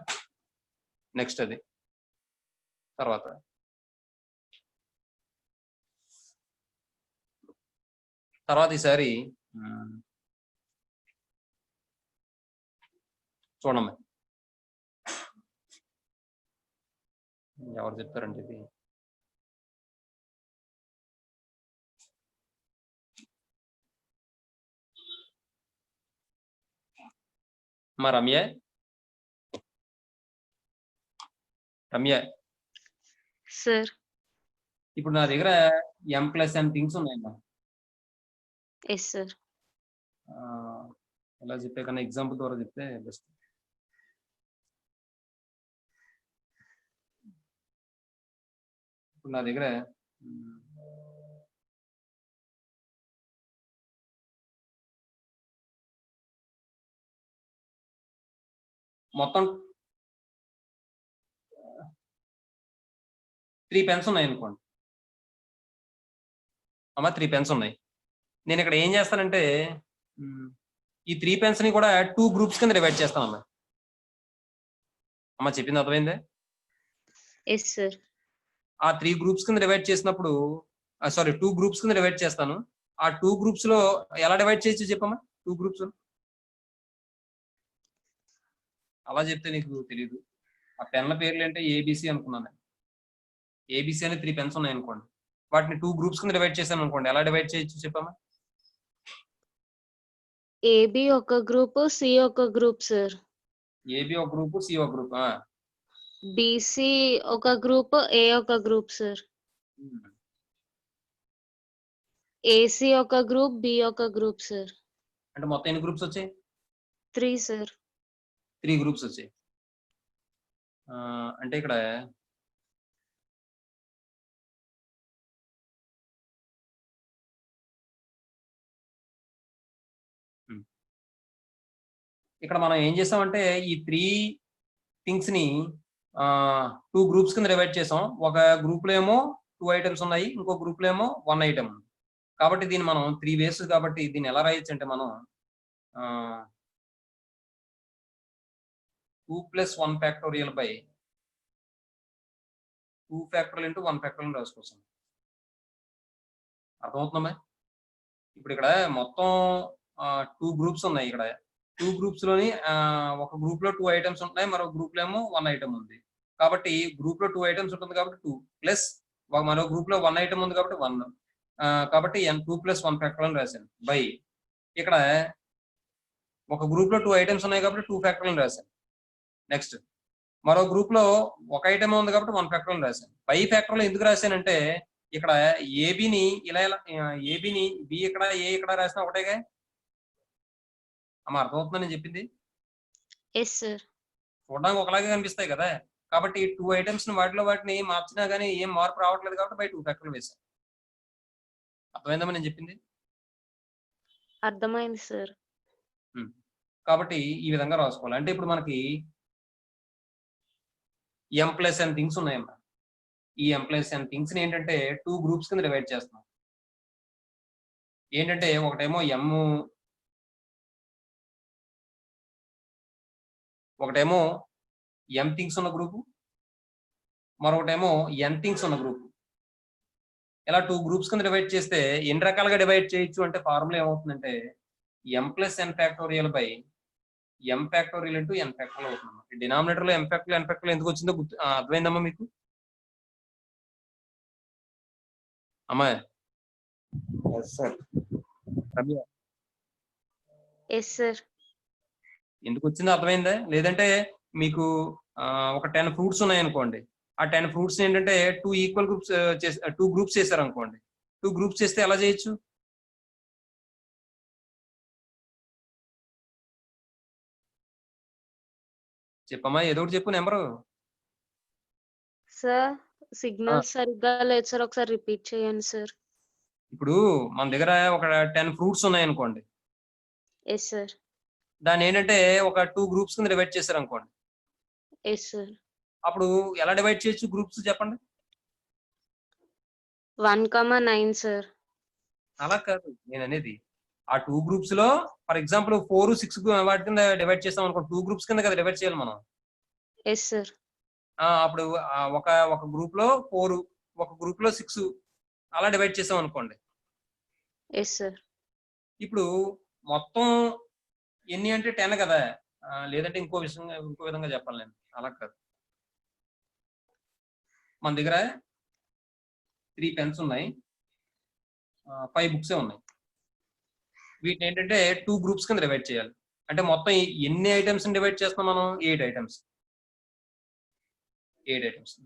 A: నెక్స్ట్ అది తర్వాత ఈసారి చూడమ్మా, ఎవరు చెప్తారండి ఇది? మా రమ్య
D: సార్.
A: ఇప్పుడు నా దగ్గర m+n థింగ్స్ ఉన్నాయమ్మా.
D: Yes sir.
A: ఎలా చెప్పే కన్నా ఎగ్జాంపుల్ ద్వారా చెప్తే బెస్ట్. ఇప్పుడు నా దగ్గర మొత్తం 3 పెన్స్ ఉన్నాయి అనుకోండి అమ్మా. 3 పెన్స్ ఉన్నాయి. నేను ఇక్కడ ఏం చేస్తానంటే ఈ 3 పెన్స్ ని కూడా 2 గ్రూప్స్ కింద డివైడ్ చేస్తాను అమ్మా. చెప్పింది అర్థమైందే?
D: Yes sir.
A: ఆ 3 గ్రూప్స్ కింద డివైడ్ చేసినప్పుడు 2 గ్రూప్స్ కింద డివైడ్ చేస్తాను. ఆ 2 గ్రూప్స్ లో ఎలా డివైడ్ చేయొచ్చు చెప్పమ్మా? 2 గ్రూప్స్ అలా చెప్తే నీకు తెలీదు. ఆ పెన్ల పేర్లు అంటే ఏబిసి అనుకున్నాను. ఏబిసి అని 3 పెన్స్ ఉన్నాయి అనుకోండి. వాటిని 2 గ్రూప్స్ కింద డివైడ్ చేశాను అనుకోండి. ఎలా డివైడ్ చేయొచ్చు చెప్పమ్మా?
D: ఏబి ఒక గ్రూప్, సి ఒక గ్రూప్ సార్.
A: ఏబి ఒక గ్రూప్, సి ఒక గ్రూప్.
D: బిసి ఒక గ్రూప్, ఏ ఒక గ్రూప్ సార్. ఏసి ఒక గ్రూప్, బి ఒక గ్రూప్ సార్.
A: అంటే మొత్తం ఎన్ని గ్రూప్స్ వచ్చాయి?
D: 3 సార్.
A: 3 గ్రూప్స్ వచ్చాయి. అంటే ఇక్కడ మనం ఏం చేసామంటే ఈ 3 థింగ్స్ ని 2 గ్రూప్స్ కింద డివైడ్ చేసాం. ఒక గ్రూప్ లో ఏమో 2 ఐటమ్స్ ఉన్నాయి, ఇంకో గ్రూప్ లో ఏమో 1 ఐటమ్ ఉంది. కాబట్టి దీన్ని మనం 3 వేస్ కాబట్టి దీన్ని ఎలా రాయొచ్చు అంటే మనం 2 + 1 factorial by 2 factorial into 1 factorial రాసుకోవచ్చు. అర్థమవుతుందమ్మా? ఇప్పుడు ఇక్కడ మొత్తం 2 గ్రూప్స్ ఉన్నాయి. ఇక్కడ 2 గ్రూప్స్ లోని ఒక గ్రూప్ లో 2 ఐటమ్స్ ఉంటాయి, మరో గ్రూప్ లో ఏమో 1 ఐటమ్ ఉంది. కాబట్టి గ్రూప్ లో 2 ఐటమ్స్ ఉంటుంది కాబట్టి 2 ప్లస్ మరో గ్రూప్ లో 1 ఐటమ్ ఉంది కాబట్టి 1. కాబట్టి 2 + 1 ఫ్యాక్టోరియల్ రాశాను బై ఇక్కడ ఒక గ్రూప్ లో 2 ఐటమ్స్ ఉన్నాయి కాబట్టి 2 ఫ్యాక్టోరియల్ రాశాను. నెక్స్ట్ మరో గ్రూప్ లో ఒక ఐటమ్ ఉంది కాబట్టి 1 ఫ్యాక్టోరియల్ రాశాను. బై ఫ్యాక్టోరియల్ ఎందుకు రాశానంటే ఇక్కడ ఏబిని ఇలా ఏబిని బి ఇక్కడ ఏ ఇక్కడ రాసిన ఒకటేగా అర్థమవుతుందని చెప్పింది.
D: Yes sir.
A: చూడడానికి ఒకలాగే కనిపిస్తాయి కదా. కాబట్టి 2 ఐటమ్స్ వాటిని మార్చినా కానీ ఏం మార్పు రావట్లేదు కాబట్టి బై 2 ఫ్యాక్టర్లు వేసాను. అర్థమైందమ్మా నేను చెప్పింది?
D: అర్థమైంది సార్.
A: కాబట్టి ఈ విధంగా రాసుకోవాలి. అంటే ఇప్పుడు మనకి m+n థింగ్స్ ఉన్నాయమ్మా. ఈ m+n థింగ్స్ ని ఏంటంటే 2 గ్రూప్స్ కింద డివైడ్ చేస్తున్నాం. ఏంటంటే ఒకటేమో m థింగ్స్ ఉన్న గ్రూపు, మరొకటేమో n థింగ్స్ ఉన్న గ్రూపు. ఇలా 2 గ్రూప్స్ కింద డివైడ్ చేస్తే ఎన్ని రకాలుగా డివైడ్ చేయొచ్చు అంటే ఫార్ములా ఏమవుతుందంటే m+n factorial by m factorial into n factorial అవుతుంది. డినామినేటర్ లో m ఫ్యాక్టోరియల్ n ఫ్యాక్టోరియల్ ఎందుకు వచ్చిందో అర్థమైందమ్మా మీకు? అమ్మా రమ్య,
D: ఎస్ సార్.
A: ఎందుకు వచ్చిందో అర్థమైందా? లేదంటే మీకు ఒక 10 ఫ్రూట్స్ ఉన్నాయనుకోండి, ఆ 10 ఫ్రూట్స్ ఏంటంటే 2 ఈక్వల్ గ్రూప్స్ 2 గ్రూప్స్ చేశారు అనుకోండి. 2 గ్రూప్స్ చేస్తే ఎలా చేయొచ్చు? చెప్పమ్మా, ఏదో ఒకటి చెప్పు నెంబరు.
D: సార్ సిగ్నల్ సరిగ్గా లేదు సార్, ఒకసారి రిపీట్ చేయండి సార్.
A: ఇప్పుడు మన దగ్గర ఒక 10 ఫ్రూట్స్ ఉన్నాయనుకోండి,
D: ఎస్ సార్.
A: దాన్ని ఏంటంటే ఒక 2 గ్రూప్స్ కింద డివైడ్ చేశారు అనుకోండి.
D: Yes sir.
A: అప్పుడు ఎలా డివైడ్ చేయొచ్చు గ్రూప్స్ చెప్పండి?
D: 1,9 సార్.
A: అలా కాదు నేను అనేది. ఆ 2 గ్రూప్స్ లో ఫర్ ఎగ్జాంపుల్ 4, 6 వాటి కింద డివైడ్ చేస్తాం అనుకో, 2 గ్రూప్స్ కింద కదా డివైడ్ చేయాలి మనం.
D: Yes sir.
A: అప్పుడు ఒక గ్రూప్ లో 4, ఒక గ్రూప్ లో 6 అలా డివైడ్ చేసాం అనుకోండి.
D: Yes sir.
A: ఇప్పుడు మొత్తం ఎన్ని అంటే 10 కదా. లేదంటే ఇంకో విధంగా చెప్పాలి నేను. అలా కాదు, మన దగ్గర 3 పెన్స్ ఉన్నాయి, 5 బుక్స్ ఉన్నాయి. వీటిని ఏంటంటే 2 గ్రూప్స్ కింద డివైడ్ చేయాలి. అంటే మొత్తం ఎన్ని ఐటమ్స్ డివైడ్ చేస్తాం మనం? 8 ఐటమ్స్.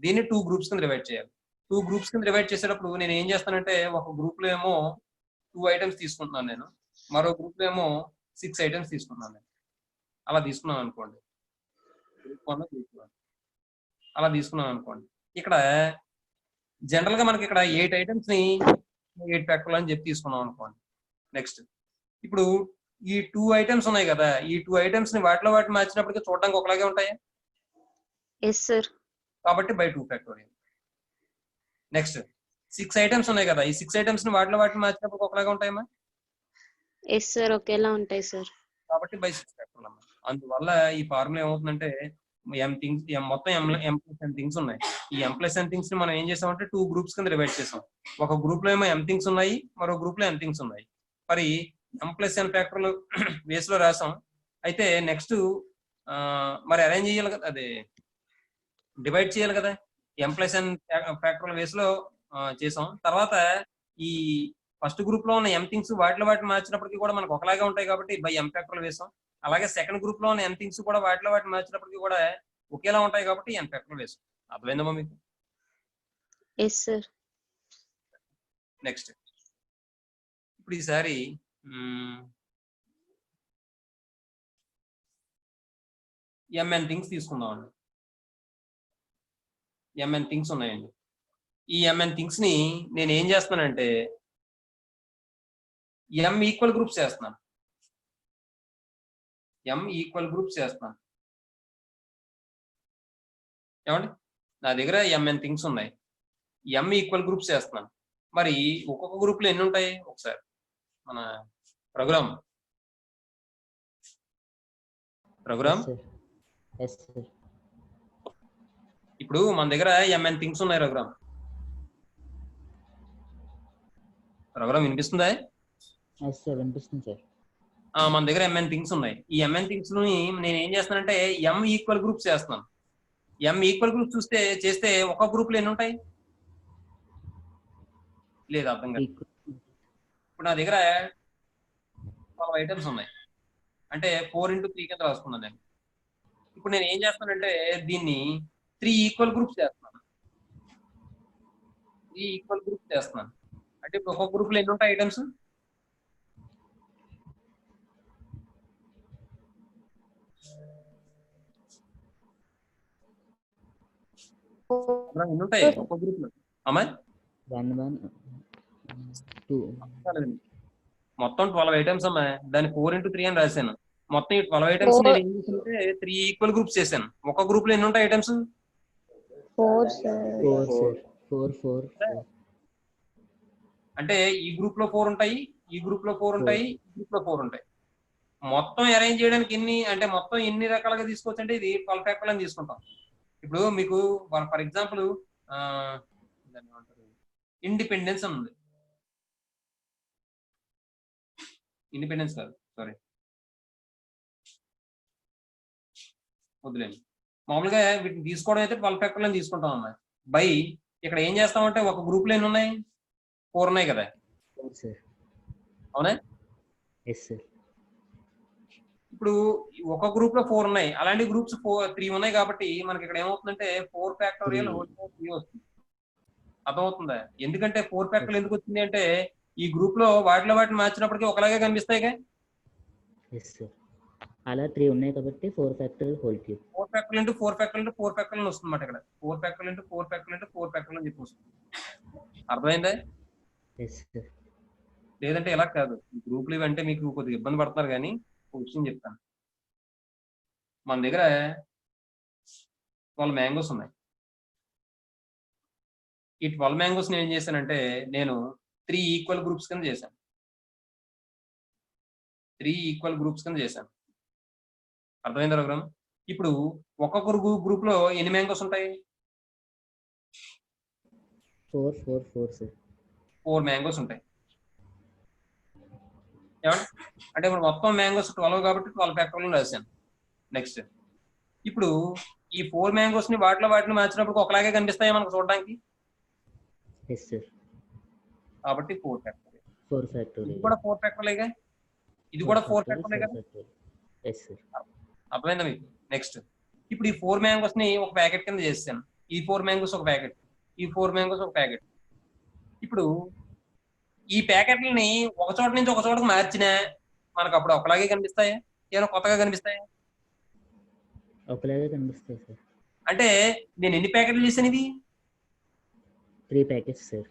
A: దీన్ని 2 గ్రూప్స్ కింద డివైడ్ చేయాలి. 2 గ్రూప్స్ కింద డివైడ్ చేసేటప్పుడు నేను ఏం చేస్తానంటే ఒక గ్రూప్ లో ఏమో 2 ఐటమ్స్ తీసుకుంటున్నాను నేను, మరో గ్రూప్ లో ఏమో 6 ఐటమ్స్ తీసుకుంటున్నాను నేను. అలా తీసుకున్నాను అనుకోండి, అలా తీసుకున్నాను అనుకోండి. ఇక్కడ జనరల్ గా మనకి ఇక్కడ 8 ఐటమ్స్ ని 8 ఫ్యాక్టర్లు అని చెప్పి తీసుకున్నాం అనుకోండి. నెక్స్ట్ ఇప్పుడు ఈ 2 ఐటమ్స్ ఉన్నాయి కదా, ఈ 2 ఐటమ్స్ ని వాటిలో మార్చినప్పటికీ చూడడానికి ఒకలాగే ఉంటాయి.
D: Yes sir.
A: కాబట్టి బై 2 ఫ్యాక్టోరియల్. నెక్స్ట్ 6 ఐటమ్స్ ఉన్నాయి కదా, ఈ 6 ఐటమ్స్ ని వాటిలో మార్చినప్పుడు ఒకలాగా ఉంటాయమ్మా.
D: ఎస్ సార్, ఒకేలా ఉంటాయి సార్.
A: కాబట్టి బై 6 ఫ్యాక్టోరియల్ అమ్మా. అందువల్ల ఈ ఫార్ములా ఏమవుతుందంటే మొత్తం m+n థింగ్స్ ఉన్నాయి. ఈ m+n థింగ్స్ ని మనం ఏం చేసామంటే 2 గ్రూప్స్ కింద డివైడ్ చేసాం. ఒక గ్రూప్ లో ఏమో m థింగ్స్ ఉన్నాయి, మరో గ్రూప్ లో n థింగ్స్ ఉన్నాయి. మరి m+n ఫ్యాక్టర్లు వేస్ లో రాసాం. అయితే నెక్స్ట్ మరి అరేంజ్ చేయాలి కదా, అదే డివైడ్ చేయాలి కదా. m+n ఫ్యాక్టర్ల వేస్ లో చేసాం. తర్వాత ఈ ఫస్ట్ గ్రూప్ లో ఉన్న m థింగ్స్ వాటిలో మార్చినప్పటికీ కూడా మనకు ఒకలాగే ఉంటాయి కాబట్టి బై m ఫ్యాక్టర్లు వేసాం. అలాగే సెకండ్ గ్రూప్ లో ఉన్న n థింగ్స్ కూడా వాటిలో మార్చినప్పటికీ కూడా ఒకేలా ఉంటాయి కాబట్టి n ఫ్యాక్టర్లు వేసాం. అర్థమైందమ్మా మీకు?
D: Yes sir.
A: నెక్స్ట్ ఇప్పుడు ఈసారి mn థింగ్స్ తీసుకుందామండి. mn థింగ్స్ ఉన్నాయండి. ఈ mn థింగ్స్ ని నేను ఏం చేస్తున్నానంటే m ఈక్వల్ గ్రూప్స్ చేస్తున్నాను. ఏమండి, నా దగ్గర mn థింగ్స్ ఉన్నాయి, m ఈక్వల్ గ్రూప్స్ చేస్తున్నాను. మరి ఒక్కొక్క గ్రూప్ లో ఎన్ని ఉంటాయి ఒకసారి మన ప్రోగ్రామ్ ఇప్పుడు మన దగ్గర mn థింగ్స్ ఉన్నాయి. ప్రోగ్రామ్ వినిపిస్తుందా?
C: వినిపిస్తుంది సార్.
A: మన దగ్గర mn థింగ్స్ ఉన్నాయి. ఈ mn థింగ్స్ ని నేను ఏం చేస్తానంటే m ఈక్వల్ గ్రూప్స్ చేస్తున్నాను. m ఈక్వల్ గ్రూప్ చేస్తే ఒక గ్రూప్ లో ఎన్ని ఉంటాయి? లేదు, అర్థం కాదు. ఇప్పుడు నా దగ్గర 12 ఐటమ్స్ ఉన్నాయి, అంటే 4 into 3 కింద రాసుకున్నాను నేను. ఇప్పుడు నేను ఏం చేస్తానంటే దీన్ని 3 ఈక్వల్ గ్రూప్స్ చేస్తున్నాను. అంటే ఇప్పుడు ఒక్కొక్క గ్రూప్ లో ఎన్ని ఉంటాయి ఐటమ్స్? ఎన్ని ఉంటాయి ఒక గ్రూప్ లో అమ్మా?
C: 1 1 2
A: మొత్తం 12 ఐటమ్స్ అమ్మా. దాన్ని 4 into 3 అని రాశాను. మొత్తం ఈ 12 ఐటమ్స్
D: Four.
A: నేను ఏం చేశానంటే 3 ఈక్వల్ గ్రూప్స్ చేశాను. ఒక గ్రూప్ లో ఎన్ని ఉంటాయి ఐటమ్స్?
E: 4 సార్
C: 4 సార్ 4 4
A: అంటే ఈ గ్రూప్ లో 4 ఉంటాయి, ఈ గ్రూప్ లో 4 ఉంటాయి, ఈ గ్రూప్ లో 4 ఉంటాయి. మొత్తం అరేంజ్ చేయడానికి ఎన్ని అంటే మొత్తం ఎన్ని రకాలుగా తీసుకోవచ్చు అంటే ఇది 12 ఫ్యాక్టర్లు అని తీసుకుంటాం. ఇప్పుడు మీకు ఫర్ ఎగ్జాంపుల్ ఇండిపెండెన్స్ అని ఉంది. ఇండిపెండెన్స్ కాదు, సారీ వద్దులేండి. మామూలుగా వీటిని తీసుకోవడం అయితే 12 ఫ్యాక్టర్లు అని తీసుకుంటాం అన్నమాట. బై ఇక్కడ ఏం చేస్తామంటే ఒక గ్రూప్ లో ఎన్ని ఉన్నాయి? 4 ఉన్నాయి కదా,
C: సార్.
A: అవునా?
C: Yes sir.
A: ఇప్పుడు ఒక గ్రూప్ లో 4 ఉన్నాయి, అలాంటి గ్రూప్స్ 3 ఉన్నాయి కాబట్టి మనకి ఇక్కడ ఏమవుతుందంటే 4 ఫ్యాక్టోరియల్ హోల్ పవర్ 3 వస్తుంది. అర్థమవుతుందా? ఎందుకంటే 4 ఫ్యాక్టోరియల్ ఎందుకు వచ్చింది అంటే ఈ గ్రూప్ లో వాటిని మార్చినప్పటికీ ఒకలాగే కనిపిస్తాయిగా.
C: Yes sir. అలా 3 ఉన్నాయి కాబట్టి 4 factorial whole cube.
A: 4 factorial into 4 factorial into 4 factorial వస్తుంది అన్నమాట. ఇక్కడ 4 factorial into 4 factorial into 4 factorial అని చెప్పి వస్తుంది. అర్థమైందా?
C: Yes sir.
A: లేదంటే ఇలా కాదు. ఈ గ్రూపులు ఇవంటే మీకు కొద్దిగా ఇబ్బంది పడుతున్నారు కానీ ఒక విషయం చెప్తాను. మన దగ్గర 12 మ్యాంగోస్ ఉన్నాయి. ఈ 12 మ్యాంగోస్ నేను ఏం చేశానంటే నేను 3 ఈక్వల్ గ్రూప్స్ కింద చేశాను. 3 ఈక్వల్ గ్రూప్స్ కింద చేశాను. అర్థమైందా రఘురామ్? ఇప్పుడు ఒక్కొక్క గ్రూప్ లో ఎన్ని మ్యాంగోస్ ఉంటాయి?
C: 4 4 4 సార్.
A: 4 మ్యాంగోస్ ఉంటాయి. ఏమంటే అంటే ఇప్పుడు మొత్తం మ్యాంగోస్ 12 కాబట్టి 12 ఫ్యాక్టోరియల్ రాశాను. నెక్స్ట్ ఇప్పుడు ఈ 4 మ్యాంగోస్ ని వాటిని మార్చినప్పుడు ఒకలాగే కనిపిస్తాయి మనకు చూడడానికి.
C: Yes sir.
A: కాబట్టి 4 ఫ్యాక్టోరియల్.
C: 4
A: ఇది
C: ఫ్యాక్టోరియల్.
A: కూడా 4 ఫ్యాక్టోరియల్గా, ఇది కూడా 4 ఫ్యాక్టోరియల్గా.
C: Yes sir.
A: అర్థమైందా మీకు? నెక్స్ట్ ఇప్పుడు ఈ 4 మ్యాంగోస్ ని ఒక ప్యాకెట్ కింద చేస్తాను. ఈ 4 మ్యాంగోస్ ఒక ప్యాకెట్, ఈ 4 మ్యాంగోస్ ఒక ప్యాకెట్. ఇప్పుడు ఈ ప్యాకెట్లని ఒక చోట నుంచి ఒక చోటకు మార్చినా మనకు అప్పుడు ఒకలాగే కనిపిస్తాయా, ఏమైనా కొత్తగా కనిపిస్తాయా?
C: ఒకలాగే కనిపిస్తాయి సార్.
A: అంటే నేను ఎన్ని ప్యాకెట్లు చేశాను? ఇది
C: 3 ప్యాకెట్స్ సార్.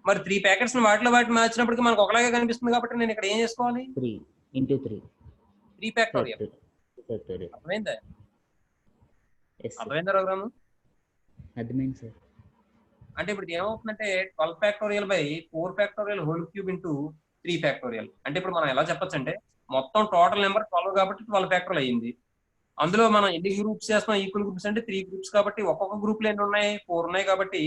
A: మరి 3 ప్యాకెట్స్ వాటిని మార్చినప్పటికీ మనకు ఒకలాగే కనిపిస్తుంది కాబట్టి నేను ఇక్కడ ఏం చేసుకోవాలి?
C: 3 into 3
A: 3 ఫ్యాక్టోరియల్.
C: ఫ్యాక్టోరియల్.
A: అర్థమైందా?
C: Yes sir.
A: అర్థమైందా రఘురాము?
C: అర్థమైంది సార్.
A: అంటే ఇప్పుడు ఏమవుతుందంటే 12 factorial by 4 factorial whole cube into 3 factorial. అంటే ఇప్పుడు మనం ఎలా చెప్పొచ్చు అంటే మొత్తం టోటల్ నెంబర్ 12 కాబట్టి 12 ఫ్యాక్టోరియల్ అయ్యింది. అందులో మనం ఎన్ని గ్రూప్స్ చేస్తాం? ఈక్వల్ గ్రూప్స్ అంటే 3 గ్రూప్స్ కాబట్టి ఒక్కొక్క గ్రూప్ లో ఎన్ని ఉన్నాయి? 4 ఉన్నాయి కాబట్టి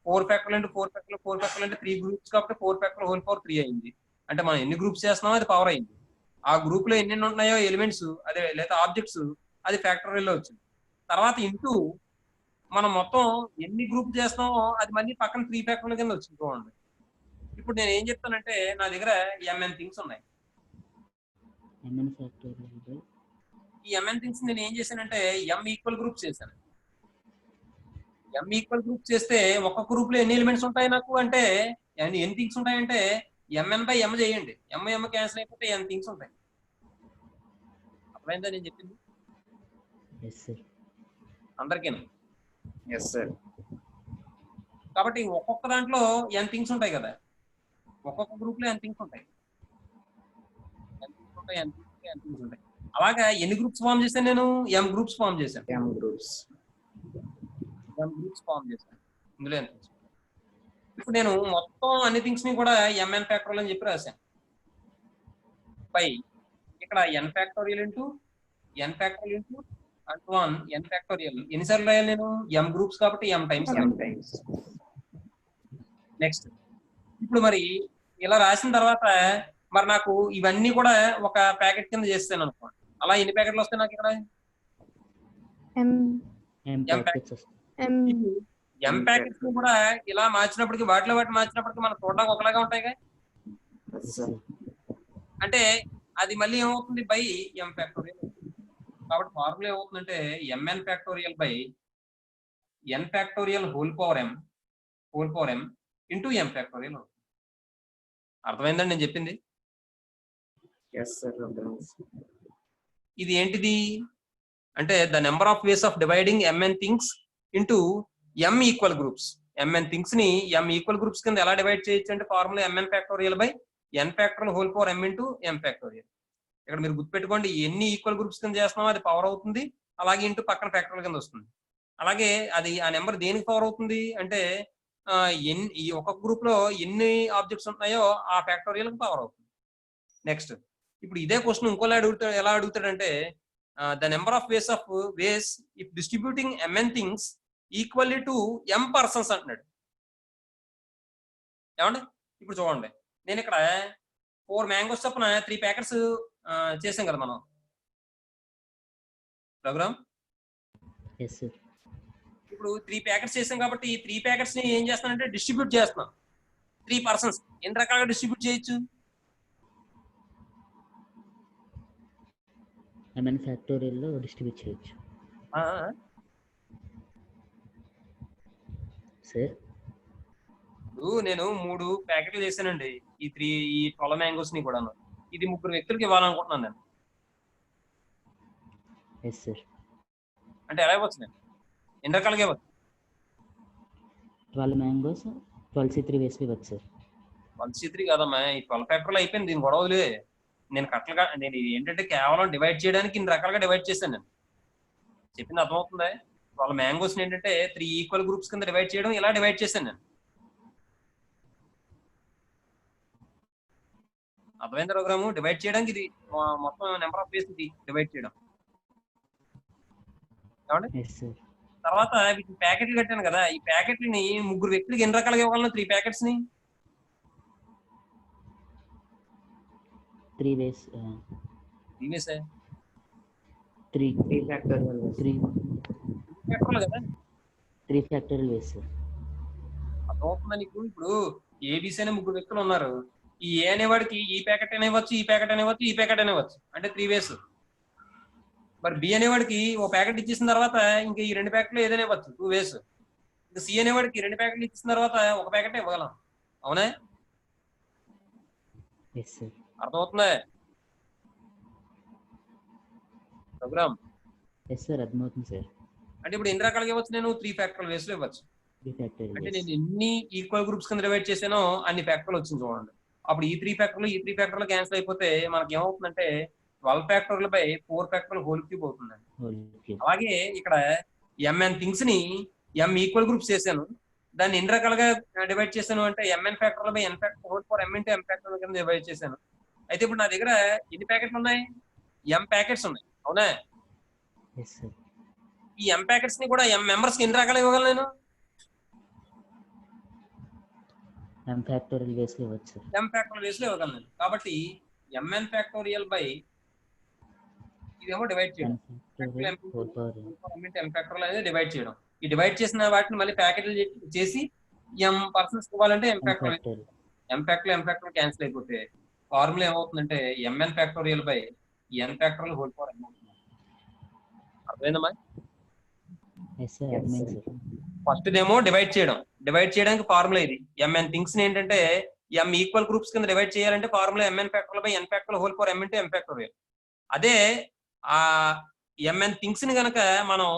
A: 4 ఫ్యాక్టోరియల్ ఇంటూ 4 ఫ్యాక్టోరియల్ 4 ఫ్యాక్టోరియల్ అంటే 3 గ్రూప్స్ కాబట్టి 4 ఫ్యాక్టోరియల్ హోల్ పవర్ 3 అయింది. అంటే మనం ఎన్ని గ్రూప్స్ చేస్తున్నామో అది పవర్ అయింది. ఆ గ్రూప్ లో ఎన్ని ఉన్నాయో ఎలిమెంట్స్ అదే లేదా ఆబ్జెక్ట్స్ అది ఫ్యాక్టోరియల్ లో వచ్చింది. తర్వాత ఇంటూ మనం మొత్తం ఎన్ని గ్రూప్ చేస్తామో అది మళ్ళీ పక్కన 3 ఫ్యాక్టోరియల్ కింద వచ్చింది చూడండి. ఇప్పుడు నేను ఏం చెప్తానంటే నా దగ్గర mn థింగ్స్ ఉన్నాయి.
C: mn ఫ్యాక్టోరియల్ బై
A: ఈ mn థింగ్స్ నేను ఏం చేశానంటే m ఈక్వల్ గ్రూప్ చేశాను. m ఈక్వల్ గ్రూప్ చేస్తే ఒక్క గ్రూప్ లో ఎన్ని ఎలిమెంట్స్ ఉంటాయి నాకు అంటే ఎన్ని థింగ్స్ ఉంటాయంటే mn బై m చేయండి. m క్యాన్సిల్ అయిపోతే n థింగ్స్ ఉంటాయి. అర్థమైందా నేను చెప్పింది?
C: Yes sir.
A: అందరికీ ఎస్ సార్. కాబట్టి ఒక్కొక్క దాంట్లో n థింగ్స్ ఉంటాయి కదా, ఒక్కొక్క గ్రూప్ లో n థింగ్స్ ఉంటాయి. అలాగా ఎన్ని గ్రూప్స్ ఫామ్ చేశాను నేను? m గ్రూప్స్ ఫామ్ చేశాను. m గ్రూప్స్ ఫామ్ చేశాను. ఇందులో n థింగ్స్. ఇప్పుడు నేను మొత్తం అన్ని థింగ్స్ ని కూడా mn ఫ్యాక్టోరియల్ అని చెప్పి రాశాను. పై ఇక్కడ n factorial into n factorial into and 1 n factorial. ఎన్నిసార్లు రాయాలి నేను? m గ్రూప్స్ కాబట్టి m టైమ్స్. నెక్స్ట్ ఇప్పుడు మరి ఇలా రాసిన తర్వాత మరి నాకు ఇవన్నీ కూడా ఒక ప్యాకెట్ కింద చేస్తాను అనుకోండి. అలా ఎన్ని ప్యాకెట్లు వస్తాయి నాకు ఇక్కడ? m ప్యాకెట్స్ కూడా ఇలా మార్చినప్పటికీ వాటిని మార్చినప్పటికీ మనం చూడడానికి ఒకలాగా ఉంటాయి. అంటే అది మళ్ళీ ఏమవుతుంది? By m factorial. కాబట్టి ఫార్ములా ఏమవుతుందంటే mn factorial by n factorial whole power m into m factorial. అర్థమైందండి నేను చెప్పింది? ఇది ఏంటిది అంటే the number of ways of dividing mn things into m equal groups mn things ని m ఈక్వల్ గ్రూప్స్ కింద ఎలా డివైడ్ చేయొచ్చు అంటే formula mn factorial by n factorial whole power m into m factorial. ఇక్కడ మీరు గుర్తుపెట్టుకోండి, ఎన్ని ఈక్వల్ గ్రూప్స్ కింద చేస్తున్నామో అది పవర్ అవుతుంది, అలాగే ఇంటూ పక్కన ఫ్యాక్టోరియల్ కింద వస్తుంది. అలాగే అది ఆ నెంబర్ దేనికి పవర్ అవుతుంది అంటే ఈ ఒక్కొక్క గ్రూప్ లో ఎన్ని ఆబ్జెక్ట్స్ ఉన్నాయో ఆ ఫ్యాక్టోరియల్ పవర్ అవుతుంది. నెక్స్ట్ ఇప్పుడు ఇదే క్వశ్చన్ ఇంకోలా ఎలా అడుగుతాడంటే the number of ways if distributing mn things equally to m persons అంటున్నాడు. ఏమండి ఇప్పుడు చూడండి, నేను ఇక్కడ 4 మ్యాంగోస్ చొప్పున 3 ప్యాకెట్స్ చేసాం కదా మనం ప్రోగ్రామ్.
C: Yes sir.
A: ఇప్పుడు 3 ప్యాకెట్స్ చేసాం కాబట్టి ఈ 3 ప్యాకెట్స్ ని ఏం చేస్తానంటే డిస్ట్రిబ్యూట్ చేస్తున్నాం 3 పర్సన్స్. ఎన్ని రకాలుగా డిస్ట్రిబ్యూట్ చేయొచ్చు?
C: mn ఫ్యాక్టోరియల్లో డిస్ట్రిబ్యూట్ చేయొచ్చు సార్.
A: ఇప్పుడు నేను 3 ప్యాకెట్లు చేశానండి ఈ 12 మ్యాంగోస్ ని కూడా. ఇది 3 వ్యక్తులకి ఇవ్వాలనుకుంటున్నాను నేను.
C: Yes sir.
A: అంటే ఎలా ఇవ్వచ్చు నేను? ఎన్ని రకాలుగా ఇవ్వచ్చు?
C: 12 మ్యాంగోస్ 12C3 వేసి ఇవ్వచ్చు సార్.
A: 1C3 కాదమ్మా, ఈ 12 ఫ్యాక్టర్లు అయిపోయింది, దీని గొడవలే. నేను కట్టలుగా నేను ఏంటంటే కేవలం డివైడ్ చేయడానికి ఇన్ని రకాలుగా డివైడ్ చేశాను. నేను చెప్పింది అర్థమవుతుందా? 12 మ్యాంగోస్ ఏంటంటే 3 ఈక్వల్ గ్రూప్స్ కింద డివైడ్ చేయడం, ఇలా డివైడ్ చేశాను నేను. అర్థమైంది ప్రోగ్రాము? డివైడ్ చేయడానికి ఇది మొత్తం నెంబర్ ఆఫ్ వేస్ ఇది డివైడ్ చేయడం. తర్వాత వీటిని ప్యాకెట్లు కట్టాను కదా, ఈ ప్యాకెట్లని 3 వ్యక్తులకి ఎన్ని రకాలుగా ఇవ్వాలను? 3 ప్యాకెట్స్ ని
C: 3 వేస్ 3 ఫ్యాక్టోరియల్ వేస్ సార్.
A: అర్థమవుతుందా నీకు? ఇప్పుడు ఏబిసి అనే 3 వ్యక్తులు ఉన్నారు. ఈ ఏ అనేవాడికి ఈ ప్యాకెట్ అనేవచ్చు, ఈ ప్యాకెట్ అనేవచ్చు, ఈ ప్యాకెట్ అనేవచ్చు, అంటే 3 వేస్. మరి బి అనేవాడికి ఓ ప్యాకెట్ ఇచ్చేసిన తర్వాత ఇంకా ఈ 2 ప్యాకెట్లు ఏదైనా ఇవ్వచ్చు, 2 వేస్. ఇంకా సి అనేవాడికి 2 ప్యాకెట్లు ఇచ్చిన తర్వాత ఒక ప్యాకెట్ ఇవ్వగలం. అవునా? అర్థమవుతుందా ప్రోగ్రామ్?
C: ఎస్ సార్, అర్థమవుతుంది సార్.
A: అంటే ఇప్పుడు ఎన్ని రకాలుగా ఇవ్వచ్చు? నేను 3 ఫ్యాక్టోరియల్ వేస్ లో ఇవ్వచ్చు. అంటే నేను ఎన్ని ఈక్వల్ గ్రూప్స్ కింద డివైడ్ చేసానో అన్ని ఫ్యాక్టర్లు వచ్చింది చూడండి. అప్పుడు ఈ 3 ఫ్యాక్టర్లు క్యాన్సిల్ అయిపోతే మనకి ఏమవుతుందంటే 12 factorial by 4 factorial whole cube అవుతుందండి. అలాగే ఇక్కడ mn థింగ్స్ ని m ఈక్వల్ గ్రూప్స్ చేశాను, దాన్ని ఎన్ని రకాలుగా డివైడ్ చేశాను అంటే mn factorial by n factorial whole power m into m factorial కింద డివైడ్ చేశాను. అయితే ఇప్పుడు నా దగ్గర ఎన్ని ప్యాకెట్లు ఉన్నాయి? m ప్యాకెట్స్ ఉన్నాయి. అవునా? ఈ m ప్యాకెట్స్ ని కూడా m మెంబర్స్ కి ఎన్ని రకాలు ఇవ్వగలను నేను?
C: m ఫ్యాక్టోరియల్ వేస్ లో ఇవ్వచ్చు.
A: m ఫ్యాక్టోరియల్ వేస్ లో ఇవ్వగలను. కాబట్టి mn ఫ్యాక్టోరియల్ బై ఇదేమో డివైడ్ చేయడం, m ఫ్యాక్టోరియల్ అనేది డివైడ్ చేయడం. ఈ డివైడ్ చేసిన వాటిని మళ్ళీ ప్యాకెట్లు చేసి m పర్సన్స్ ఇవ్వాలంటే m ఫ్యాక్టోరియల్ క్యాన్సిల్ అయిపోతే ఫార్ములా ఏమవుతుందంటే mn factorial by n factorial whole power m అవుతుంది. అర్థమైందమ్మా? ఫస్ట్ ఏమో డివైడ్ చేయడానికి ఫార్ములా ఇది. mn థింగ్స్ ఏంటంటే m ఈక్వల్ గ్రూప్స్ కింద డివైడ్ చేయాలంటే formula mn factorial by n factorial whole power m into m factorial. అదే ఆ mn థింగ్స్ ని కనుక మనం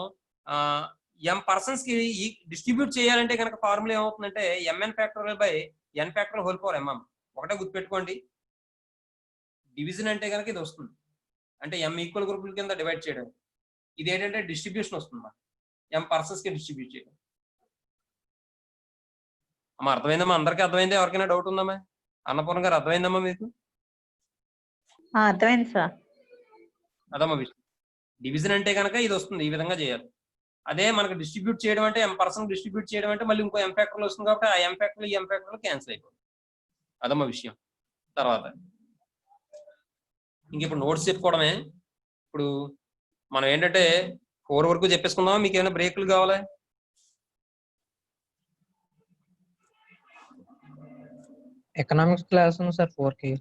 A: m పర్సన్స్ కి డిస్ట్రిబ్యూట్ చేయాలంటే కనుక ఫార్ములా ఏమవుతుందంటే mn factorial by n factorial whole power mm. ఒకటే గుర్తుపెట్టుకోండి, డివిజన్ అంటే కనుక ఇది వస్తుంది, అంటే m ఈక్వల్ గ్రూపుల కింద డివైడ్ చేయడం. ఇది ఏంటంటే డిస్ట్రిబ్యూషన్ వస్తుంది, m పర్సన్స్ కి డిస్ట్రిబ్యూట్ చేయడం. అమ్మా అర్థమైందమ్మా? అందరికీ అర్థమైందా? ఎవరికైనా డౌట్ ఉందమ్మా? అన్నపూర్ణ గారు అర్థమైందమ్మా మీకు?
H: అర్థమైంది సార్.
A: అదమ్మా విషయం. డివిజన్ అంటే కనుక ఇది వస్తుంది, ఈ విధంగా చేయాలి. అదే మనకు డిస్ట్రిబ్యూట్ చేయడం అంటే m పర్సన్ డిస్ట్రిబ్యూట్ చేయడం అంటే మళ్ళీ ఇంకో m ఫ్యాక్టర్లు వస్తుంది కాబట్టి ఆ m ఫ్యాక్టర్లు ఈ m ఫ్యాక్టర్లు క్యాన్సిల్ అయిపోతుంది. అదమ్మా విషయం. తర్వాత ఇంక ఇప్పుడు నోట్స్ చెప్పుకోవడమే. ఇప్పుడు మనం ఏంటంటే 4 వరకు చెప్పేసుకుందామా? మీకు ఏమైనా బ్రేక్లు కావాలా?
G: ఎకనామిక్స్ క్లాస్ ఉంది సార్ 4కి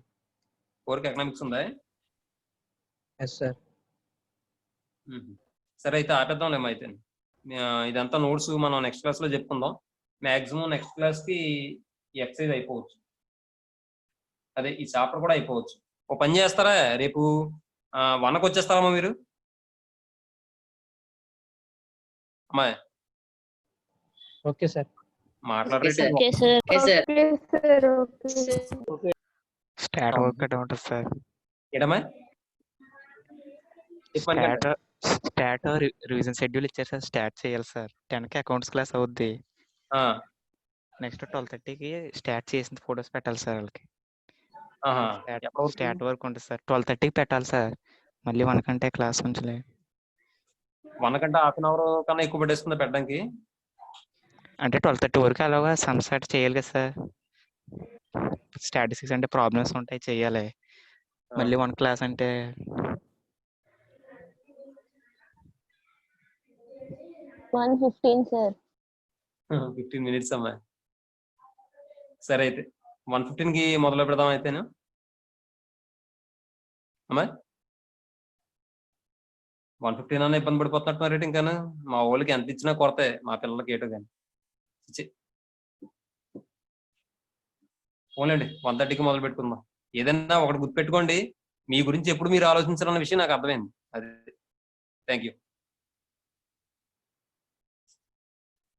A: ఎకనామిక్స్ ఉందా?
G: Yes sir.
A: సరే అయితే ఆపేద్దాంలేమో. అయితే ఇదంతా నోట్స్ మనం నెక్స్ట్ క్లాస్ లో చెప్పుకుందాం. మాక్సిమం నెక్స్ట్ క్లాస్ కి ఎక్సర్సైజ్ అయిపోవచ్చు, అదే ఈ చాప్టర్ కూడా అయిపోవచ్చు. ఓ పని చేస్తారా, రేపు 1కి వచ్చేస్తారమ్మా మీరు? అమ్మాయి
G: ఓకే సార్.
A: మాట్లాడరేంటి?
F: Sir.
I: Okay sir.
F: Okay sir.
E: Okay sir okay
J: stat work అంటే ఉంటుంది సార్.
A: ఏడమ్మా చెప్పండి
J: స్టాట్ రివిజన్ షెడ్యూల్ ఇచ్చారు సార్. స్టార్ట్ చేయాలి సార్. 10కి అకౌంట్స్ క్లాస్ అవుద్ది. నెక్స్ట్ 12:30కి స్టార్ట్ చేసిన ఫొటోస్ పెట్టాలి సార్ వాళ్ళకి. స్టార్ట్ వర్క్ ఉంటుంది సార్. 12:30కి పెట్టాలి సార్. మళ్ళీ 1 గంట క్లాస్ ఉంచలే.
A: 1 గంట హాఫ్ అన్ అవర్ కన్నా ఎక్కువ పెట్టేస్తుందా పెట్టడానికి?
J: అంటే 12:30 వరకు అలాగా సన్సెట్ చేయాలి కదా సార్. స్టాటిస్టిక్స్ అంటే ప్రాబ్లమ్స్ ఉంటాయి చెయ్యాలి. మళ్ళీ 1 క్లాస్ అంటే
I: 1:15 సార్.
A: 15 minutes అమ్మా. సరే అయితే 1:15కి మొదలు పెడదాం అయితేను అమ్మా. 1:15 అన్న ఇబ్బంది పడిపోతున్నట్టున్నారు ఇంకాను. మా వాళ్ళకి ఎంత ఇచ్చినా కొరతే, మా పిల్లలకి ఏటో కానీ. పోలేండి 1:30కి మొదలు పెట్టుకుందాం. ఏదైనా ఒకటి గుర్తుపెట్టుకోండి, మీ గురించి ఎప్పుడు మీరు ఆలోచించాలన్న విషయం నాకు అర్థమైంది. అదే థ్యాంక్ యూ.